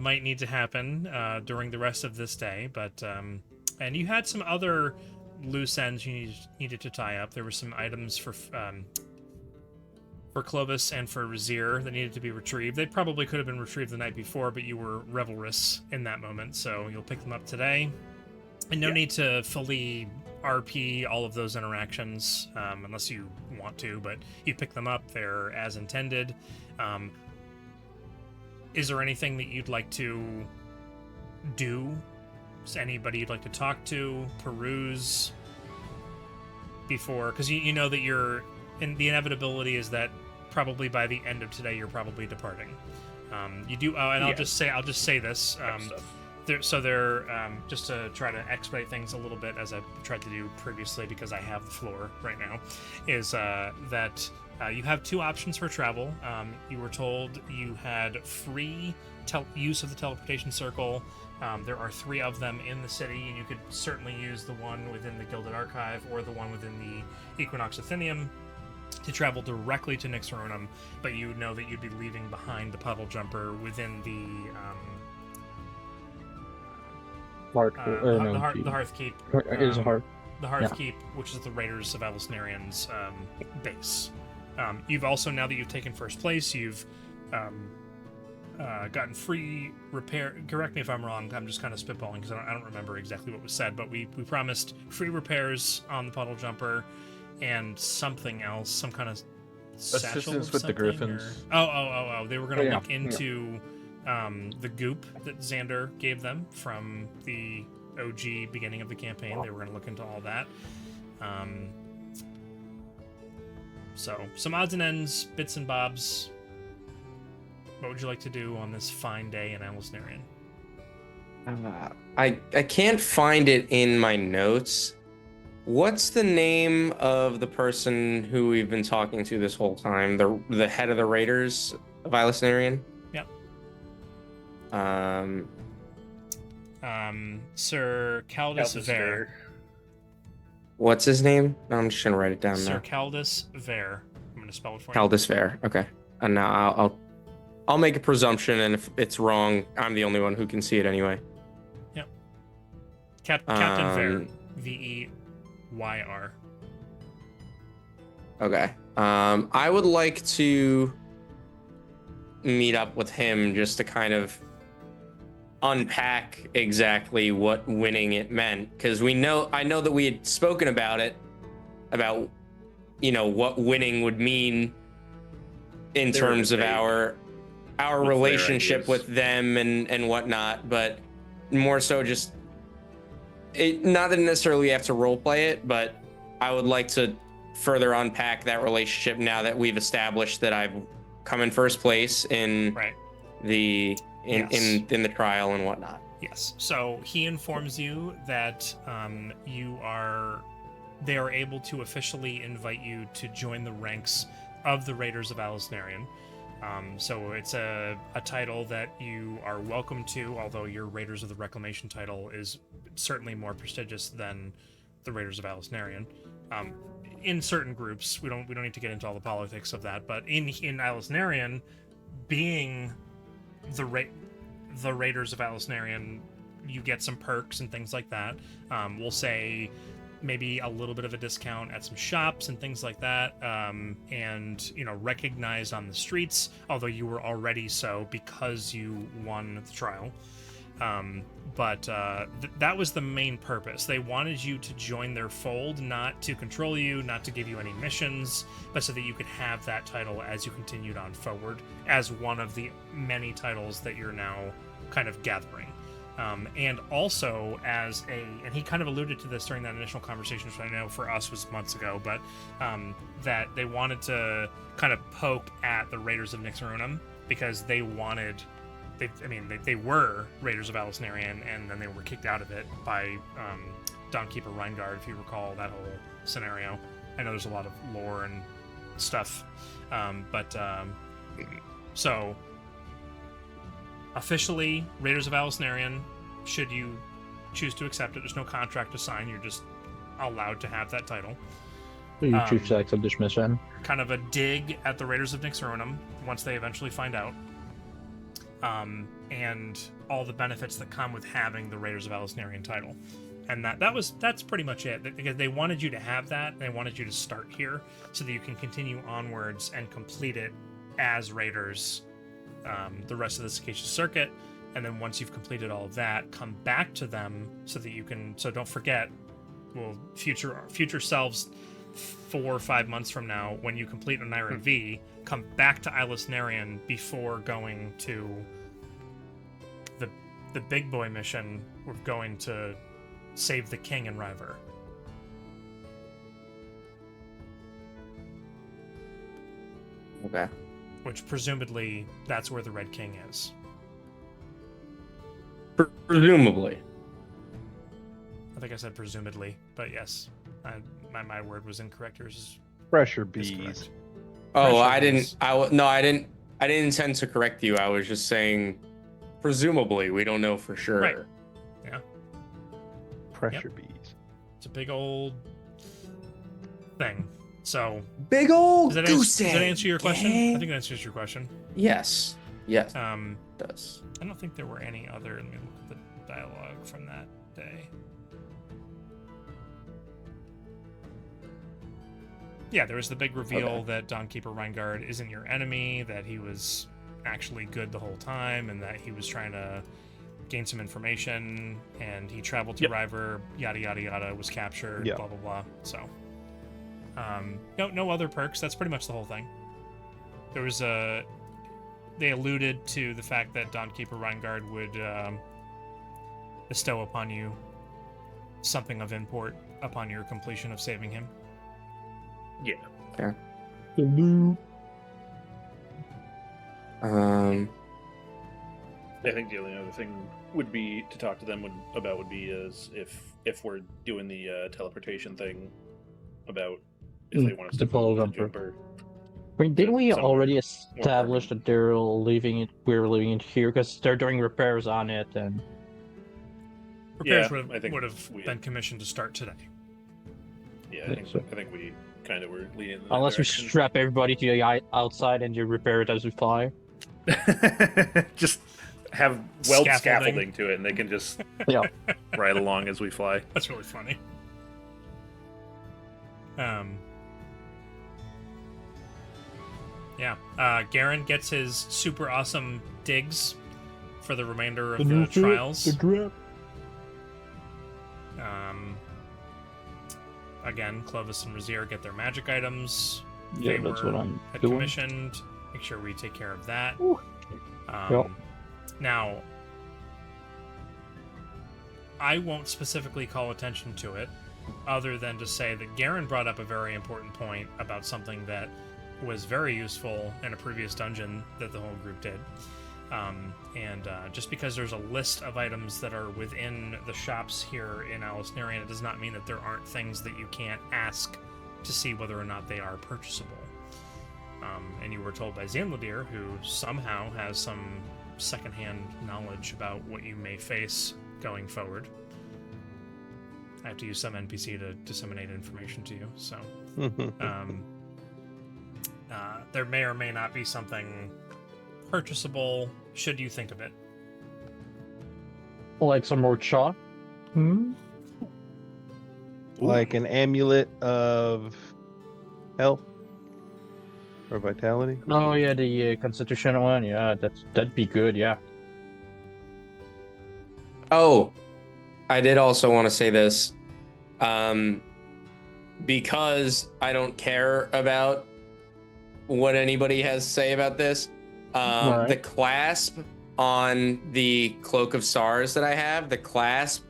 might need to happen during the rest of this day, but and you had some other loose ends you needed to tie up. There were some items for Clovis and for Razir that needed to be retrieved. They probably could have been retrieved the night before, but you were revelrous in that moment, so you'll pick them up today. And no need to fully RP all of those interactions unless you want to, but you pick them up. They're as intended. Is there anything that you'd like to do? Is anybody you'd like to talk to, peruse before? Because you know that you're, and the inevitability is that probably by the end of today you're probably departing. You do, and I'll just say this. They're just to try to expedite things a little bit, as I tried to do previously because I have the floor right now, is that you have 2 options for travel. You were told you had free use of the teleportation circle. There are 3 of them in the city, and you could certainly use the one within the Gilded Archive or the one within the Equinox Athenium to travel directly to Nixaronum, but you know that you'd be leaving behind the Puddle Jumper within the the Hearth Keep. Is a heart. The Hearth Keep, which is the Raiders of Ei'las Nerian's base. You've also, now that you've taken first place, you've gotten free repair. Correct me if I'm wrong. I'm just kind of spitballing because I don't remember exactly what was said. But we promised free repairs on the Puddle Jumper and something else, some kind of satchel assistance of with the something, Griffins. Oh! They were going to Yeah, look into the goop that Xander gave them from the OG beginning of the campaign. They were going to look into all that. So, some odds and ends, bits and bobs. What would you like to do on this fine day in Ei'las Nerian? I can't find it in my notes. What's the name of the person who we've been talking to this whole time? The head of the Raiders of Ei'las Nerian? Yep. Sir Caldus Ver. What's his name? I'm just gonna write it down Sir now. Caldus Ver. I'm gonna spell it for you. Caldus Ver. Okay. And now I'll make a presumption, and if it's wrong, I'm the only one who can see it anyway. Yep. Captain Ver. Veyr. Okay. I would like to meet up with him just to kind of unpack exactly what winning it meant, because I know that we had spoken about it, about what winning would mean in They were terms of vague our with their relationship ideas. with them and whatnot, but more so just not that necessarily we have to role play it, but I would like to further unpack that relationship now that we've established that I've come in first place in Right. the Yes. in the trial and whatnot. Yes. So he informs you that they are able to officially invite you to join the ranks of the Raiders of Ei'las Nerian. So it's a title that you are welcome to, although your Raiders of the Reclamation title is certainly more prestigious than the Raiders of Ei'las Nerian. In certain groups, we don't need to get into all the politics of that, but in Ei'las Nerian, being the Raiders of Ei'las Nerian, you get some perks and things like that. We'll say maybe a little bit of a discount at some shops and things like that, and recognized on the streets, although you were already so because you won the trial. But that was the main purpose. They wanted you to join their fold, not to control you, not to give you any missions, but so that you could have that title as you continued on forward as one of the many titles that you're now kind of gathering. And also and he kind of alluded to this during that initial conversation, which I know for us was months ago, but that they wanted to kind of poke at the Raiders of Nixarunum because they wanted... They were Raiders of Ei'las Nerian, and then they were kicked out of it by Dawnkeeper Reingard, if you recall that whole scenario. I know there's a lot of lore and stuff, so officially Raiders of Ei'las Nerian, should you choose to accept it. There's no contract to sign. You're just allowed to have that title. You choose to accept this mission. Kind of a dig at the Raiders of Nixarunum once they eventually find out. And all the benefits that come with having the Raiders of Ei'las Nerian title. And that's pretty much it. Because they wanted you to have that, and they wanted you to start here so that you can continue onwards and complete it as Raiders the rest of the Cicacia circuit. And then once you've completed all of that, come back to them so that you can... So don't forget, future selves 4 or 5 months from now, when you complete an Iron V, come back to Ei'las Nerian before going to the big boy mission. We're going to save the king in River. Okay. Which presumably that's where the Red King is. Presumably. I think I said presumably, but yes, my word was incorrect. Yours Pressure is bees. correct. Oh, I Pressure didn't. bees. I didn't intend to correct you. I was just saying, presumably, we don't know for sure. Right. Yeah, Pressure bees. it's a big old thing. So Big old does that answer your question? I think that answers your question. Yes. Yes. It does. I don't think there were any other. Let me look at the dialogue from that day. Yeah, there was the big reveal that Dawnkeeper Reingard isn't your enemy, that he was actually good the whole time, and that he was trying to gain some information, and he traveled to River, yada yada yada, was captured, blah blah blah. So, no other perks. That's pretty much the whole thing. There was they alluded to the fact that Dawnkeeper Reingard would bestow upon you something of import upon your completion of saving him. Yeah. Okay. I think the only other thing would be to talk to them would be is if we're doing the teleportation thing, about if they want us to follow follow them. jumper. I mean, didn't we Somewhere already more establish that they're leaving it? We're leaving it here because they're doing repairs on it, and Repairs Yeah, I think would have we been had- commissioned to start today. Yeah, I think we kind of were leaning. In that unless we direction. strap everybody to the outside and you repair it as we fly. Just have weld Scaffolding. scaffolding to it, and they can just Yeah. ride along as we fly. That's really funny. Yeah. Garron gets his super awesome digs for the remainder of the trials. Again, Clovis and Razier get their magic items. Yeah, They that's were what I'm had doing. commissioned. Make sure we take care of that. Yep. Now, I won't specifically call attention to it, other than to say that Garron brought up a very important point about something that was very useful in a previous dungeon that the whole group did. Just because there's a list of items that are within the shops here in Ei'las Nerian, it does not mean that there aren't things that you can't ask to see whether or not they are purchasable. And you were told by Zanladir, who somehow has some secondhand knowledge about what you may face going forward. I have to use some NPC to disseminate information to you, so there may or may not be something purchasable should you think of it. Like some more chalk? Like an amulet of health or vitality. Oh yeah, the constitution one. Yeah, that'd be good. Yeah. Oh, I did also want to say this. Because I don't care about what anybody has to say about this. Right. The clasp on the Cloak of Stars that I have, the clasp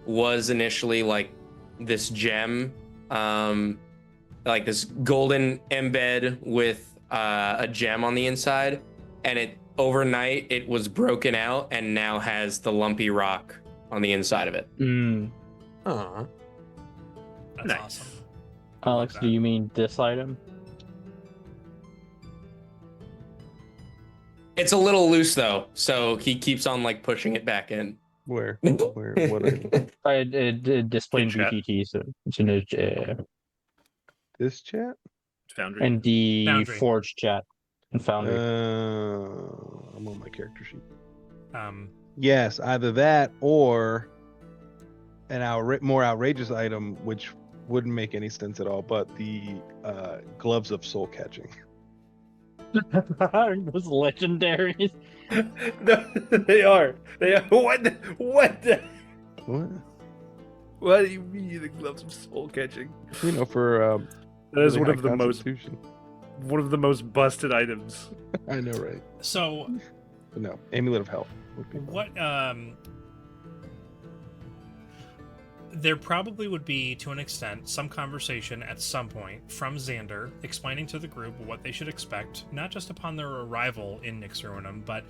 was initially like this gem, like this golden embed with a gem on the inside, and it overnight it was broken out and now has the lumpy rock on the inside of it. Aw. That's Nice. awesome. Alex, that. do you mean this item? It's a little loose though, so he keeps on like pushing it back in. Where? What? Displaying Chat. BTT, so it's in the This chat? Foundry. and the Foundry. Forge chat and Foundry. I'm on my character sheet. Um, Yes, either that or an more outrageous item, which wouldn't make any sense at all, but the gloves of soul catching. Those legendaries. No, they are. They are. What? What? What do you mean the gloves of soul catching? You know, for That is really one high of the most busted items. I know, right? so But no, amulet of health. Would be what there probably would be, to an extent, some conversation at some point from Xander explaining to the group what they should expect, not just upon their arrival in Nixruinum, but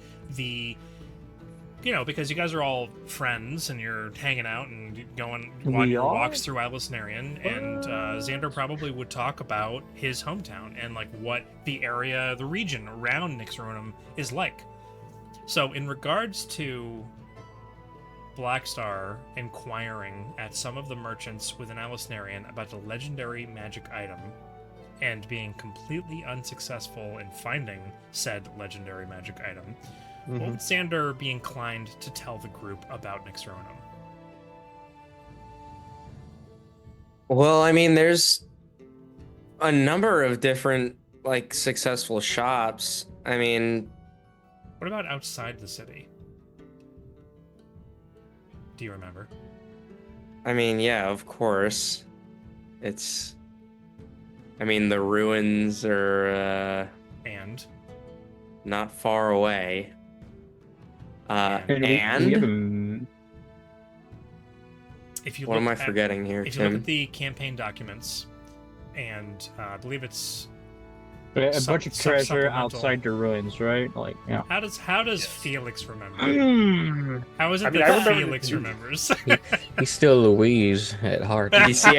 because you guys are all friends and you're hanging out and going on your walks through Ei'las Nerian, and Xander probably would talk about his hometown and like what the area, the region around Nixruinum is like. So in regards to Blackstar inquiring at some of the merchants within Ei'las Nerian about the legendary magic item and being completely unsuccessful in finding said legendary magic item, what would Xander be inclined to tell the group about Nixruinum? Well, I mean, there's a number of different like successful shops. I mean, What about outside the city? Do you remember? yeah, of course. The ruins are And not far away. And if you What look am I at- forgetting here, If you look Tim? at the campaign documents, and I believe it's a Some- bunch of some treasure supplemental. outside the ruins, right? Like, yeah. how does Felix remember? Mm. How is it I mean, that I remember- Felix remembers? He's still Louise at heart. He's still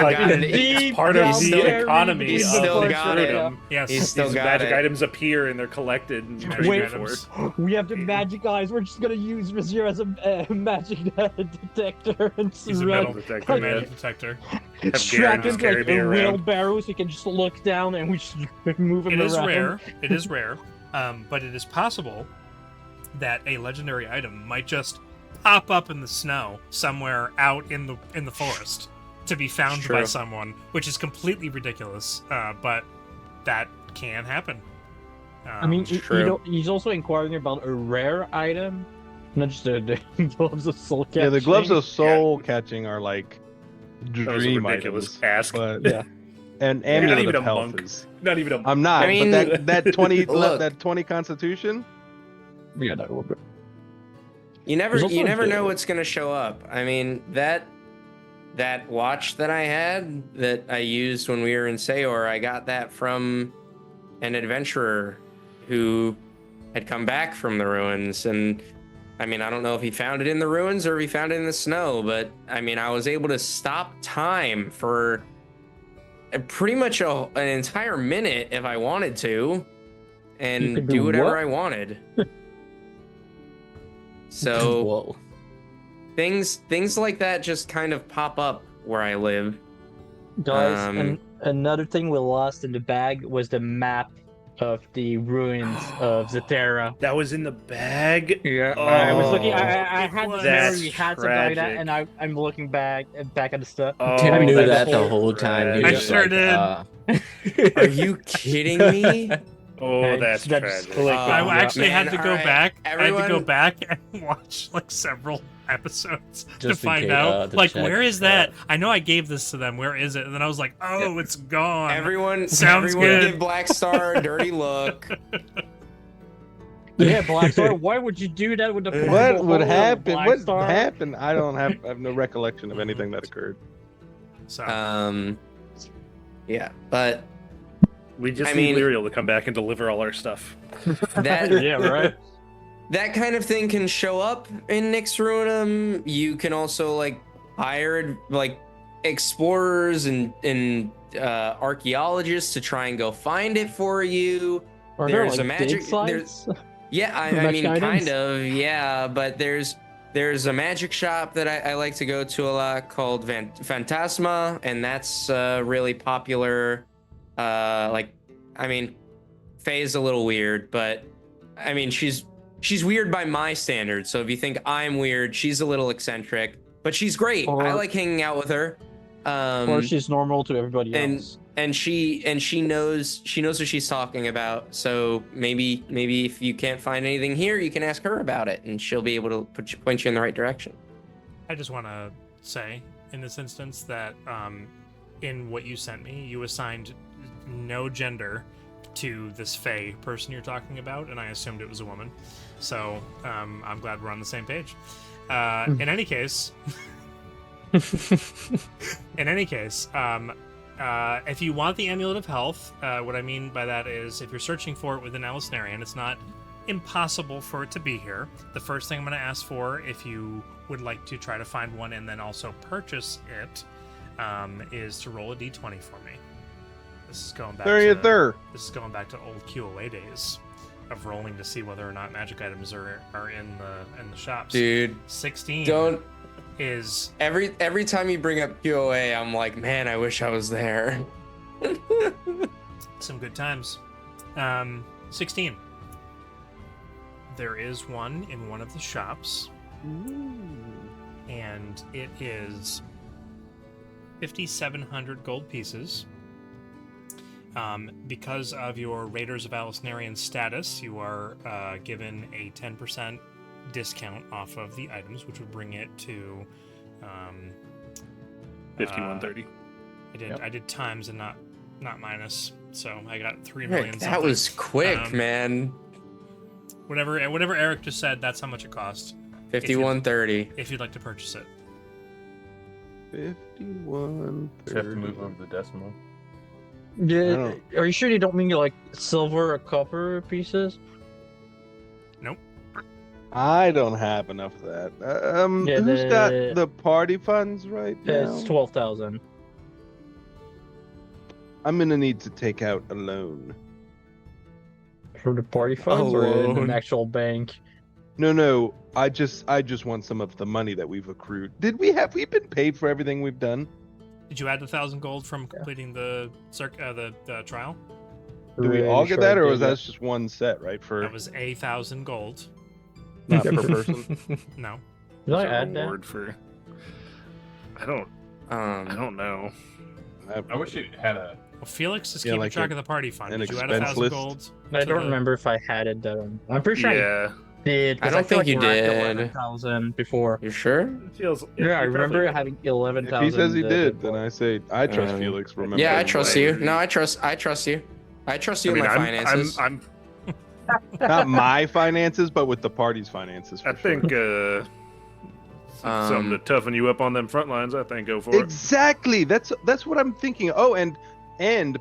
like- got it. Deep Part of down the there, economy he's of still got it. Nixruinum. Yes, He's still These got magic it. items appear and they're collected and Magic Wait. paid for. We have the magic eyes. We're just gonna use Razier as a magic detector and He's a metal detector, metal man. detector. Have strap Garron him just like carry me a around. wheelbarrow so he can just look down and we just move him It is around. rare. It is rare, but it is possible that a legendary item might just pop up in the snow somewhere out in the forest to be found by True. someone, which is completely ridiculous. But that can happen. I mean, True. he's also inquiring about a rare item, not just the gloves of soul catching. Yeah, the gloves of soul catching are like That was a dream ridiculous items. ask. But Yeah. and You're not amulet even of a health monk. is. Not even a. I'm not. I mean- but that 20 Look. that 20 Constitution. Yeah, that will be. You There's never also know the- what's gonna show up. I mean, that watch that I had that I used when we were in Seor, I got that from an adventurer who had come back from the ruins. And I mean, I don't know if he found it in the ruins or if he found it in the snow, but I mean, I was able to stop time for pretty much an entire minute if I wanted to, You and could do do whatever what? I wanted. So Whoa. things like that just kind of pop up where I live. Guys, Um, and another thing we lost in the bag was the map of the ruins of Zatera. That was in the bag. Yeah, Oh, I was looking. I it had was. this memory. That's We had something like that, tragic. and I'm looking back at the stuff. Oh, Tim knew that's that the whole time. He I was sure like, did. Are you kidding me? Oh, Hey, that's that's tragic. like- I Yeah. actually had to Man, go alright, back. I had to go everyone- back and watch like several episodes to Just in find case, out, to like, check, where is that? I know I gave this to them. Where is it? And then I was like, oh, it's gone. Everyone Sounds everyone good. give Black Star a dirty look. Yeah, Black Star. Why would you do that with the What portable would hole of happen? Black What Star? happened? I have no recollection of anything that occurred. So Yeah, but We just I need mean- Lyriel to come back and deliver all our stuff. that Yeah, right. that kind of thing can show up in Nyx Ruinum. You can also like hire like explorers and archaeologists to try and go find it for you. Are there There's like a magic- dig sites? Yeah, I Magic mean, items? kind of, yeah. But there's a magic shop that I like to go to a lot called Phantasma, and that's really popular. Like, I mean, Faye's a little weird, but I mean, she's weird by my standards. So if you think I'm weird, she's a little eccentric, but she's great. I Or- like hanging out with her. Or she's normal to everybody and- else. and she knows what she's talking about. So maybe if you can't find anything here, you can ask her about it, and she'll be able to point you in the right direction. I just want to say in this instance that in what you sent me, you assigned no gender to this Fae person you're talking about, and I assumed it was a woman. So I'm glad we're on the same page. In any case, if you want the Amulet of Health, what I mean by that is if you're searching for it within Ei'las Nerian, it's not impossible for it to be here. The first thing I'm going to ask for, if you would like to try to find one and then also purchase it, is to roll a d20 for me. This is going back This is going back to old QOA days of rolling to see whether or not magic items are in the shops. Dude, 16 don't. is Every time you bring up QOA, I'm like, man, I wish I was there. some good times. 16. There is one in one of the shops, and it is 5,700 gold pieces. Because of your Raiders of Ei'las Nerian status, you are given a 10% discount off of the items, which would bring it to 5130. I did times and not minus, so I got 3 million. Rick, that something. was quick, man. Whatever Eric just said, that's how much it cost 5130. if you'd like to purchase it. 51. Just have to move over the decimal. Yeah, are you sure you don't mean like silver or copper pieces? I don't have enough of that. Yeah, Who's got the party funds right now? It's 12,000. I'm gonna need to take out a loan. From the party funds or in Alone. an actual bank? No. I just want some of the money that we've accrued. Have we been paid for everything we've done? Did you add the 1,000 gold from completing the trial? Do we all get that, or was that just one set, right? For That was 1,000 gold. not per person. No. Did I There's a add that? reward for. I don't know. Um, I I wish it had a Well, Felix is Yeah, keeping like track of the party fund. an Did you add expense 1,000 list? gold? I to don't the- remember if I had it down. I'm pretty sure I Yeah, did. 'cause I don't feel think you we were at did. 11,000 before. You sure? it feels. Yeah, I you remember probably- having 11,000. If he says he did, then I say I trust Um, Felix. Remember? Yeah, I trust you. Right. No, I trust you. I trust you I mean, in my I'm, finances. I'm, Not my finances, but with the party's finances. For I think sure. something to toughen you up on them front lines. I think go for it. Exactly. That's what I'm thinking. Oh, and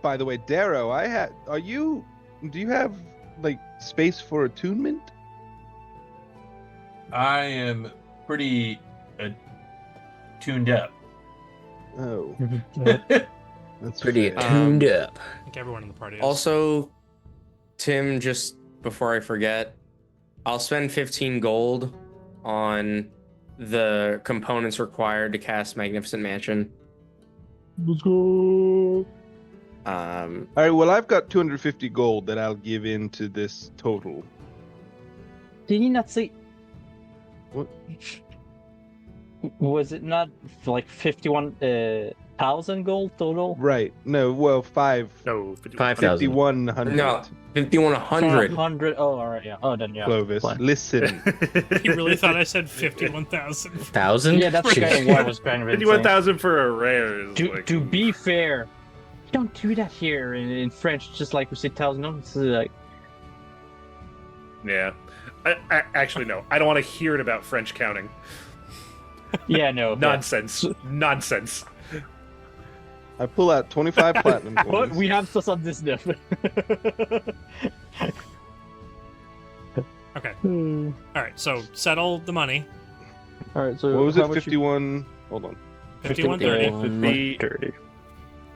by the way, Darrow, do you have like space for attunement? I am pretty tuned up. Oh, Mhm. that's Pretty fair. tuned up. I think everyone in the party is. Also, Tim, just before I forget, I'll spend 15 gold on the components required to cast Magnificent Mansion. Let's go. All right. Well, I've got 250 gold that I'll give into this total. Did he not say? What? Was it not like 51,000 gold total? Right. No. Well, No, 5,000. 5,100. No, 5,100. 100. Oh, all right. Yeah. Oh, then yeah. Clovis, Fine. listen. You really thought I said 51,000? 1,000? Yeah, that's kind of what I was kind of insane. 51,000 for a rare is like. To be fair, you don't do that here in French. Just like we say thousand. No, it's like Yeah. I actually no. I don't want to hear it about French counting. yeah, no. Nonsense. Nonsense. I pull out 25 platinum But coins. we have to on this diff. Okay. All right. So settle the money. All right. So What was how it? much you- 51. Hold on. 5130. 50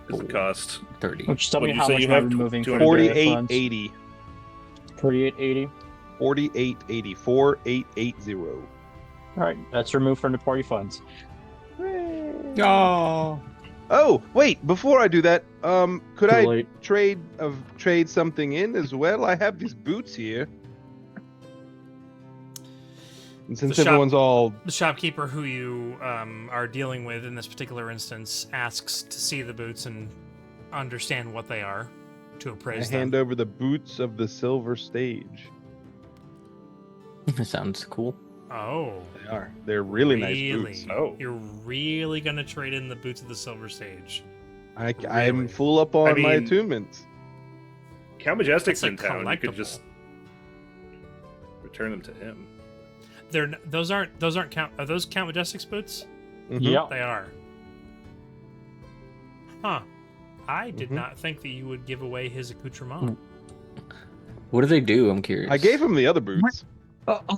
is the cost. 30. Just tell What me did you how say much you am I have? removing from 4880. 4880. 4880. 4880. All right, that's removed from the party funds. Oh. Oh, wait, before I do that, could Too I late. trade something in as well? I have these boots here. And since The shop- everyone's all The shopkeeper who you are dealing with in this particular instance asks to see the boots and understand what they are, to I appraise hand them. over the boots of the silver stage. That sounds cool. Oh, They are. They're really nice really? boots. Oh. You're really gonna trade in the boots of the silver stage? I'm Really? full up on I my mean- attunements. Count Majestic's That's a in town. You could collectible. just return them to him. Those aren't count. Are those Count Majestic's boots? Mhm. Yeah. They are. Huh. I did Mhm. not think that you would give away his accoutrement. What do they do? I'm curious. I gave him the other boots.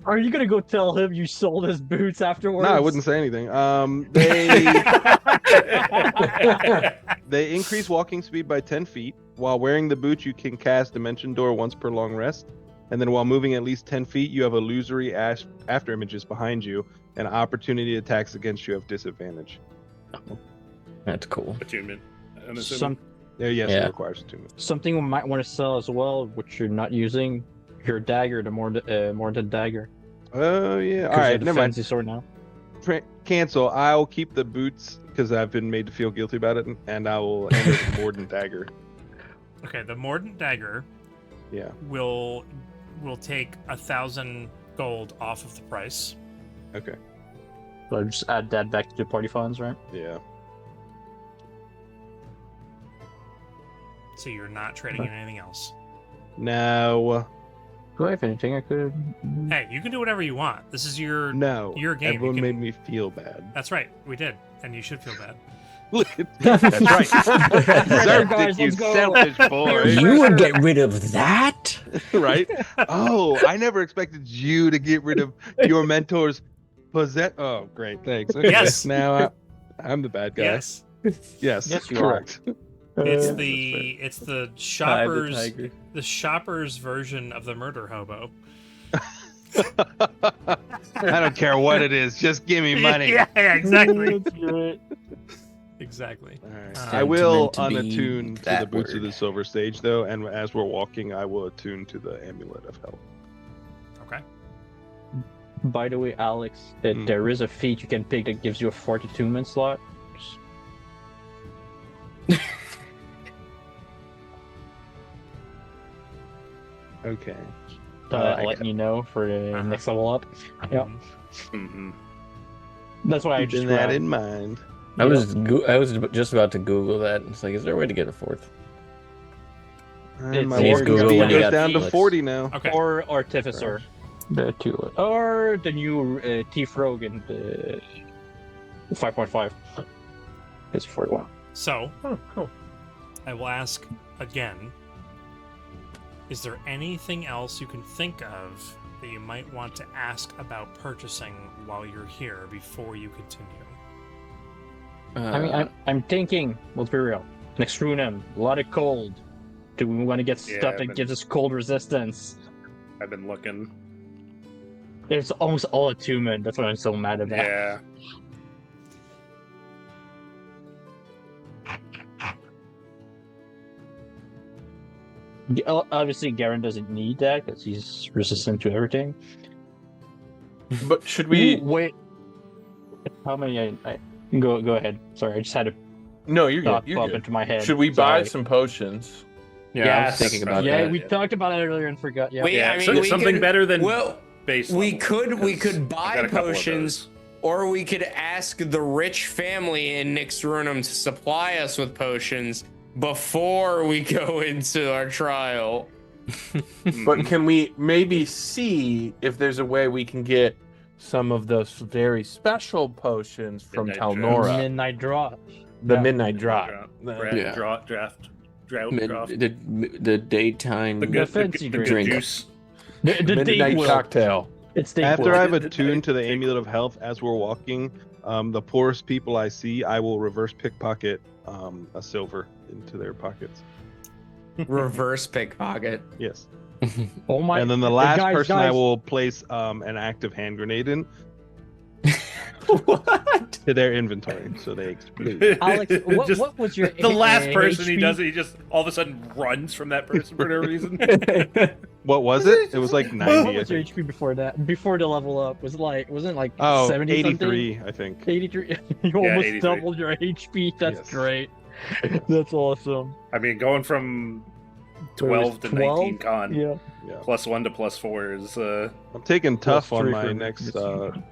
Are you gonna go tell him you sold his boots afterwards? No, I wouldn't say anything. They increase walking speed by 10 feet. While wearing the boots, you can cast Dimension Door once per long rest. And then while moving at least 10 feet, you have illusory after images behind you, and opportunity attacks against you have disadvantage. That's cool. Attunement. I'm assuming. Some Yes, Yeah. it requires attunement. something we might want to sell as well, which you're not using. Your dagger, the more than dagger. Oh, yeah. All 'Cause right, you're the never mind. fancy sword now. Cancel. I'll keep the boots because I've been made to feel guilty about it, and I will hand it the Mordant dagger. Okay, the Mordant dagger Yeah. will take 1,000 gold off of the price. Okay. So I just add that back to the party funds, right? Yeah. So you're not trading in anything else. No. Do I have anything I could? Hey, you can do whatever you want. This is your. No. Your game, you Everyone can- made me feel bad. That's right. We did, and you should feel bad. Look at that's right. Deserved Guys, it, you let's go. selfish boy. You would get rid of that? Right? Oh, I never expected you to get rid of your mentor's possess. Oh, great. Thanks. Okay. Yes. Now I'm the bad guy. Yes, Yes. Yes, you correct. it's Uh, the shopper's version of the murder hobo. I don't care what it is. Just give me money. Yeah, exactly. That's great. Exactly. All right. Uh, I will meant to be unattune to the that boots of word. the silver stage, though, and as we're walking, I will attune to the amulet of health. Okay. By the way, Alex, Mm. there is a feat you can pick that gives you a 42-minute slot. Okay. Letting you know for the Uh-huh. next level up. Yeah, Hmm. that's why I Keeping just that grabbed. in mind. I was just about to Google that. It's like, is there a way to get a fourth? And my It's war Google speed when you goes got down to Felix. 40 now. Okay. Or Artificer, the 2, or the new Thief Rogue and the 5.5. It's 41. So Oh, cool. I will ask again. Is there anything else you can think of that you might want to ask about purchasing while you're here before you continue? I mean, I'm thinking, let's be real. Next Runum, a lot of cold. Do we want to get Yeah, stuff that but- gives us cold resistance? I've been looking. It's almost all attunement. That's what I'm so mad about. Yeah. Obviously, Garron doesn't need that because he's resistant to everything. But should we? Ooh, wait. How many? Go ahead. Sorry, I just had a No, you're thought good. You're pop good. into my head. Should we buy Sorry. some potions? Yeah, I Yes. was thinking about Yeah, that. we talked about it earlier and forgot. Yeah. Wait, Yeah, I mean, so- we something could- better than Well, base. we level, could 'cause I buy got a couple of potions, those. or we could ask the rich family in Nixrunum to supply us with potions before we go into our trial. But can we maybe see if there's a way we can get some of those very special potions from Midnight Talnora? Midnight Draw. The Yeah. Midnight Drop. Yeah. Drought. The daytime. The good, fancy the good drink. juice. The Midnight Dayquil. cocktail. It's Dayquil. After I've Well, attuned to the take- amulet of health as we're walking, the poorest people I see, I will reverse pickpocket a silver into their pockets. Reverse pickpocket. Yes. Oh my! And then the last guys, person I guys. will place an active hand grenade in What? to their inventory so they explode. Alex, Just what was your the last person he HP? does it? He just all of a sudden runs from that person for no reason. What was it? It was like What 90. I was your think. HP before that? Before the level up, was it like wasn't it like Oh, 70 83, I think. something? 83. You almost 83. doubled your HP. That's Yes. great. That's awesome. I mean, going from 12 to 12? 19 con Yeah. Yeah. +1 to +4 is I'm taking tough Plus on 3 my for next missing.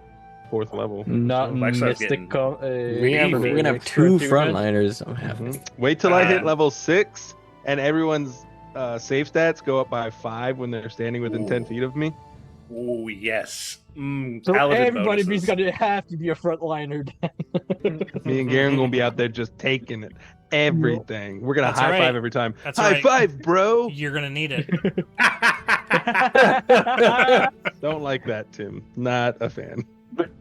4th level. Not Like, so getting- mystical. We're gonna have extra two attunement. frontliners. I'm happy. Mhm. Wait till I hit Uh, level 6 and everyone's save stats go up by 5 when they're standing within 10 Ooh. feet of me. Oh yes. So Paladin everybody's bonuses. gonna have to be a frontliner. Me and Garron gonna be out there just taking it. Everything. We're gonna That's high right. five every time. That's High right. five, bro! You're gonna need it. Don't like that, Tim. Not a fan.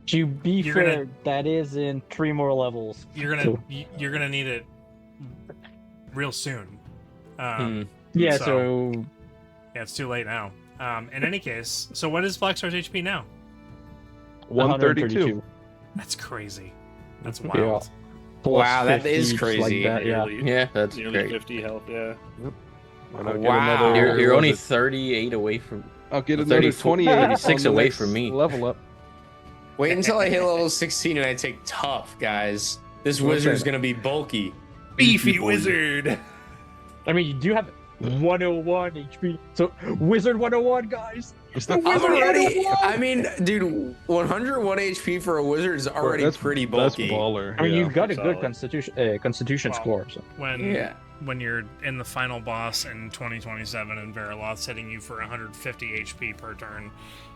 To be You're fair, that is in 3 more levels. You're gonna you're gonna need it real soon. Yeah, So- so Yeah, it's too late now. In any case, so what is Blackstar's HP now? 132. That's crazy. That's Yeah. wild. plus Wow, that 50, is just crazy. Like that, yeah. Yeah, that's nearly great. 50 health. Yeah. And I'll get Wow. another- You're what only was it? 38 away from. I'll get 30, another 28 36 on the away next from me. Level up. Wait until I hit level 16 and I take tough, guys. This What's wizard's that? gonna be bulky. Beefy wizard. I mean, you do have 101 HP. So, Wizard 101, guys. I'm already. I mean, dude, 101 HP for a wizard is already That's pretty That's bulky. baller. I mean, yeah. you've got a good Solid. constitution Wow. score. So. When Yeah. when you're in the final boss in 2027 and Veriloth's hitting you for 150 HP per turn,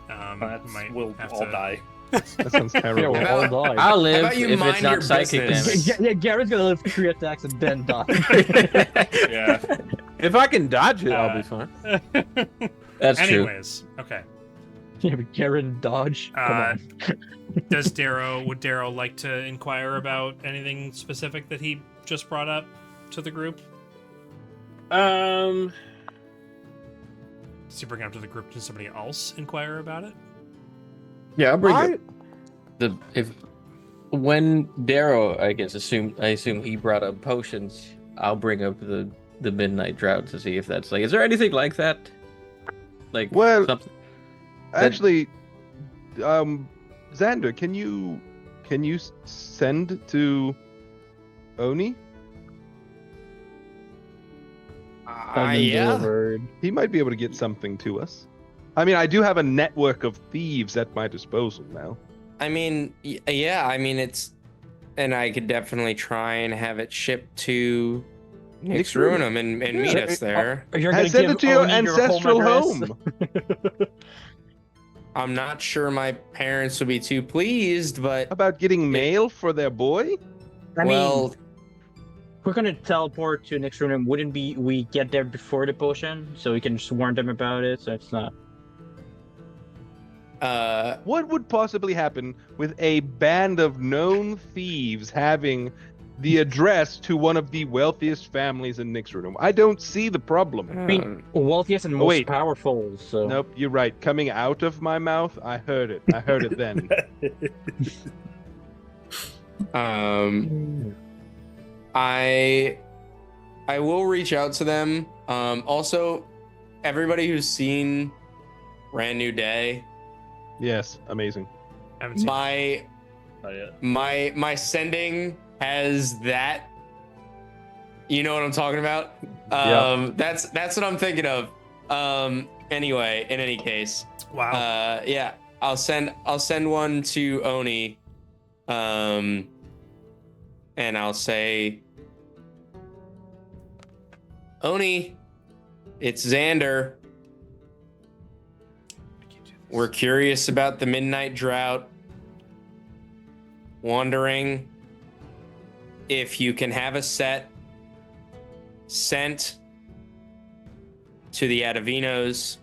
you might We'll have all to. die. That sounds Yeah, terrible. we'll How all die. I'll live about you if mind it's not your psychic business? damage. Yeah, Garrett's gonna live 3 attacks and then die. Yeah. If I can dodge it, I'll Uh, be fine. That's true. Anyways, okay. Yeah, but Garrett dodge. Come on. Would Darrow like to inquire about anything specific that he just brought up to the group? Does he bring it up to the group? Does somebody else inquire about it? Yeah, I'll bring I- it. When Darrow, I assume he brought up potions. I'll bring up the midnight drought to see if that's like. Is there anything like that? Like Well, something. Actually, Xander, can you send to Oni? have been Yeah. delivered. He might be able to get something to us. I mean, I do have a network of thieves at my disposal now. I mean, yeah. I mean, and I could definitely try and have it shipped to Nix Ruinum and meet us there. You're I gonna send give it to your Oni ancestral home. address? I'm not sure my parents would be too pleased, but About getting mail for their boy? I well, mean, we're gonna teleport to Nix Ruinum. Wouldn't we get there before the potion, so we can just warn them about it? So it's not. What would possibly happen with a band of known thieves having the address to one of the wealthiest families in Nixrudum? I don't see the problem. I mean, wealthiest and most wait. powerful. So Nope, you're right. Coming out of my mouth, I heard it. I heard it then. I will reach out to them. Also, everybody who's seen Brand New Day, Yes, amazing. Haven't seen my Not yet. my sending has that. You know what I'm talking about? That's what I'm thinking of. Anyway, in any case, Wow. yeah, I'll send one to Oni, and I'll say, Oni, it's Xander. We're curious about the Midnight Drought. Wondering if you can have a set sent to the Adavinos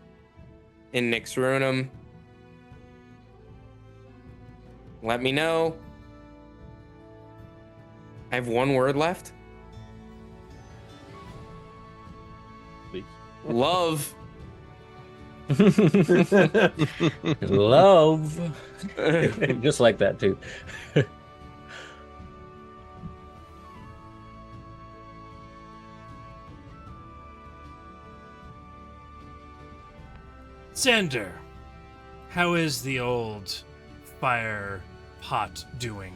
in Nix Ruinum. Let me know. I have one word left. Please. Love. Love. Just like that, too. Xander, how is the old fire pot doing?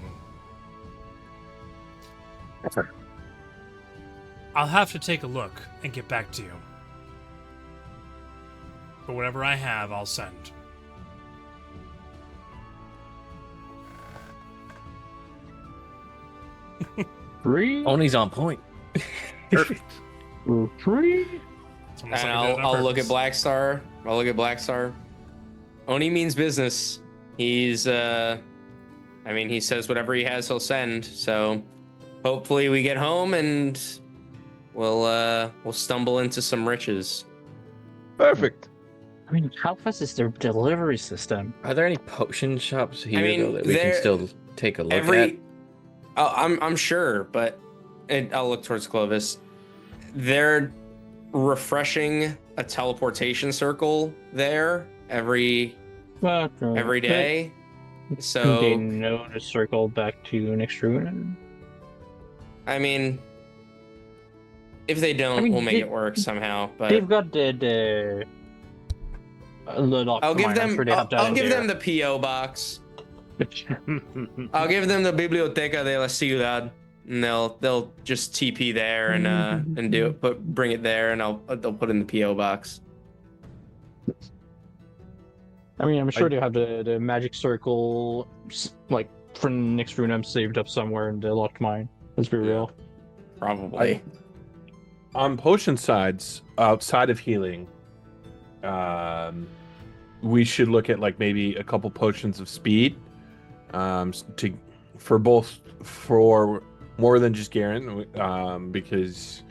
I'll have to take a look and get back to you. But whatever I have, I'll send. free. Oni's on point. Perfect. Free. It's almost And like I did it on I'll look at purpose. Black Star. I'll look at Black Star. Oni means business. He's I mean, he says whatever he has he'll send. So hopefully we get home and we'll stumble into some riches. Perfect. I mean, how fast is their delivery system? Are there any potion shops here mean, though, that we can there- still take a look at? I'm sure, but I'll look towards Clovis. They're refreshing a teleportation circle there every day. So they know to circle back to Nix Ruinum. I mean, if they don't, I mean, we'll make it work somehow. But They've got the lock I'll give mine. I'm them. sure they have that I'll in give there. them the PO box. I'll give them the Biblioteca de la Ciudad, and they'll just TP there and do it. Bring it there, and they'll put in the PO box. I mean, I'm sure they have the magic circle, like from Nix Ruinum, saved up somewhere in the locked mine. Let's be real. Probably. On potion sides, outside of healing, we should look at like maybe a couple potions of speed, for more than just Garron, because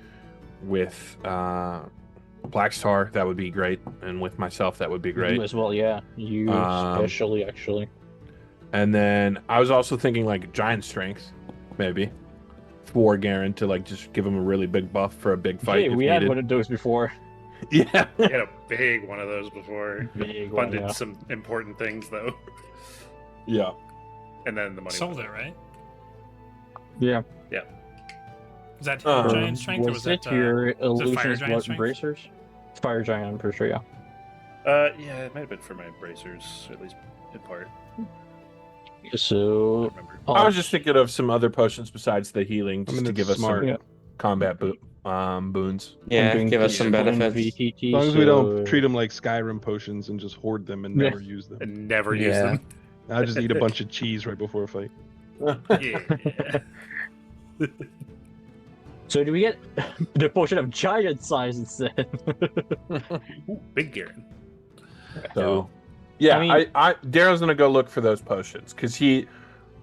with Black Star that would be great, and with myself that would be great. You as well, yeah. You especially, actually. And then I was also thinking like giant strength, maybe, for Garron to like just give him a really big buff for a big fight. Hey, if we had needed. one of those before. Yeah. I had a big one of those before. Big one, Funded yeah. some important things though, Yeah. and then the money. Sold it, right? Yeah. Is that Um, giant strength or was it that your fire illusions giant strength? bracers? Fire giant, I'm pretty sure, yeah. Yeah, it might have been for my bracers, at least in part. So, I don't remember. I was just thinking of some other potions besides the healing, just mean, to it's give us smart. some Yeah. combat boons. Yeah, doing give us some physical and benefits. VTT, As long as we don't so- treat them like Skyrim potions and just hoard them and Yeah. never use them. And never use Yeah. them. I'll just eat a bunch of cheese right before a fight. Yeah. So do we get the potion of giant size instead? Ooh, big Garron. So, yeah, I mean- Darrow's gonna go look for those potions because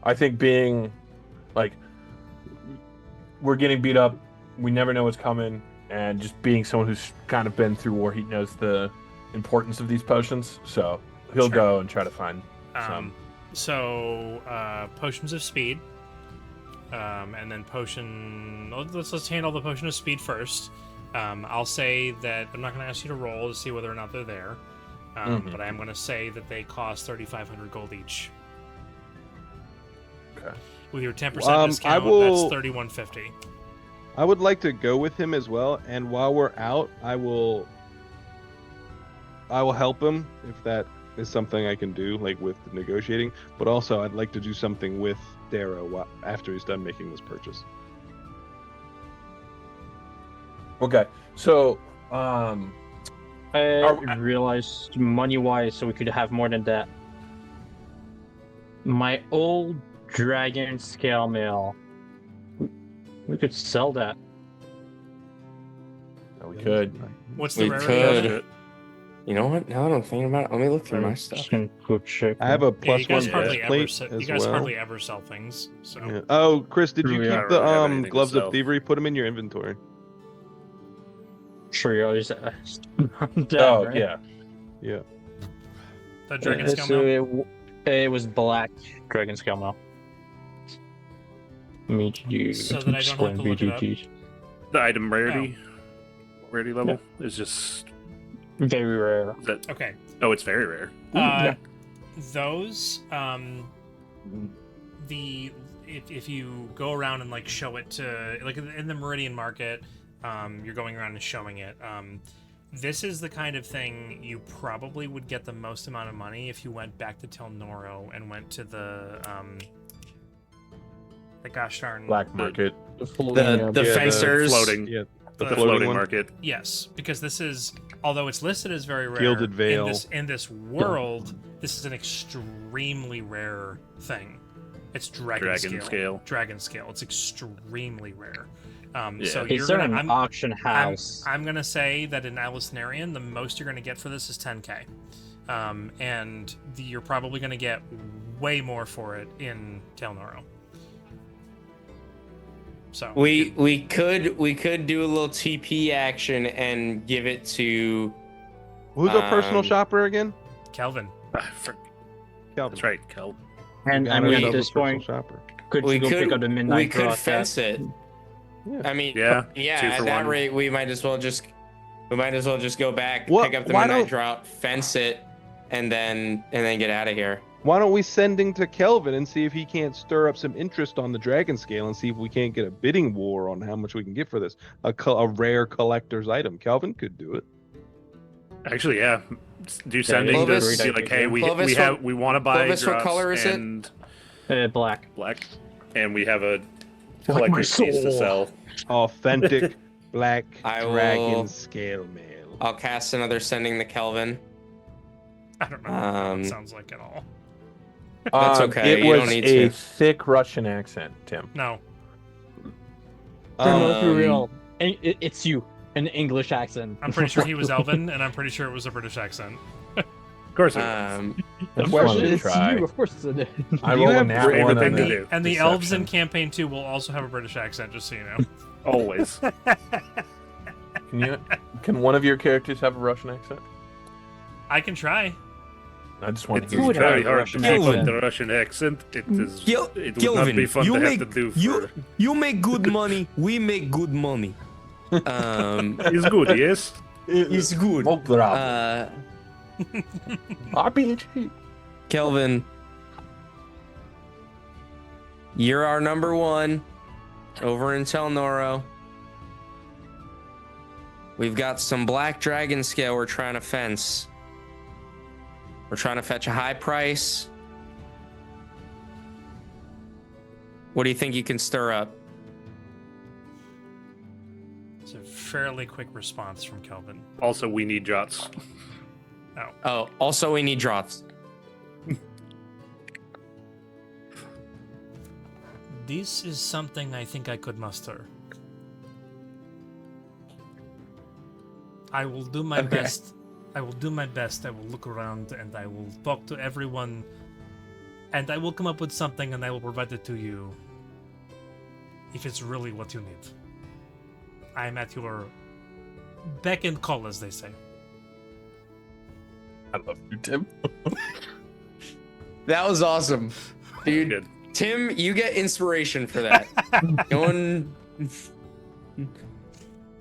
I think being like, we're getting beat up, we never know what's coming, and just being someone who's kind of been through war, he knows the importance of these potions. So he'll Sure. go and try to find some. Potions of speed, and then let's handle the potion of speed first. I'll say that I'm not going to ask you to roll to see whether or not they're there, but I am going to say that they cost 3,500 gold each. Okay. With your 10% I discount, will- that's 3,150. I would like to go with him as well, and while we're out, I will help him if that is something I can do, like with negotiating. But also, I'd like to do something with Darrow after he's done making this purchase. Okay, so I realized money-wise, so we could have more than that. My old dragon scale mail. We could sell that. we could. What's the We rarity of could. it? You know what? Now that I'm thinking about it, let me look through my stuff. Just gonna go check. I have a Yeah, plus you guys one hardly ever plate se- as you guys well. hardly ever sell things, so Yeah. Oh, Chris, did you Yeah, I keep don't the really have anything to gloves sell. of thievery? Put them in your inventory. Sure, I just. Oh yeah. Yeah. the dragon scale so mail. it was black dragon scale mail. Me to do. So that I don't have to look it up. The item rarity level is just Very rare. is that. Okay. Oh, it's very rare. Yeah. Those if you go around and like show it to like in the Meridian Market, you're going around and showing it. This is the kind of thing you probably would get the most amount of money if you went back to Tel Noro and went to the gosh darn Black market. The fencers. Floating. Yeah. The The floating one? market. Yes, because this is, although it's listed as very rare, Gilded Veil. in this world, this is an extremely rare thing. It's dragon scale. Dragon scale. It's extremely rare. So Yeah. you're Is there gonna, an auction house? I'm gonna say that in Ei'las Nerian, the most you're gonna get for this is 10k, and you're probably gonna get way more for it in Tel Noro. So We could do a little TP action and give it to Who's our personal Um, shopper again? Kelvin. Calvin. That's right, Kel. And I Got mean, ourselves at a this personal point, shopper. could we you go pick up the midnight we could Rot fence it. Yeah. I mean, Yeah, yeah. 2 At for that 1. rate, we might as well just go back, What- pick up the why midnight don't- drought, fence it, and then get out of here. Why don't we sending to Kelvin and see if he can't stir up some interest on the dragon scale and see if we can't get a bidding war on how much we can get for this? A rare collector's item. Kelvin could do it. Actually, yeah. Do sending Clovis- to be like, hey, we Clovis, we want to buy Clovis, what drops color is it? and black. black, and we have a Like my collector's piece to soul. sell. Authentic black I will- dragon scale mail. I'll cast another sending the Kelvin. I don't know what that Um, sounds like at all. That's okay, It you was don't need a to. thick Russian accent, Tim. No. Let's be Um, real. It's you, an English accent. I'm pretty sure he was Elven, and I'm pretty sure it was a British accent. Of course, it was. That's course fun to It's try. you, of course. It's a... I Do you roll a have nat favorite one thing on to the do? And the elves in deception. campaign 2 will also have a British accent, just so you know. Always. Can one of your characters have a Russian accent? I can try. I just want It's to hear would you. have very a hard to Russian keep on accent. the Russian accent. It is. Gil- It would not Gilvin, be fun you to make- have to do. you- You make good money. We make good money. It's good, yes. It's good. Oh, bravo. RPG. Kelvin, you're our number 1 over in Tel Noro. We've got some black dragon scale we're trying to fence. We're trying to fetch a high price. What do you think you can stir up? It's a fairly quick response from Kelvin. Also, we need Jots. Oh, also we need drops. This is something I think I could muster. I will do my Okay. best. I will do my best. I will look around and I will talk to everyone. And I will come up with something and I will provide it to you. If it's really what you need. I am at your beck and call, as they say. I love you, Tim. That was awesome, dude. Good. Tim, you get inspiration for that. Going.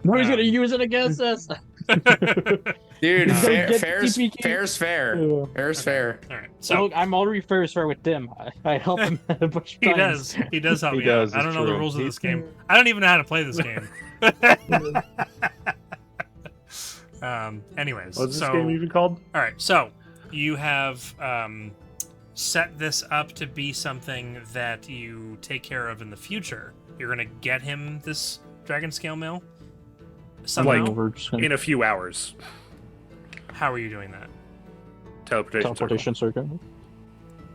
No, he's gonna use it against us. Dude, Uh, fair's get fair. TPK. Fair's fair. All right. So So I'm already fair with Tim. I help him a bunch of he times. does. He does help He me does, out. I don't it's know the true. rules of He- this game. I don't even know how to play this game. Anyways, What's this so game even called? all right. So you have set this up to be something that you take care of in the future. You're gonna get him this dragon scale mail. Somehow. Like- We're just gonna In a few hours. How are you doing that? Teleportation. teleportation circuit.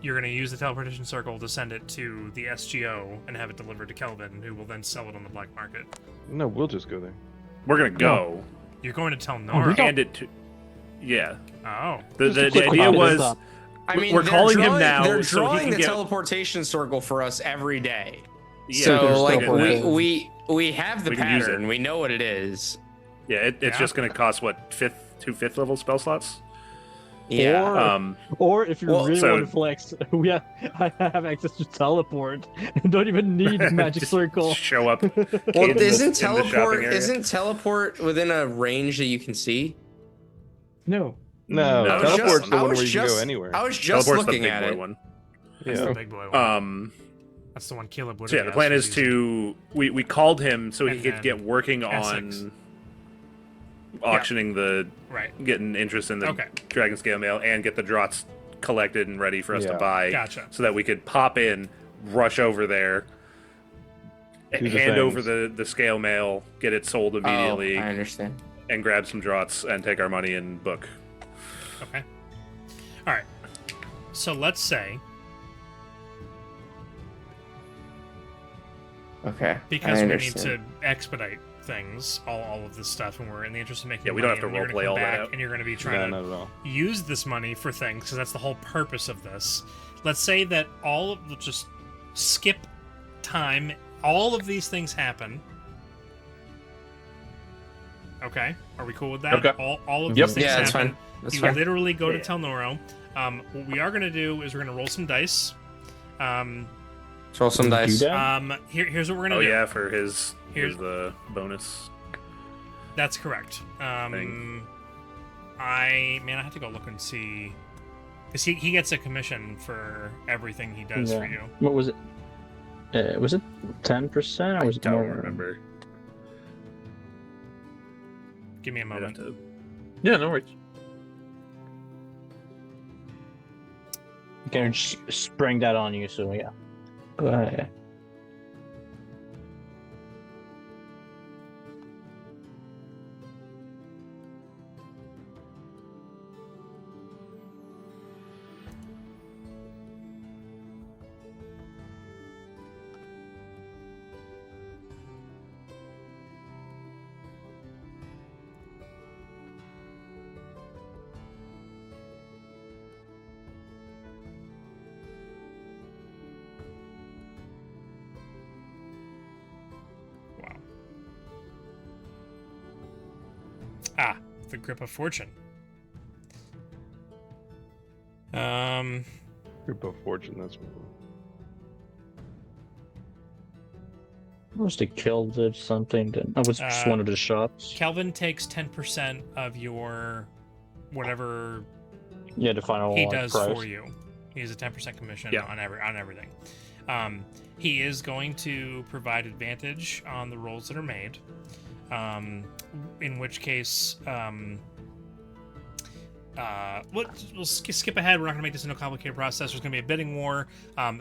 You're going to use the teleportation circle to send it to the SGO and have it delivered to Kelvin, who will then sell it on the black market. No, we'll just go there. We're gonna go. You're going to tell we Nora. don't- Hand it to. Yeah. Oh, The quick idea copy was this up. I mean, we're they're calling him drawing- now They're so he drawing can the get. teleportation circle for us every day. Yeah, So there's like stuff like that. we have the We can use pattern. it. We know what it is. Yeah, it's Yeah. just gonna cost what two fifth level spell slots. Yeah. Or- Or if you Well, really so- want to flex, I have access to teleport. Don't even need magic Just circle. Show up. Well, in the isn't shopping teleport area. isn't teleport within a range that you can see? No. No, I was teleport's just- the I one was where you can just- go anywhere. I was just Teleport's looking the big at boy it. one. that's Yeah. the big boy one. Um. That's the one Caleb would So yeah, the plan is to we called him so he And could then get working Essex. on auctioning the Right. getting interest in the Okay. dragon scale mail and get the drots collected and ready for us to Yeah. buy. Gotcha. So that we could pop in, rush over there, Do the hand over things. the scale mail, get it sold immediately, Oh, I understand. and grab some drots and take our money and book. Okay. All right. So let's say, Okay. because I we need understand. to expedite things, all of this stuff, and we're in the interest of making Yeah, we don't money, have to and you're roleplay gonna all come that back out. and you're going to be No, trying not to at all. use this money for things, because that's the whole purpose of this. Let's say that just skip time, all of these things happen. Okay, are we cool with that? Okay. All of Yep. these things Yeah, that's happen. fine. That's You fine. literally go to Yeah. Tel Noro. What we are going to do is we're going to roll some dice. Let's roll some dice. Here's what we're going to Oh do. yeah, for his Here's- the bonus. That's correct. Thing. I have to go look and see, because he gets a commission for everything he does for Yeah. you. What was it? Was it 10% or was it Don't more? remember. Give me a I'd have moment. to- Yeah, no worries. Can I just spring that on you? So yeah. Go ahead. Wow. Ah, the grip of fortune. Group of Fortune, that's what Must have killed it something. I was just one of the shops. Kelvin takes 10% of your whatever Yeah, the final he like, does price. for you. He has a 10% commission Yeah. on everything. He is going to provide advantage on the rolls that are made. In which case, we'll skip ahead. We're not going to make this into a complicated process. There's going to be a bidding war.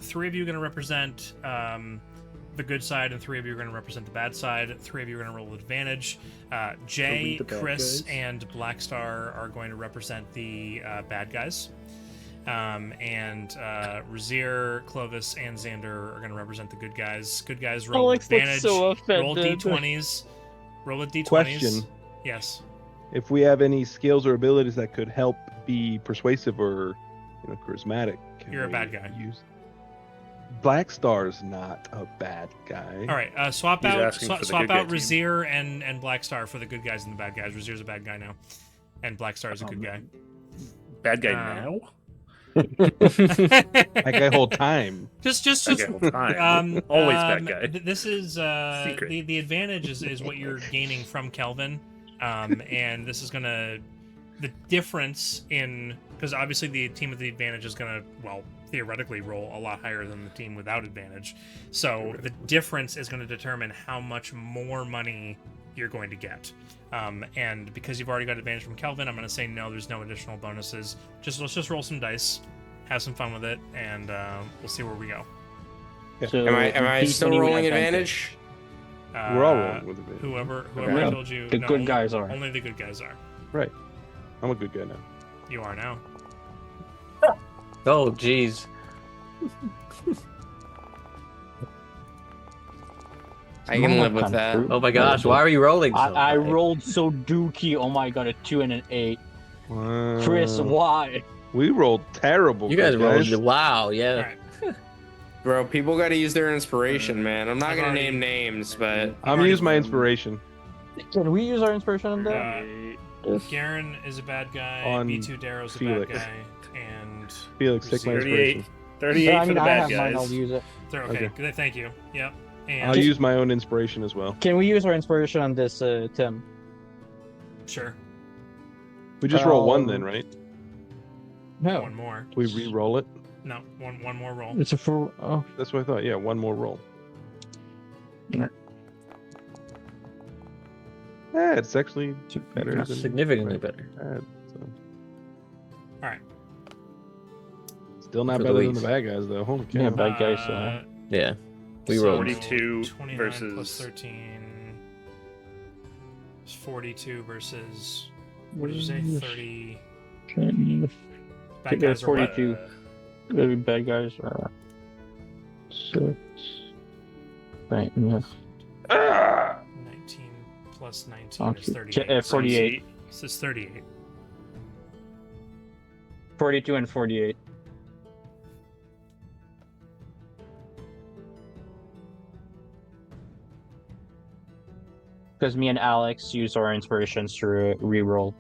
3 of you are going to represent the good side, and 3 of you are going to represent the bad side. 3 of you are going to roll with advantage. Jay, the bad Chris, guys. and Blackstar are going to represent the bad guys. And Razier, Clovis, and Xander are going to represent the good guys. Good guys roll with Alex looks advantage. so Roll offended. d20s. Roll with d20s. Question. Yes. If we have any skills or abilities that could help be persuasive or, charismatic, can You're a we bad guy. Use... Black Star's not a bad guy. All right. Swap He's out. asking for the Swap good guy out team. Razier and Blackstar for the good guys and the bad guys. Razier's a bad guy now, and Blackstar's a good guy. Bad guy Uh, now? That guy whole time. just Bad guy whole time. Always bad guy. This is Secret. the advantage is what you're gaining from Kelvin, and this is gonna the difference in because obviously the team with the advantage is gonna theoretically roll a lot higher than the team without advantage, so the difference is going to determine how much more money you're going to get. And because you've already got advantage from Kelvin, I'm going to say no, there's no additional bonuses. Let's just roll some dice, have some fun with it, and we'll see where we go. So Am I still D20 rolling with advantage? We're all rolling with advantage. Whoever Yeah. told you The no, good guys are. only the good guys are. Right. I'm a good guy now. You are now. Oh, jeez. I can live with that. Oh my gosh, why are you rolling so I high? rolled so dookie. Oh my god, a 2 and an 8. Chris, Wow. why? We rolled terrible. You guys good rolled. Wow, yeah. All right. Bro, people got to use their inspiration, man. I'm not I've going to already- name names, but I'm gonna use my inspiration. Can we use our inspiration on that? Garron is a bad guy. On B2 Darrow's a Felix. bad guy, and Felix, take my 38. inspiration. 38 Yeah, I for mean, the I bad have mine. I'll guys. use it. they're okay. Good, thank you. Yep. And I'll use my own inspiration as well. Can we use our inspiration on this, Tim? sure. We just roll one then, right? No, One more. We re-roll it. No, one more roll. it's a full. Oh, That's what I thought. Yeah, one more roll. Yeah. Yeah, it's actually better Not than significantly better. bad. So. All right. Still not For better than Louise. the bad guys, though. Holy cow. Yeah, bad guys. Yeah. We so rolled. 42 29 versus- plus 13 is 42 versus what did you say? 30. Bad guys are what? 42. Bad guys. 6. Right. Yeah. 19 plus 19 is Okay. 38. 48. So it's 38. 42 and 48. Because me and Alex use our inspirations to re-roll.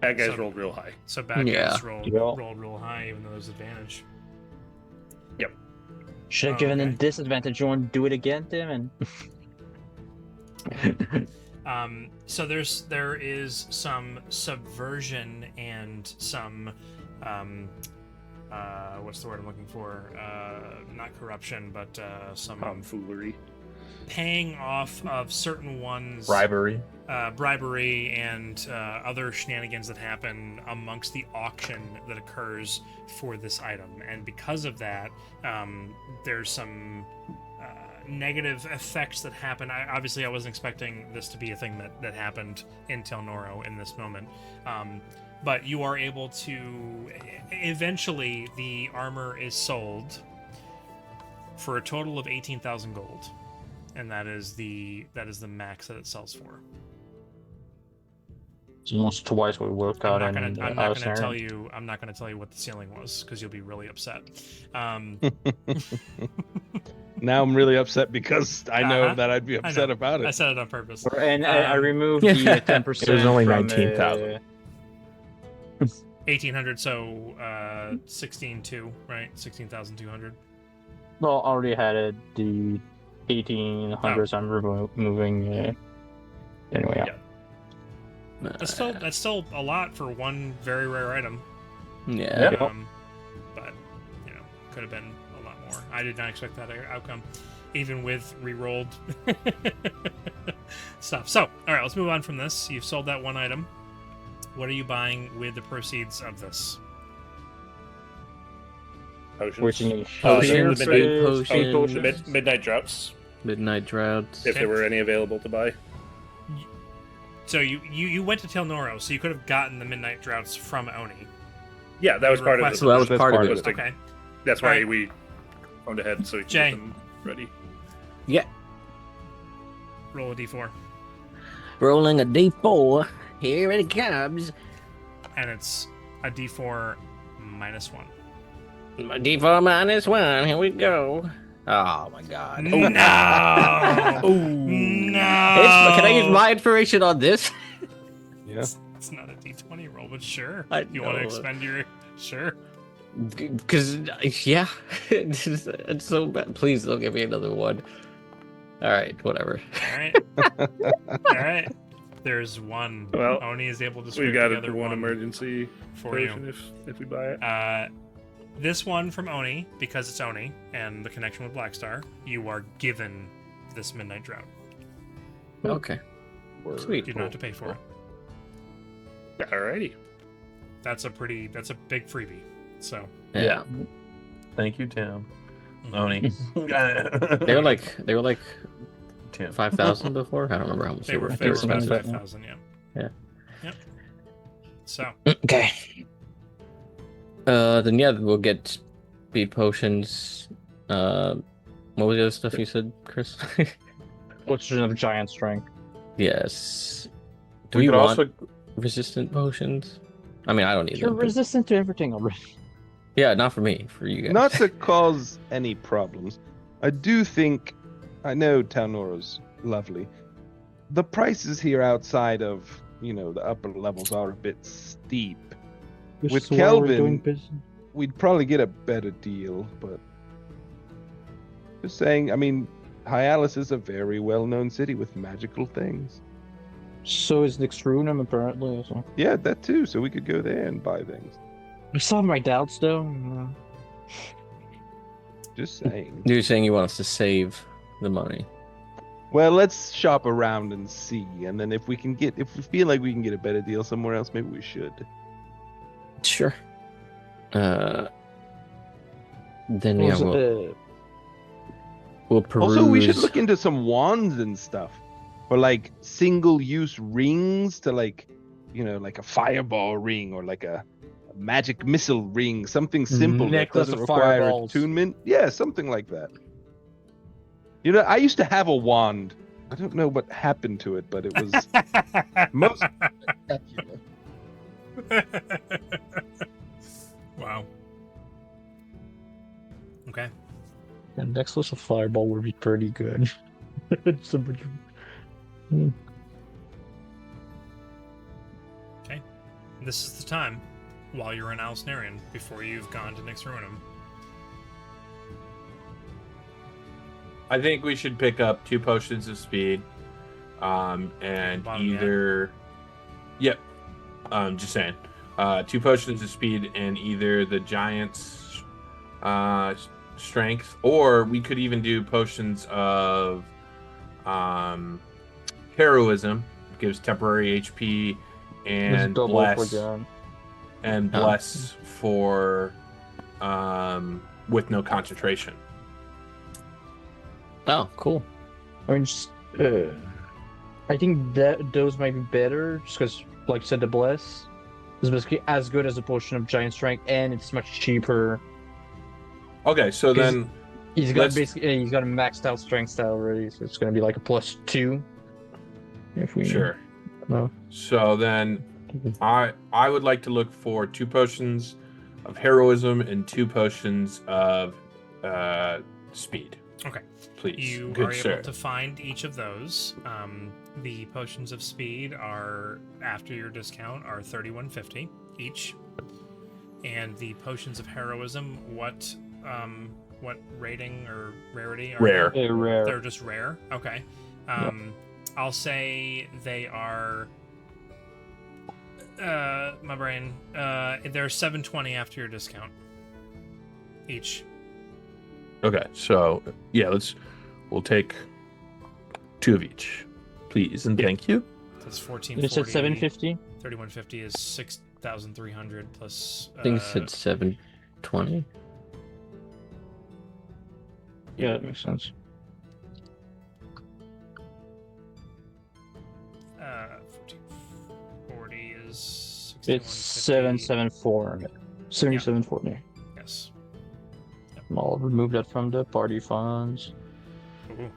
Bad guys So- rolled real high. So bad Yeah. guys rolled Yeah. rolled real high, even though there's advantage. Should have Oh, given okay. them disadvantage. You want to do it again, Tim? And So there is some subversion and some what's the word I'm looking for? Not corruption, but some Tomfoolery. paying off of certain ones, Bribery. bribery and other shenanigans that happen amongst the auction that occurs for this item, and because of that, there's some negative effects that happen. Obviously, I wasn't expecting this to be a thing that happened in Tel Noro in this moment. But you are able to... Eventually, the armor is sold for a total of 18,000 gold. And that is the max that it sells for. it's almost twice what we worked out. I'm in not Ei'las gonna tell Nerian. you. I'm not gonna tell you what the ceiling was because you'll be really upset. Now I'm really upset because I know Uh-huh. that I'd be I upset know. about I it. said it on purpose. And I removed the 10%. It was only from, 19,000. 1,800, so 16,200, right? 16,200. Well, already had it. The 1800s. I'm removing. Anyway, yeah. That's still a lot for one very rare item. Yeah. Yep. But could have been a lot more. I did not expect that outcome, even with re-rolled stuff. So, all right, let's move on from this. You've sold that one item. What are you buying with the proceeds of this? Potions. Fortune- The Speed midnight, potions, the midnight droughts, midnight droughts. if there were any available to buy. So you went to Telnoro, so you could have gotten the midnight droughts from Oni. Yeah, that was part of So that was That's part of part it. of it. Okay. That's why Alright. we phoned ahead so we could Jay. get them ready. Yeah. Roll a d4, Rolling a d4. Here it comes. and it's a d4 minus 1. D4 minus 1. Here we go. Oh my god. No. No. Can I use my inspiration on this? Yeah. It's not a d20 roll, but sure. I You want to know. expend your sure. Because, yeah. It's so bad. Please don't give me another one. Alright, whatever. All right. All right. There's one. Well, Oni is able to We've scrape got it together for one emergency for you. potion if we buy it. This one from Oni, because it's Oni and the connection with Blackstar, you are given this midnight drought. Okay. Sweet. You don't have to pay for it. Alrighty. That's a big freebie. So Yeah. Thank you, Tim. mhm. Oni. They were like Tim. 5,000 before? I don't remember how much they were were. about 13,000. 5,000, yeah. Yeah. Yep. So Okay. Then yeah, we'll get speed potions. What was the other stuff you said, Chris? Potion of giant strength. Yes. Do We we could want also resistant potions? I mean, I don't need You're them. but- resistant to everything already. Yeah, not for me. For you guys. Not to cause any problems. I do think, I know Telnora's lovely. The prices here outside of, the upper levels are a bit steep. With Which is why we're Kelvin- doing business. We'd probably get a better deal, but just saying, Ei'las is a very well-known city with magical things. So is Nixrunum apparently. So. Yeah, that too. So we could go there and buy things. I still have my doubts though. Just saying. You're saying you want us to save the money? Well, let's shop around and see, and then if we feel like we can get a better deal somewhere else, maybe we should. Sure. Then yeah, we'll peruse. Also, we should look into some wands and stuff, or like single-use rings to like a fireball ring or like a magic missile ring, something simple Necklace that of doesn't require fireballs. attunement. Yeah, something like that. I used to have a wand. I don't know what happened to it, but it was most spectacular. wow. Okay. Yeah, Necklace of Fireball would be pretty good. It's a bit- This is the time while you're in Ei'las Nerian before you've gone to Nixrunum. I think we should pick up 2 potions of speed. And Bottom, yeah. either Yep. Just saying. 2 potions of speed and either the giant's strength, or we could even do potions of heroism, gives temporary HP, and double bless again. and Oh. bless for with no concentration. Oh, cool. I mean, I think that those might be better, just because, like you said, the Bless is basically as good as a potion of giant strength, and it's much cheaper. Okay, so Is- then He's got Let's- he's got a maxed out strength stat already, so it's gonna be like a +2. If we sure. No. So then I would like to look for 2 potions of heroism and 2 potions of speed. Okay. Please. You Good are sir. able to find each of those. The potions of speed are, after your discount, are 31.50 each, and the potions of heroism, what rating or rarity? Are Rare. they? Rare. They're just rare. Okay. I'll say they are. My brain. They're 7.20 after your discount. Each. Okay, so yeah, we'll take 2 of each, please, and Yeah. thank you. That's You 1440. said 750. 3150 is 6,300 plus. I think it said 720. Yeah, that makes sense. 1440 is. It's 774. 7740. Yes. I'll remove that from the party funds. Ooh.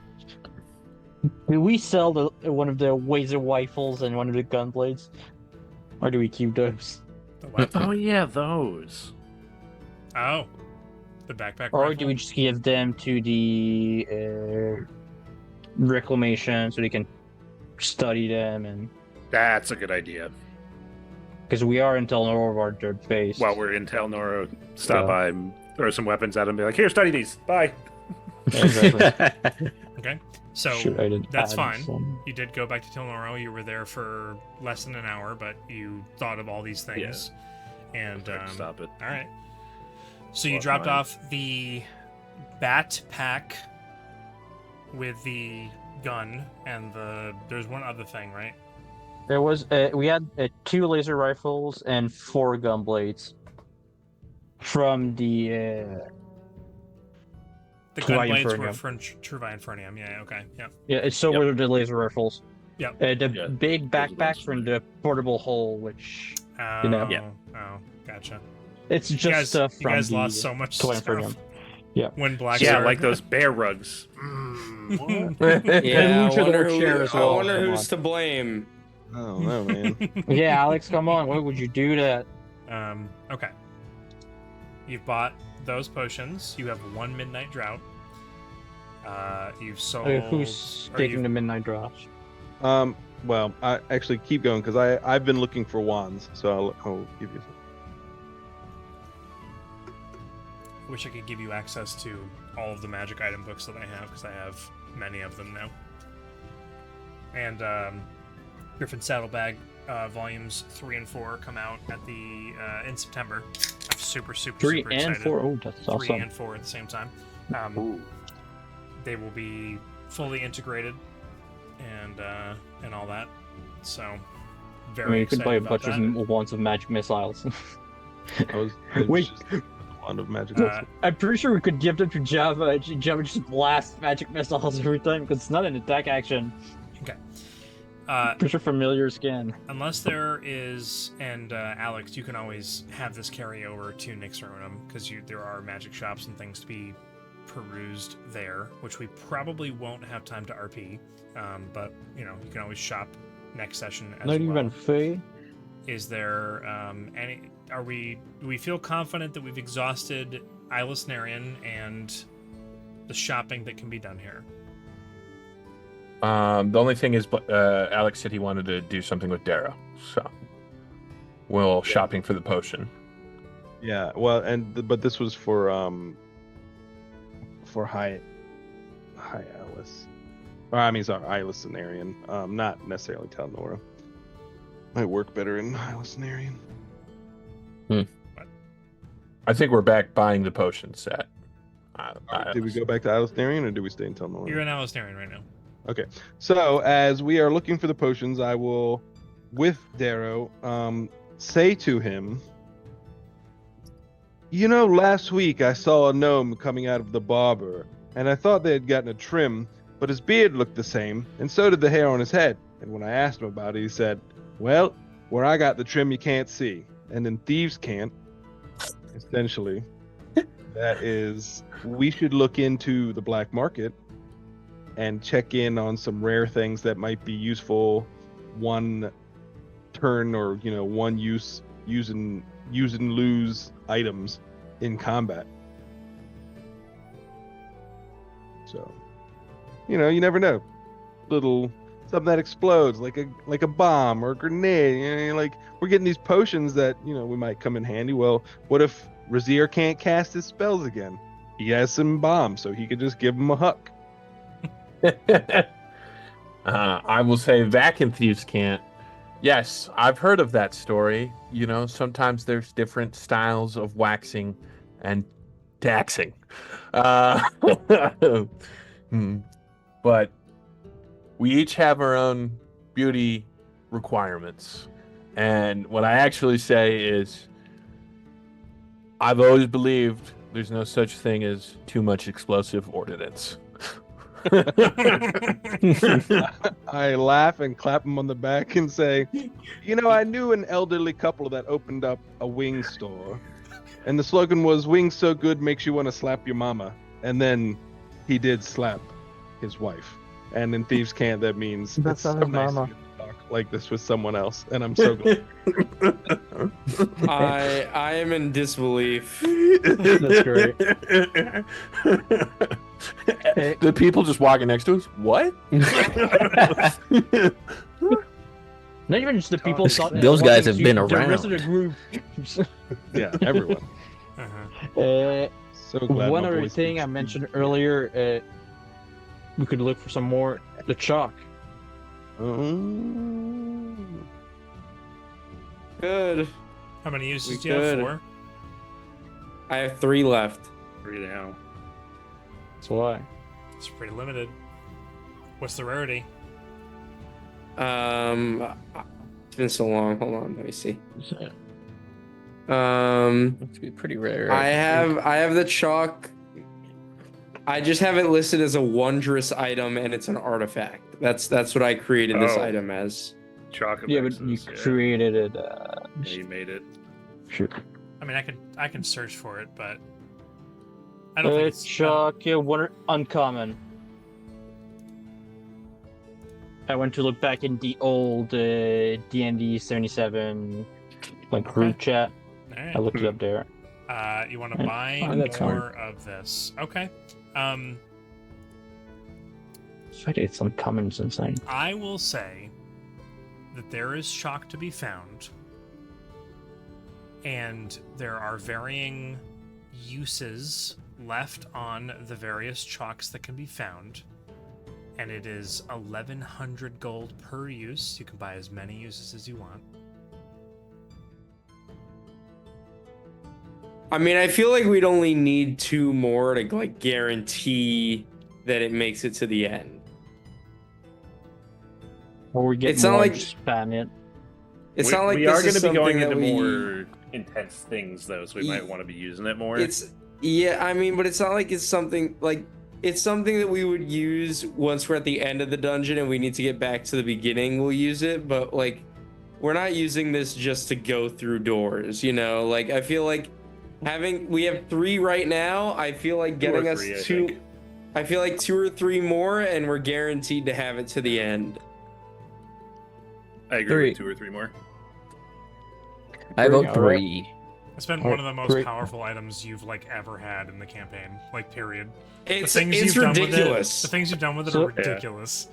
Do we sell one of the laser rifles and one of the gun blades? Or do we keep those? The what? Oh yeah, those. Oh. The backpack Or rifle? do we just give them to the reclamation so they can study them? And That's a good idea. because we are in Telnor, they're based. While we're in Telnor, stop Yeah. by and throw some weapons at them and be like, here, study these. Bye. Yeah, exactly. Okay. So Shoot, I didn't that's add fine. some. You did go back to Tilnoro. You were there for less than an hour, but you thought of all these things. And Stop it. all right. So you Lost dropped mine. off the bat pack with the gun and there's one other thing, right? There was we had 2 laser rifles and 4 gun blades from the The gun Truvia blades were Infernium. from Truvia Infernium. Yeah, okay. Yeah. yeah. So Yep. were the laser rifles. Yep. The Yeah, big those are the backpacks ones from the portable hull, which Oh, know. Yeah. Oh, gotcha. it's just You guys, stuff you from guys the lost so much Toy stuff. Infernium. Yeah. When Black Yeah, Star- like those bear rugs. Yeah, And I Luchador wonder, chair as well, I wonder come who's on. to blame. I don't know, man. Yeah, Alex, come on. Why would you do that? Okay. You've bought those potions. You have 1 midnight drought. You've sold. Who's or taking you've- the midnight drops? Well, I actually keep going because I've been looking for wands, so I'll give you some. Wish I could give you access to all of the magic item books that I have because I have many of them now. And Griffin Saddlebag volumes 3 and 4 come out at the in September. I'm super 3 super and excited. 4. Oh, that's 3 awesome. and 4 at the same time. Ooh. They will be fully integrated and all that. So very I mean, you could excited buy a about bunch that. of wands of magic missiles. It was Wait. just a wand of magic. I'm pretty sure we could give them to Java. And Java just blasts magic missiles every time because it's not an attack action. Pretty sure familiar scan. Unless there is, and Alex, you can always have this carry over to Nixernum because there are magic shops and things to be perused there, which we probably won't have time to RP. But you can always shop next session as Not well. even free. Is there any? Do we feel confident that we've exhausted Ei'las Nerian and the shopping that can be done here? The only thing is, Alex said he wanted to do something with Darrow, so we'll shopping for the potion. Yeah, well, but this was for High Alice. Or I mean, sorry, Ei'las Nerian. Not necessarily Talnora. Might work better in Ei'las Nerian. I think we're back buying the potion set. Did we go back to Ei'las Nerian or did we stay in Talnora? You're in Ei'las Nerian right now. Okay, so as we are looking for the potions, I will, with Darrow, say to him, last week I saw a gnome coming out of the barber, and I thought they had gotten a trim, but his beard looked the same, and so did the hair on his head. And when I asked him about it, he said, well, where I got the trim you can't see, and then thieves can't. Essentially, that is, we should look into the black market and check in on some rare things that might be useful one turn or one use and lose items in combat. So you never know, little something that explodes like a bomb or a grenade. Like we're getting these potions that we might come in handy. Well, what if Razir can't cast his spells again? He has some bombs, so he could just give him a huck. I will say Vac and Thieves can't. Yes, I've heard of that story. Sometimes there's different styles of waxing and taxing. But we each have our own beauty requirements. And what I actually say is, I've always believed there's no such thing as too much explosive ordnance. I laugh and clap him on the back and say, I knew an elderly couple that opened up a wing store. And the slogan was, "Wings so good makes you want to slap your mama." And then he did slap his wife. And in Thieves' Cant, that means That's it's not so his nice mama. to get to talk like this with someone else. And I'm so glad. I am in disbelief. That's great. The people just walking next to us. What? Not even just the people. Those guys have been The rest of the around. group. Yeah, everyone. So glad One my other boys thing speak I mentioned earlier, we could look for some more the chalk. Good. How many uses We do you have? could. 4? I have 3 left. 3 now. That's why. It's pretty limited. What's the rarity? It's been so long. Hold on, let me see. It's be pretty rare. I have the chalk. I just have it listed as a wondrous item, and it's an artifact. That's what I created this Oh. item as. Chalk Yeah, but you effects, created it. Yeah, you made it. Sure. I mean, I can search for it, but I don't think it's Chalk, yeah, one uncommon. I went to look back in the old D&D 77 group chat. All right. I looked it up there. You want to buy Oh, that's more of this? Okay. It's uncommons inside. I will say that there is chalk to be found, and there are varying uses left on the various chalks that can be found, and it is 1,100 gold per use. You can buy as many uses as you want. I mean, I feel like we'd only need 2 more to guarantee that it makes it to the end. Or we get It's not more like- and spam it. It's not like we this are is going to be going something into that more intense things though, so we might want to be using it more. I mean, but it's not like it's something that we would use once we're at the end of the dungeon and we need to get back to the beginning. We'll use it, but we're not using this just to go through doors. I feel like we have 3 right now. I feel like getting 2 or us 3, I 2. think. I feel like 2 or 3 more, and we're guaranteed to have it to the end. I agree 3. with 2 or 3 more. I vote Alright. 3. It's been one of the most powerful items you've ever had in the campaign, period. It's you've done with it, ridiculous. the things you've done with it So- are ridiculous.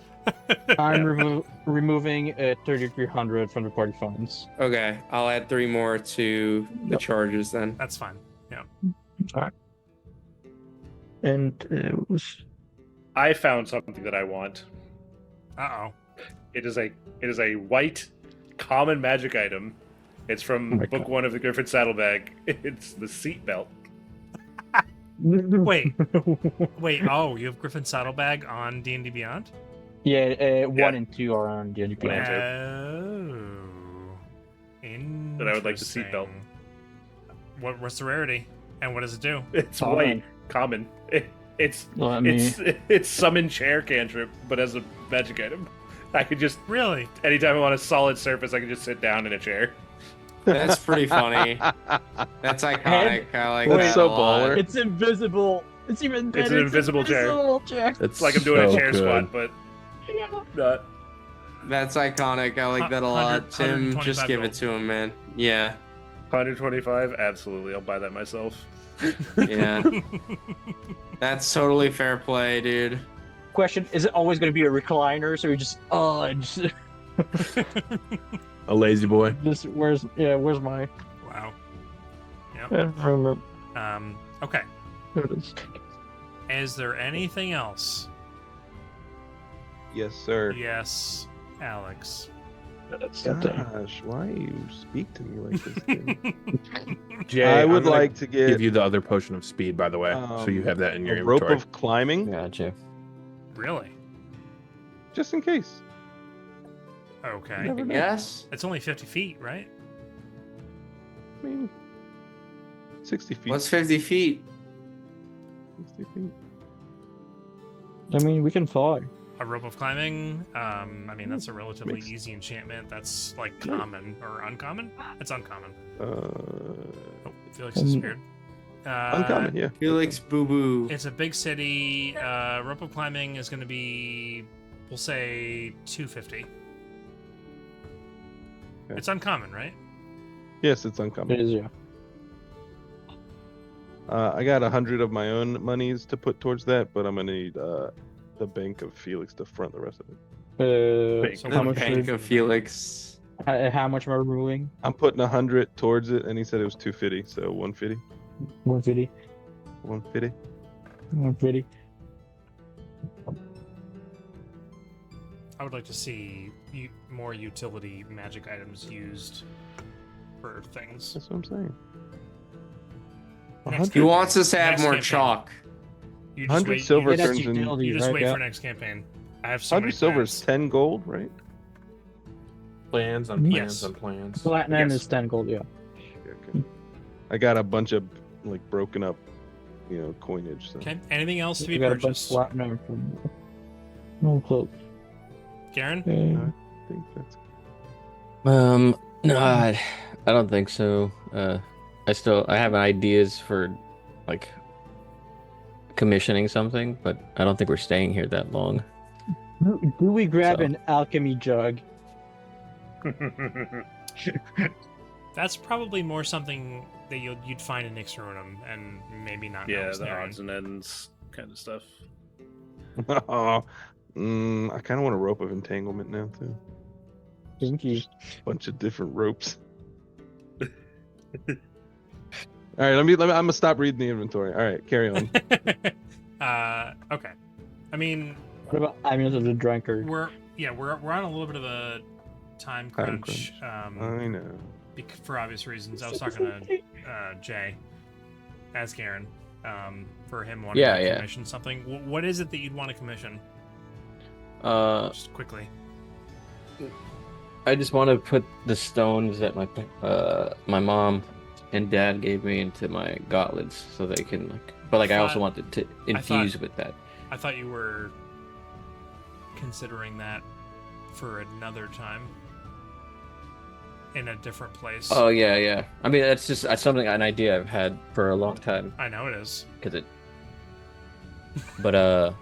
I'm removing 3,300 from the party funds. Okay, I'll add 3 more to the charges then. That's fine. Yeah. And it was I found something that I want. Uh-oh. It is a white common magic item. It's from my book God. 1 of the Griffin Saddlebag. It's the seat belt. Wait. Oh, you have Griffin Saddlebag on D&D Beyond? Yeah, 1 and 2 are on the Yeah. NDP. Oh. Interesting. That I would like the seat belt. What's the rarity? And what does it do? It's Oh, white, man. common. It's summon chair cantrip, but as a magic item. I could just Really? anytime I want a solid surface, I can just sit down in a chair. That's pretty funny. That's iconic. I like That's that so a lot. baller. It's invisible. It's even better. It's an invisible chair. chair. It's like I'm doing so a chair good. squat, but not. That's iconic. I like that a lot. 100 Tim, just 125 give it gold. to him, man. Yeah, 125, absolutely. I'll buy that myself. yeah. That's totally fair play, dude. Question: is it always going to be a recliner? So you just A lazy boy. where's my? Wow. I don't remember. Okay. There it is. Is there anything else? Yes, sir. Yes, Alex. That's something. Gosh, why you speak to me like this? Kid? Jay, I would I'm gonna like to get give you the other potion of speed, by the way, so you have that in your a rope inventory. of climbing, Gotcha. Really? just in case. Okay. Never know. Yes. It's only 50 feet, right? I mean, 60 feet. What's 50 feet? 60 feet. I mean, we can fly. A rope of climbing. I mean, that's a relatively Makes- easy enchantment. That's like common or uncommon. It's uncommon. Oh, Felix disappeared. Uncommon, yeah. Felix Boo Boo. It's a big city. Rope of climbing is going to be, we'll say, 250. Okay. It's uncommon, right? Yes, it's It uncommon. is, yeah. I got 100 of my own monies to put towards that, but I'm gonna need the bank of Felix to front the rest of it. So How what much? Bank of Felix. How much am I removing? I'm putting 100 towards it, and he said it was 250, so 150. 150. 150. 150. I would like to see more utility magic items used for things. That's what I'm saying. Next 100, He wants us to have Next more campaign. chalk. You 100 silver You That's turns in. utility, just right? wait Yeah. for next campaign. I have so 100 many silver is plans. 10 gold, right? Plans on plans Yes. on plans. Platinum Yes. is 10 gold, yeah. Okay. I got a bunch of like broken up, coinage. So. Okay. Anything else to be We got a bunch of purchased? platinum from. No close. Garen? I think that's. No, I don't think so. I have ideas for like commissioning something, but I don't think we're staying here that long. Do we grab So- an alchemy jug? That's probably more something that you'd find in Ixaronum and maybe not. Yeah, Novus the Nerian. odds and ends kind of stuff. Oh, I kind of want a rope of entanglement now too. Kinky. Bunch of different ropes. All right, let me. I'm gonna stop reading the inventory. All right, carry on. Okay. I mean, What about Amulets of the Drunkard? we're on a little bit of a time Time crunch. I know. For obvious reasons. I was talking to Jay as Garen, for him wanting Yeah, to yeah. commission something. What is it that you'd want to commission? Just quickly. I just want to put the stones that my mom and dad gave me into my gauntlets so they can I also wanted to infuse with that. I thought you were considering that for another time in a different place. Oh yeah. I mean that's an idea I've had for a long time I know it is. but Yeah,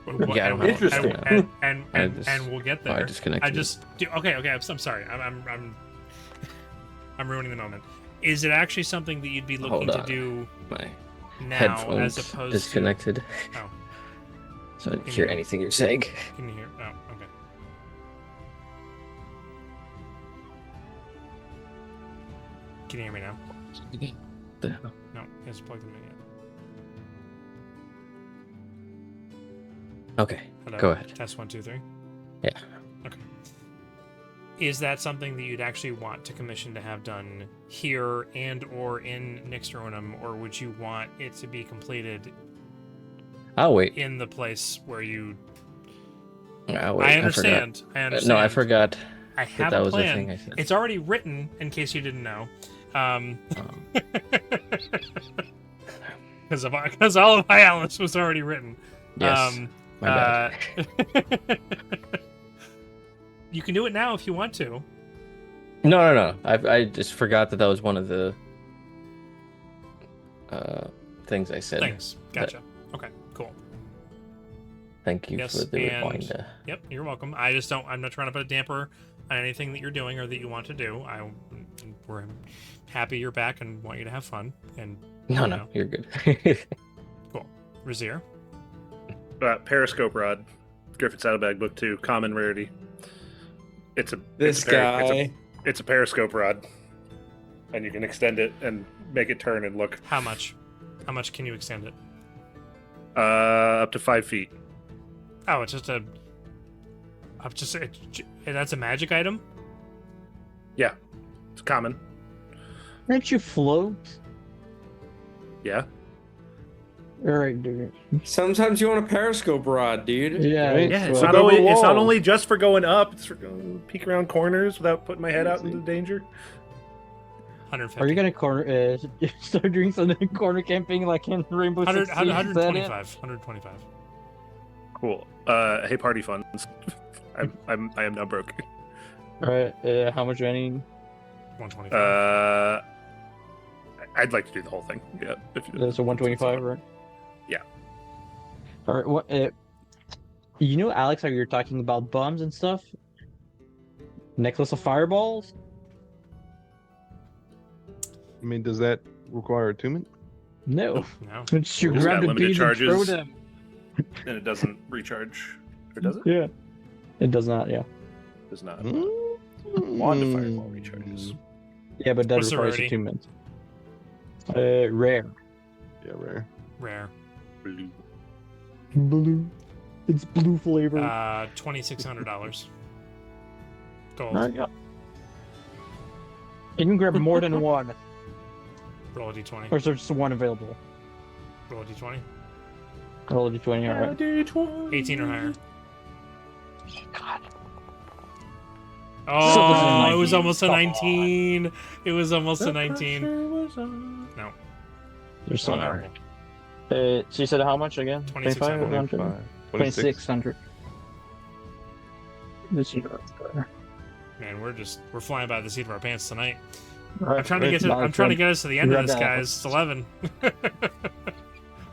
I don't know. Interesting. And we'll get there. I disconnected. Okay. I'm sorry. I'm ruining the moment. Is it actually something that you'd be looking Hold to on. do My now, headphones as opposed disconnected, Oh. so I didn't hear anything you're saying. to? Can you hear? Oh, okay. Can you hear me now? The hell? No, it's plugged in yet. Okay, Hello? go ahead. Test 1, 2, 3. Yeah. Okay. Is that something that you'd actually want to commission to have done here and or in Nixtronum, or would you want it to be completed I'll wait. in the place where you? I'll wait. I understand. I understand. No, I forgot I have that a was the plan. thing I said. It's already written, in case you didn't know. Because all of Ei'las was already written. Yes. My bad. You can do it now if you want to. No. I just forgot that was one of the things I said. Thanks. Gotcha. Okay. Cool. Thank you Yes, for the and- reminder. Yep. You're welcome. I'm not trying to put a damper on anything that you're doing or that you want to do. We're happy you're back and want you to have fun. And No, you're good. cool. Razier. Periscope rod, Griffith Saddlebag Book 2, common rarity. It's a This it's a par- it's a- guy. It's a periscope rod, and you can extend it and make it turn and look How much? How much can you extend it? up to 5 feet. Oh, it's just that's a magic item? Yeah, it's common. Can't you float? Yeah, All right, dude. Sometimes you want a periscope rod, dude. Yeah. Right. Yeah, Look over it's not walls. only just for going up. It's for going peek around corners without putting my head out into danger. 150. Are you gonna start doing some corner camping like in Rainbow 100, Six Siege? Is that it? 125. Cool. Hey, party funds. I am now broke. All right. How much do I need? 125. I'd like to do the whole thing. Yeah. That's a 125, right? Yeah. All right. What? You know, Alex, how you're talking about bombs and stuff. Necklace of fireballs. I mean, does that require attunement? No. No. Just you It's grab got the limited beads and throw charges. them. And it doesn't recharge. Or does it? Yeah. It does not. Yeah. Does not. Mm. Wand of fireball recharges. Yeah, but that What's the requires rarity? attunement. Rare. Yeah, rare. Rare. Blue. Blue. It's blue flavor. $2,600. Gold. Alright, yeah. Can you grab more than one? Roll a d20. Or is there just one available? Roll a d20. Roll a d20, alright. 18 or higher. God. Oh, it was 19. almost a Come on. 19. It was almost a 19. No. There's some. Honorable. So you said how much again? 2600. 2600. This is Man, we're flying by the seat of our pants tonight. Right. I'm trying to get us to the end of Grab this, that. guys. It's 11.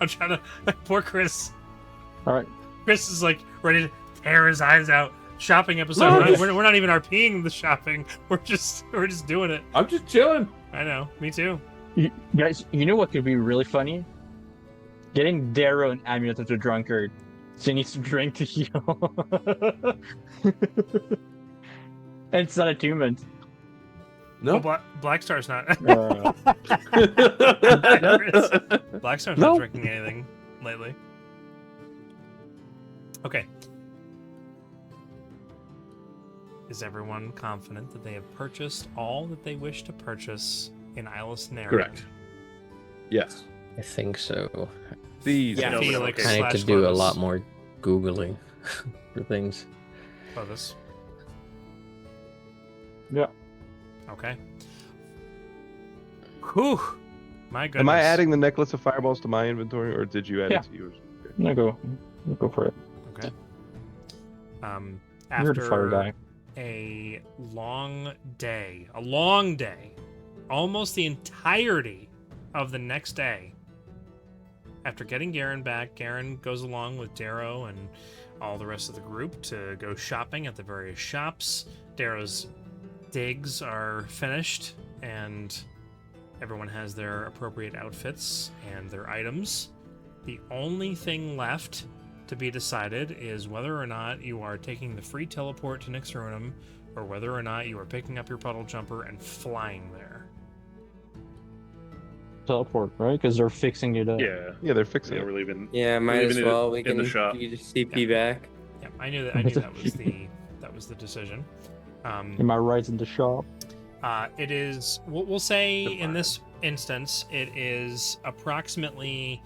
I'm trying to. Poor Chris. Alright. Chris is like ready to tear his eyes out. Shopping episode. No, We're not even RPing the shopping. We're just doing it. I'm just chilling. I know. Me too. Guys, you know what could be really funny? Getting Darrow an amulet of the drunkard. So he needs to drink to heal. And it's not attunement. No. Oh, Black Star's not. Uh, Black Star's No. not drinking anything lately. Okay. Is everyone confident that they have purchased all that they wish to purchase in Ei'las Nerian? Correct. Yes. I think so. These. Yeah. Felix I need to slash do a Clovis. lot more Googling for things. Clovis. yeah. Okay. Whew. My goodness. Am I adding the necklace of fireballs to my inventory, or did you add Yeah. it to yours? Okay. No, go for it. Okay. You're the fire After guy. a long day, almost the entirety of the next day. After getting Garron back, Garron goes along with Darrow and all the rest of the group to go shopping at the various shops. Darrow's digs are finished, and everyone has their appropriate outfits and their items. The only thing left to be decided is whether or not you are taking the free teleport to Nixruinum, or whether or not you are picking up your puddle jumper and flying there. Teleport, right? Because they're fixing it up. Yeah. Yeah, they're fixing Yeah, it. we're leaving. Yeah, might Leaving as it well. We in can the shop. you just CP back. Yeah, I knew that was the decision. Am I right in the shop? It is. We'll say The in this instance, it is approximately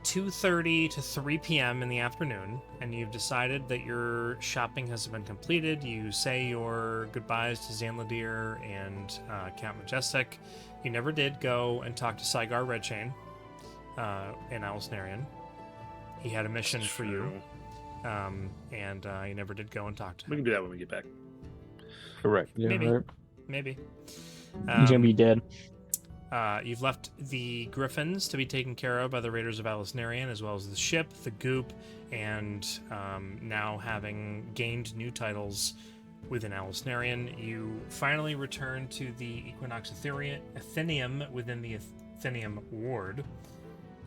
2:30 to 3 p.m. in the afternoon, and you've decided that your shopping has been completed. You say your goodbyes to Zanladir and Count Majestic. You never did go and talk to Saigar Redchain in Ei'las Nerian. He had a mission for you, and you never did go and talk to We him. can do that when we get back. Correct. Yeah, Maybe. right. Maybe. He's gonna be dead. You've left the Griffins to be taken care of by the Raiders of Ei'las Nerian, as well as the ship, the Goop, and now having gained new titles within Ei'las Nerian, you finally return to the Equinox Athenium within the Athenium Ward,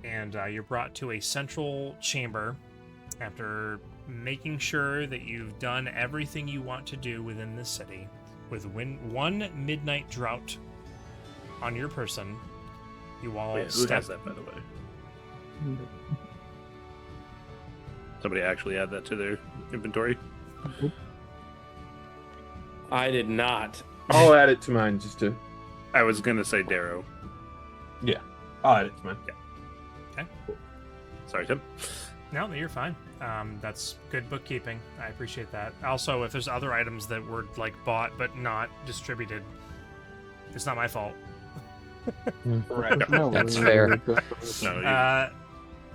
and you're brought to a central chamber after making sure that you've done everything you want to do within the city, with one midnight drought on your person. You all Wait, who has that, by the way? Somebody actually add that to their inventory? I did not. I'll add it to mine just to. I was gonna say Darrow. I'll add it to mine. Sorry, Tim. No, you're fine. That's good bookkeeping. I appreciate that. Also, if there's other items that were like bought but not distributed, it's not my fault. Right. That's fair. No, you Uh,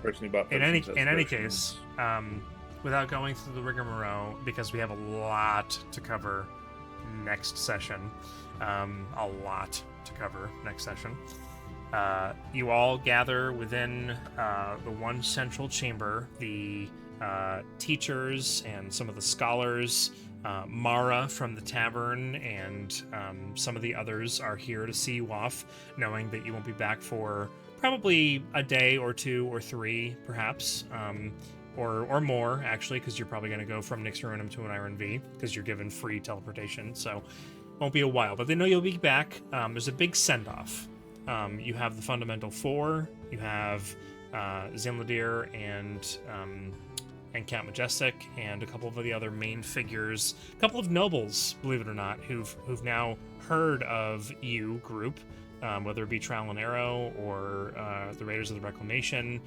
personally bought in any potions, in any potions. case, without going through the rigmarole, because we have a lot to cover next session, a lot to cover next session. You all gather within the one central chamber. The teachers and some of the scholars, Mara from the tavern, and some of the others are here to see you off, knowing that you won't be back for probably a day or 2 or 3, perhaps, or more, actually, because you're probably going to go from Nixruinum to an Iron V, because you're given free teleportation, so it won't be a while. But they know you'll be back. There's a big send-off. You have the Fundamental Four, you have Zinladir and Count Majestic, and a couple of the other main figures, a couple of nobles, believe it or not, who've now heard of you group, whether it be Trowel and Arrow or the Raiders of the Reclamation.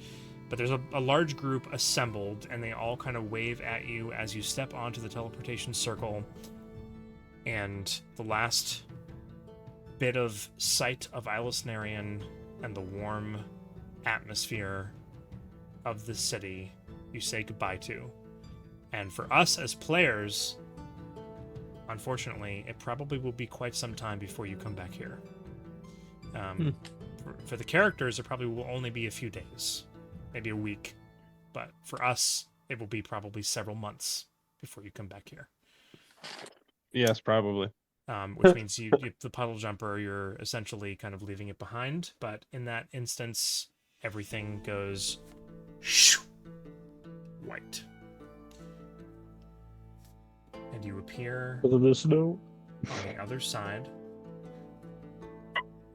But there's a large group assembled, and they all kind of wave at you as you step onto the teleportation circle. And the last bit of sight of Ei'las Nerian and the warm atmosphere of the city you say goodbye to. And for us as players, unfortunately, it probably will be quite some time before you come back here. For the characters, it probably will only be a few days, maybe a week. But for us, it will be probably several months before you come back here. Yes, probably. Which means you the puddle jumper, you're essentially kind of leaving it behind. But in that instance, everything goes white. And you appear on the other side.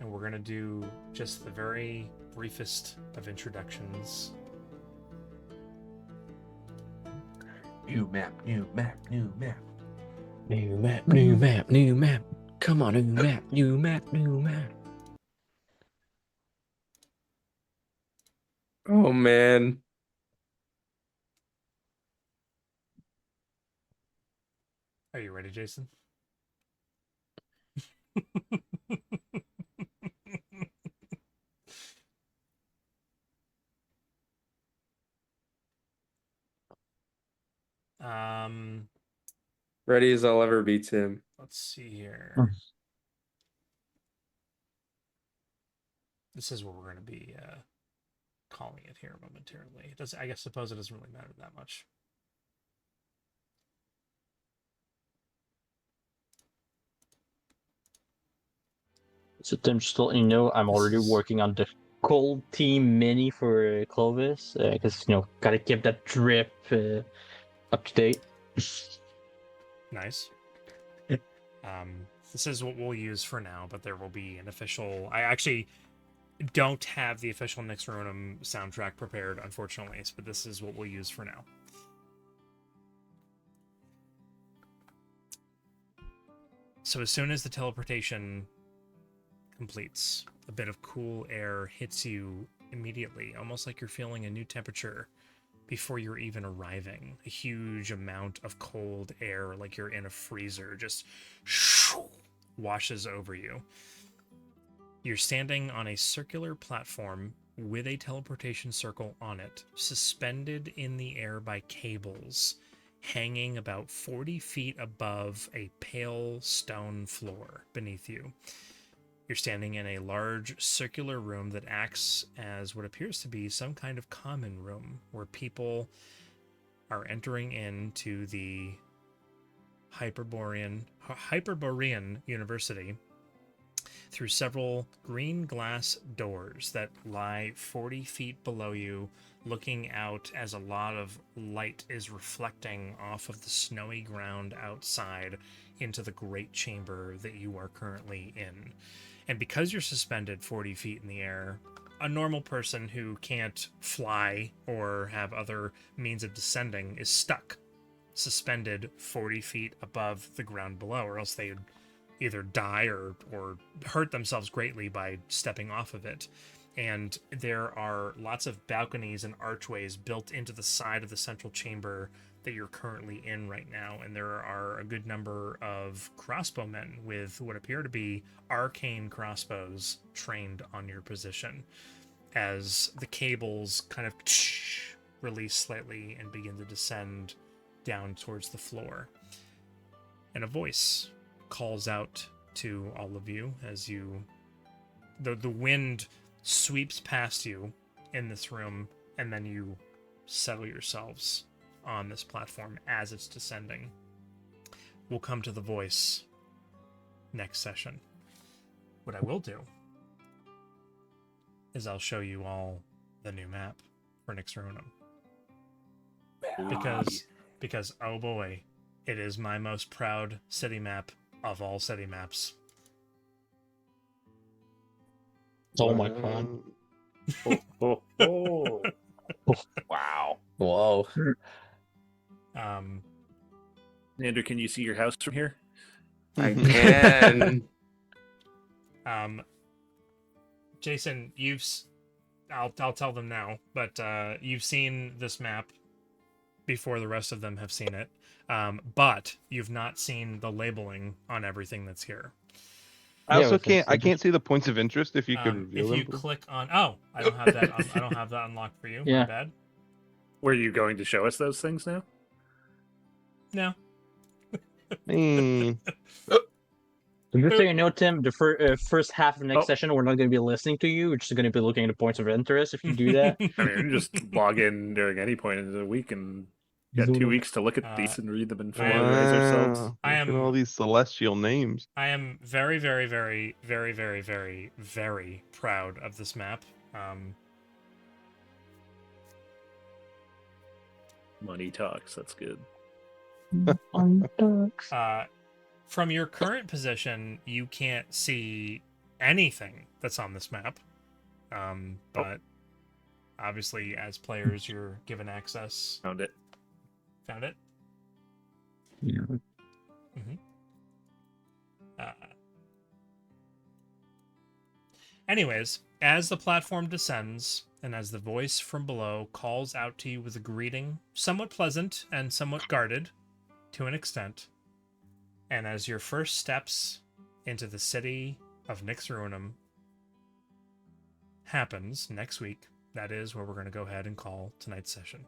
And we're going to do just the very briefest of introductions. New map, new map, new map. New map, new map, new map. Come on, new map, new map, new map. Oh man. Are you ready, Jason? Ready as I'll ever be, Tim. Let's see here. This is what we're going to be calling it here momentarily. I suppose it doesn't really matter that much. So Tim, just to let you know, I'm already working on the Cold Team Mini for Clovis, because gotta keep that drip up to date. Nice. This is what we'll use for now, but there will be an official... I actually don't have the official Nixruinum soundtrack prepared, unfortunately, but this is what we'll use for now. So as soon as the teleportation completes, a bit of cool air hits you immediately, almost like you're feeling a new temperature before you're even arriving. A huge amount of cold air, like you're in a freezer, just washes over you. You're standing on a circular platform with a teleportation circle on it, suspended in the air by cables, hanging about 40 feet above a pale stone floor beneath you. You're standing in a large circular room that acts as what appears to be some kind of common room where people are entering into the Hyperborean University through several green glass doors that lie 40 feet below you, looking out as a lot of light is reflecting off of the snowy ground outside into the great chamber that you are currently in. And because you're suspended 40 feet in the air, a normal person who can't fly or have other means of descending is stuck, suspended 40 feet above the ground below, or else they'd either die or hurt themselves greatly by stepping off of it. and there are lots of balconies and archways built into the side of the central chamber that you're currently in right now, and there are a good number of crossbowmen with what appear to be arcane crossbows trained on your position as the cables kind of release slightly and begin to descend down towards the floor. And a voice calls out to all of you as the wind sweeps past you in this room, and then you settle yourselves on this platform as it's descending. We'll come to the voice next session. What I will do is I'll show you all the new map for Nixruinum. Because oh boy, it is my most proud city map of all city maps. Oh my god. Wow. Whoa. Andrew, can you see your house from here? I can. Jason, I'll tell them now, but you've seen this map before the rest of them have seen it, but you've not seen the labeling on everything that's here. I also can't see the points of interest if you could reveal if you them. click on I don't have that I don't have that unlocked for you. Yeah. My bad. Were you going to show us those things now? No. So just so you know, Tim, the first half of next session, we're not going to be listening to you. We're just going to be looking at the points of interest if you do that. I mean, you can just log in during any point in the week and got 2 weeks to look at these and read them and familiarize ourselves. Look at all these celestial names. I am very, very, very, very, very, very, very proud of this map. Money talks. That's good. From your current position, you can't see anything that's on this map. But obviously, as players, you're given access. Found it. Found it? Yeah. Mm-hmm. Anyways, as the platform descends, and as the voice from below calls out to you with a greeting, somewhat pleasant and somewhat guarded, to an extent, and as your first steps into the city of Nixruinum happens next week, that is where we're going to go ahead and call tonight's session.